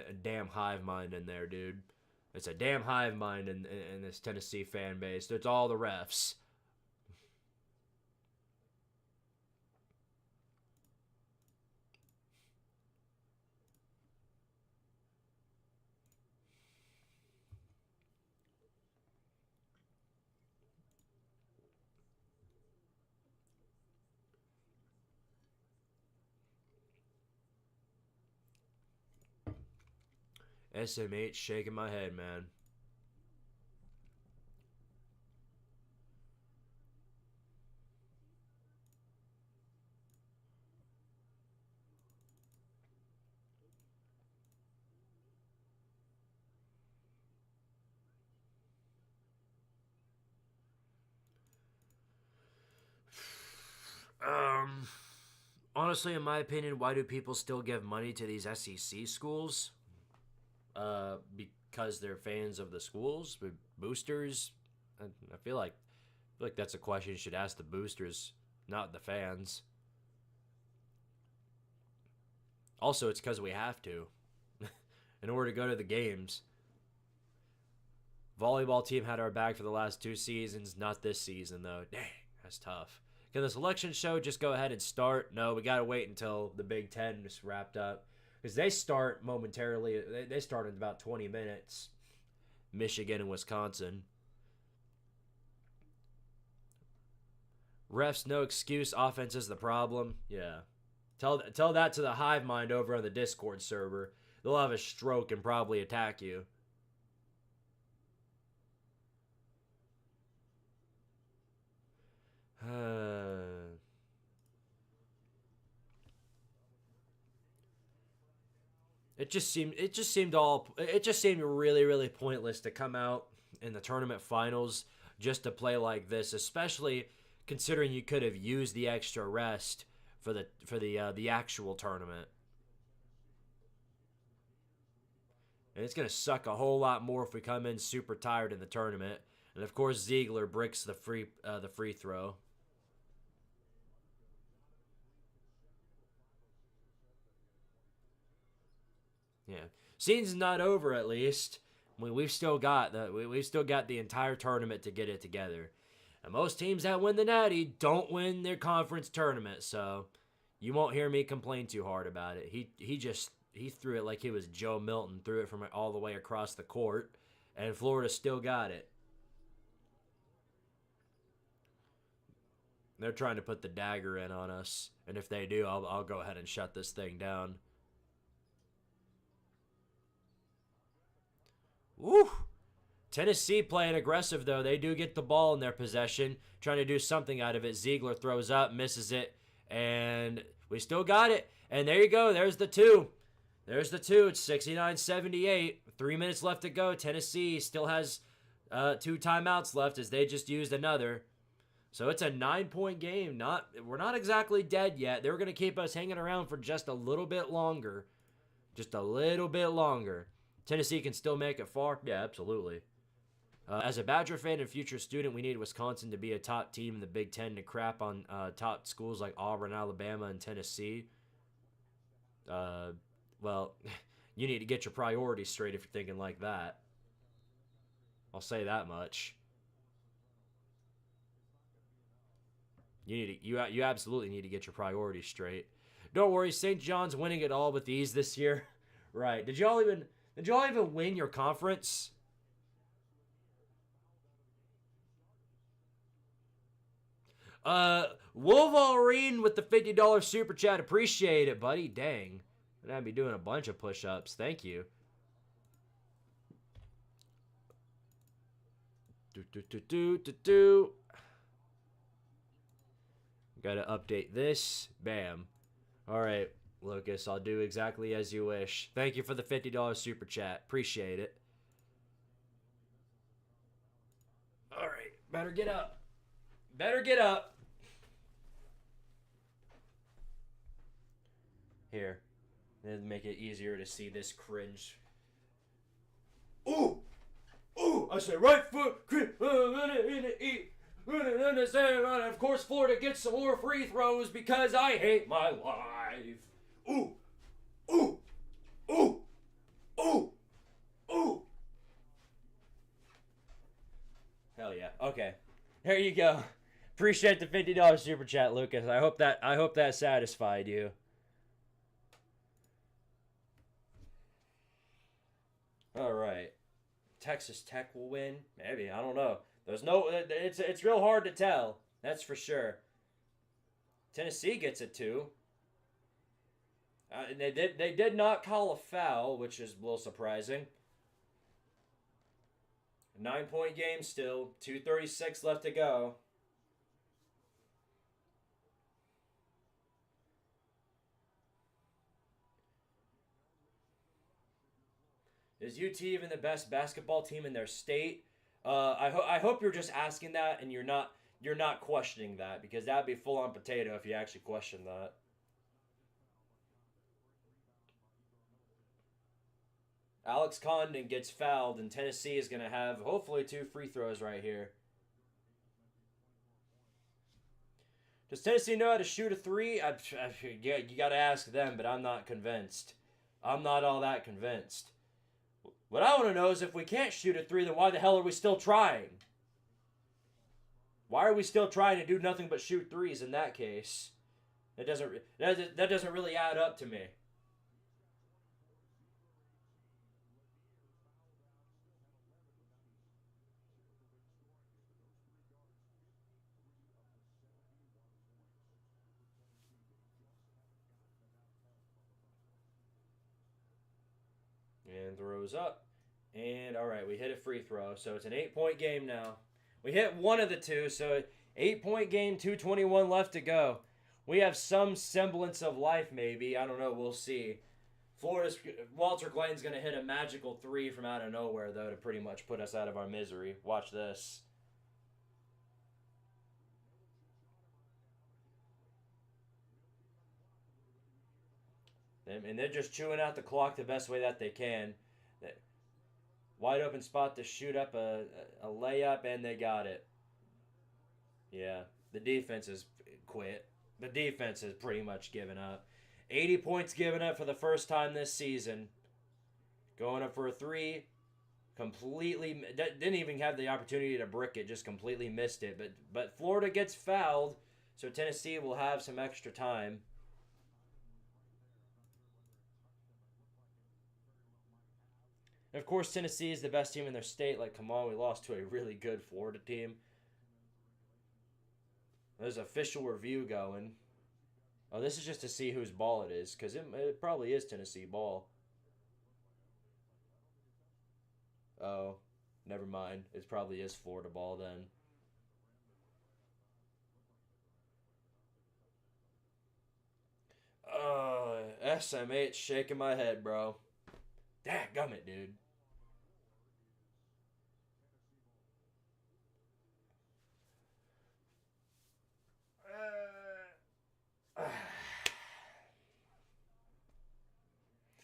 A damn hive mind in there, dude. It's a damn hive mind in this Tennessee fan base. It's all the refs. SMH shaking my head, man. Honestly, in my opinion, why do people still give money to these SEC schools? Because they're fans of the schools, boosters. I feel like that's a question you should ask the boosters, not the fans. Also, it's because we have to, in order to go to the games. Volleyball team had our back for the last 2 seasons, not this season though. Dang, that's tough. Can the selection show just go ahead and start? No, we gotta wait until the Big Ten is wrapped up. Because they start momentarily. They start in about 20 minutes. Michigan and Wisconsin. Refs, no excuse. Offense is the problem. Yeah. Tell that to the hive mind over on the Discord server. They'll have a stroke and probably attack you. It just seemed really, really pointless to come out in the tournament finals just to play like this, especially considering you could have used the extra rest for the actual tournament. And it's gonna suck a whole lot more if we come in super tired in the tournament. And of course Ziegler bricks the free throw. Yeah, season's not over. At least we've still got the entire tournament to get it together. And most teams that win the Natty don't win their conference tournament, so you won't hear me complain too hard about it. He threw it like he was Joe Milton, threw it from all the way across the court, and Florida still got it. They're trying to put the dagger in on us, and if they do, I'll go ahead and shut this thing down. Woo! Tennessee playing aggressive, though. They do get the ball in their possession, trying to do something out of it. Ziegler throws up, misses it, and we still got it. And there you go. There's the two. There's the two. It's 69-78. 3 minutes left to go. Tennessee still has 2 timeouts left as they just used another. So it's a 9-point game. We're not exactly dead yet. They're going to keep us hanging around for just a little bit longer. Just a little bit longer. Tennessee can still make it far? Yeah, absolutely. As a Badger fan and future student, we need Wisconsin to be a top team in the Big Ten to crap on top schools like Auburn, Alabama, and Tennessee. Well, you need to get your priorities straight if you're thinking like that. I'll say that much. You absolutely need to get your priorities straight. Don't worry, St. John's winning it all with ease this year. Right? Did y'all even win your conference? Wolverine with the $50 super chat. Appreciate it, buddy. Dang. And I'd be doing a bunch of push-ups. Thank you. Gotta update this. Bam. Alright, Lucas, I'll do exactly as you wish. Thank you for the $50 super chat. Appreciate it. Alright, better get up. Better get up. Here. It'll make it easier to see this cringe. Ooh! Ooh! I say right foot. And of course, Florida gets some more free throws because I hate my life. Ooh! Ooh! Ooh! Ooh! Ooh! Hell yeah. Okay. There you go. Appreciate the $50 super chat, Lucas. I hope that satisfied you. All right. Texas Tech will win? Maybe. I don't know. It's real hard to tell. That's for sure. Tennessee gets it too. They did not call a foul, which is a little surprising. 9-point game still. 2:36 left to go. Is UT even the best basketball team in their state? I hope you're just asking that and you're not questioning that, because that'd be full on potato if you actually question that. Alex Condon gets fouled, and Tennessee is going to have hopefully 2 free throws right here. Does Tennessee know how to shoot a three? Yeah, you got to ask them, but I'm not convinced. I'm not all that convinced. What I want to know is, if we can't shoot a three, then why the hell are we still trying? Why are we still trying to do nothing but shoot threes in that case? That doesn't really add up to me. And throws up. And all right, we hit a free throw. So it's an 8-point game now. We hit one of the two. So 8-point game, 2:21 left to go. We have some semblance of life, maybe. I don't know. We'll see. Florida's Walter Glayton's going to hit a magical three from out of nowhere, though, to pretty much put us out of our misery. Watch this. And they're just chewing out the clock the best way that they can. Wide open spot to shoot up a layup, and they got it. Yeah, the defense has quit. The defense has pretty much given up. 80 points given up for the first time this season. Going up for a three. Completely didn't even have the opportunity to brick it. Just completely missed it. But Florida gets fouled, so Tennessee will have some extra time. And of course, Tennessee is the best team in their state. Like, come on, we lost to a really good Florida team. There's an official review going. Oh, this is just to see whose ball it is, because it probably is Tennessee ball. Oh, never mind. It probably is Florida ball then. SMH shaking my head, bro. Dadgummit, dude.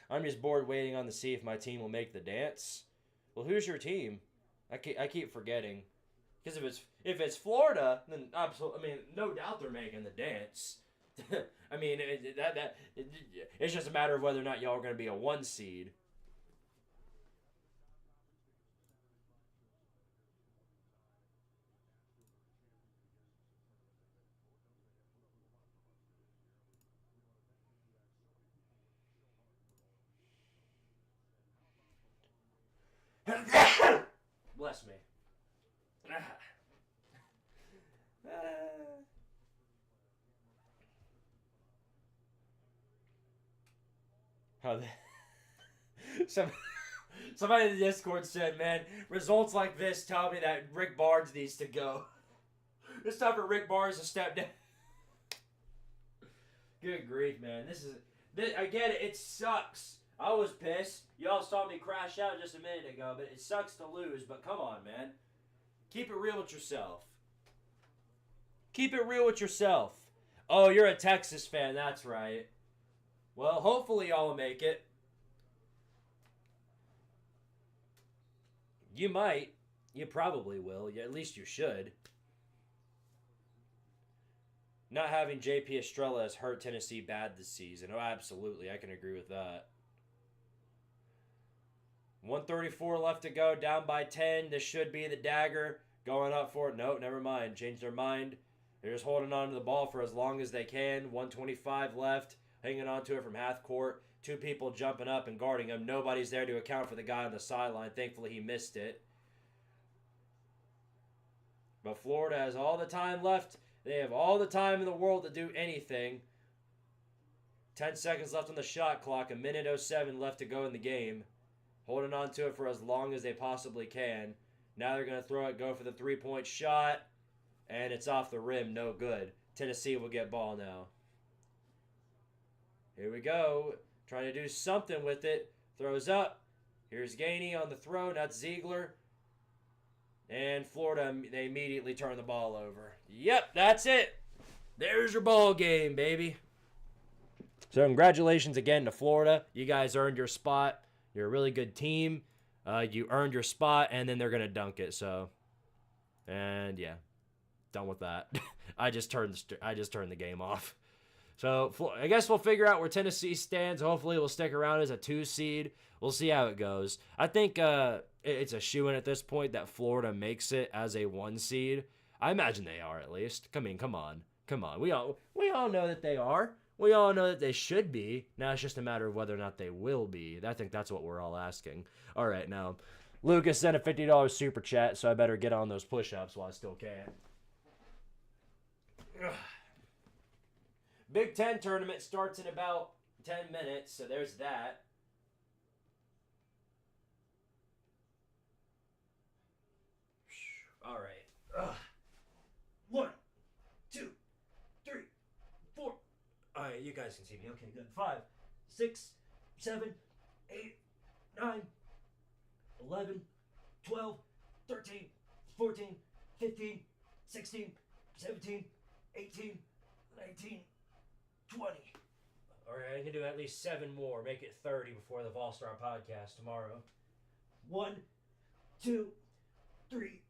I'm just bored waiting on to see if my team will make the dance. Well, who's your team? I keep forgetting. Because if it's Florida, then absolutely, I mean, no doubt they're making the dance. I mean, it's just a matter of whether or not y'all are going to be a 1 seed. Bless me. How some somebody in the Discord said, "Man, results like this tell me that Rick Barnes needs to go. It's time for Rick Barnes to step down." Good grief, man! I get it. It sucks. I was pissed. Y'all saw me crash out just a minute ago, but it sucks to lose. But come on, man. Keep it real with yourself. Keep it real with yourself. Oh, you're a Texas fan. That's right. Well, hopefully y'all will make it. You might. You probably will. Yeah, at least you should. Not having JP Estrella has hurt Tennessee bad this season. Oh, absolutely. I can agree with that. 134 left to go. Down by 10. This should be the dagger. Going up for it. Nope, never mind. Changed their mind. They're just holding on to the ball for as long as they can. 125 left. Hanging on to it from half court. 2 people jumping up and guarding him. Nobody's there to account for the guy on the sideline. Thankfully, he missed it. But Florida has all the time left. They have all the time in the world to do anything. 10 seconds left on the shot clock. 1:07 left to go in the game. Holding on to it for as long as they possibly can. Now they're going to throw it, go for the three-point shot. And it's off the rim. No good. Tennessee will get ball now. Here we go. Trying to do something with it. Throws up. Here's Gainey on the throw. That's Ziegler. And Florida, they immediately turn the ball over. Yep, that's it. There's your ball game, baby. So congratulations again to Florida. You guys earned your spot. You're a really good team. You earned your spot, and then they're going to dunk it. So, and yeah, done with that. I just turned the game off. So I guess we'll figure out where Tennessee stands. Hopefully we'll stick around as a 2 seed. We'll see how it goes. I think it's a shoo-in at this point that Florida makes it as a 1 seed. I imagine they are, at least. Come on. We all know that they are. We all know that they should be. Now it's just a matter of whether or not they will be. I think that's what we're all asking. All right, now Lucas sent a $50 super chat, so I better get on those push-ups while I still can. Ugh. Big Ten tournament starts in about 10 minutes, so there's that. All right. 1, 2, 3, 4. All right, you guys can see me. Okay, good. 5, 6, 7, 8, 9, 11, 12, 13, 14, 15, 16, 17, 18, 19, 20. All right, I can do at least 7 more. Make it 30 before the Vol-Star podcast tomorrow. 1, 2, 3,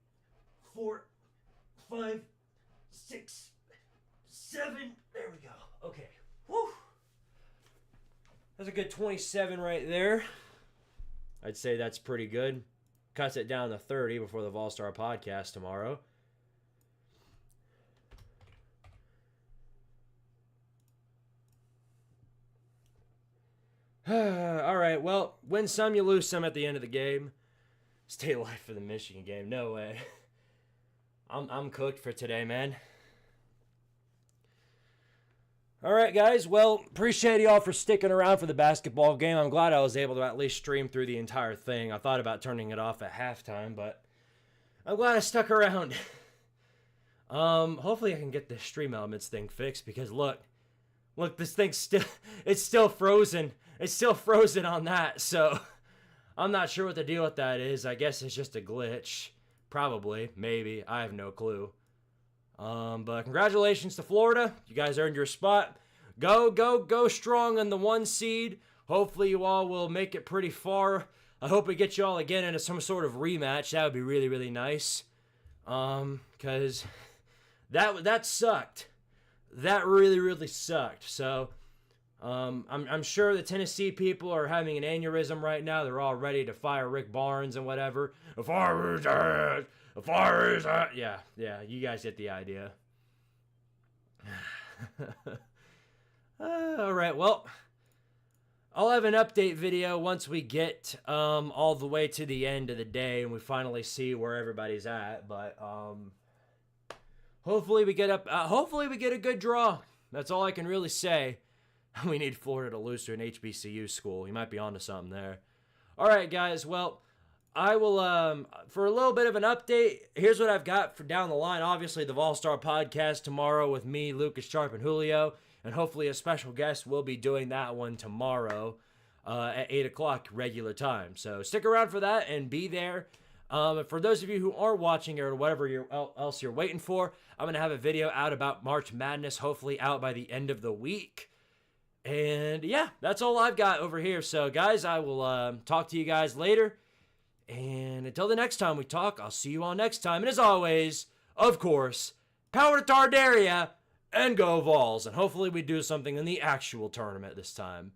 4, 5, 6, 7. There we go. Okay. Whew. That's a good 27 right there. I'd say that's pretty good. Cuts it down to 30 before the Vol-Star podcast tomorrow. All right, well, win some, you lose some at the end of the game. Stay alive for the Michigan game. No way. I'm cooked for today, man. All right, guys. Well, appreciate y'all for sticking around for the basketball game. I'm glad I was able to at least stream through the entire thing. I thought about turning it off at halftime, but I'm glad I stuck around. Hopefully I can get the Stream Elements thing fixed because look, this thing's it's still frozen. It's still frozen on that, so I'm not sure what the deal with that is. I guess it's just a glitch. Probably, maybe. I have no clue. But congratulations to Florida. You guys earned your spot. Go strong on the 1 seed. Hopefully you all will make it pretty far. I hope we get you all again into some sort of rematch. That would be really, really nice. Because that sucked. That really, really sucked. So, I'm sure the Tennessee people are having an aneurysm right now. They're all ready to fire Rick Barnes and whatever. Yeah, you guys get the idea. All right, well, I'll have an update video once we get all the way to the end of the day and we finally see where everybody's at. But hopefully we get a good draw. That's all I can really say. We need Florida to lose to an HBCU school. You might be onto something there. All right, guys. Well, I will, for a little bit of an update, here's what I've got for down the line. Obviously, the Vol-Star podcast tomorrow with me, Lucas Sharp, and Julio. And hopefully a special guest will be doing that one tomorrow at 8 o'clock regular time. So stick around for that and be there. For those of you who aren't watching it or whatever else you're waiting for, I'm going to have a video out about March Madness, hopefully out by the end of the week. And yeah, that's all I've got over here. So guys, I will talk to you guys later. And until the next time we talk, I'll see you all next time. And as always, of course, power to Tardaria and go Vols. And hopefully we do something in the actual tournament this time.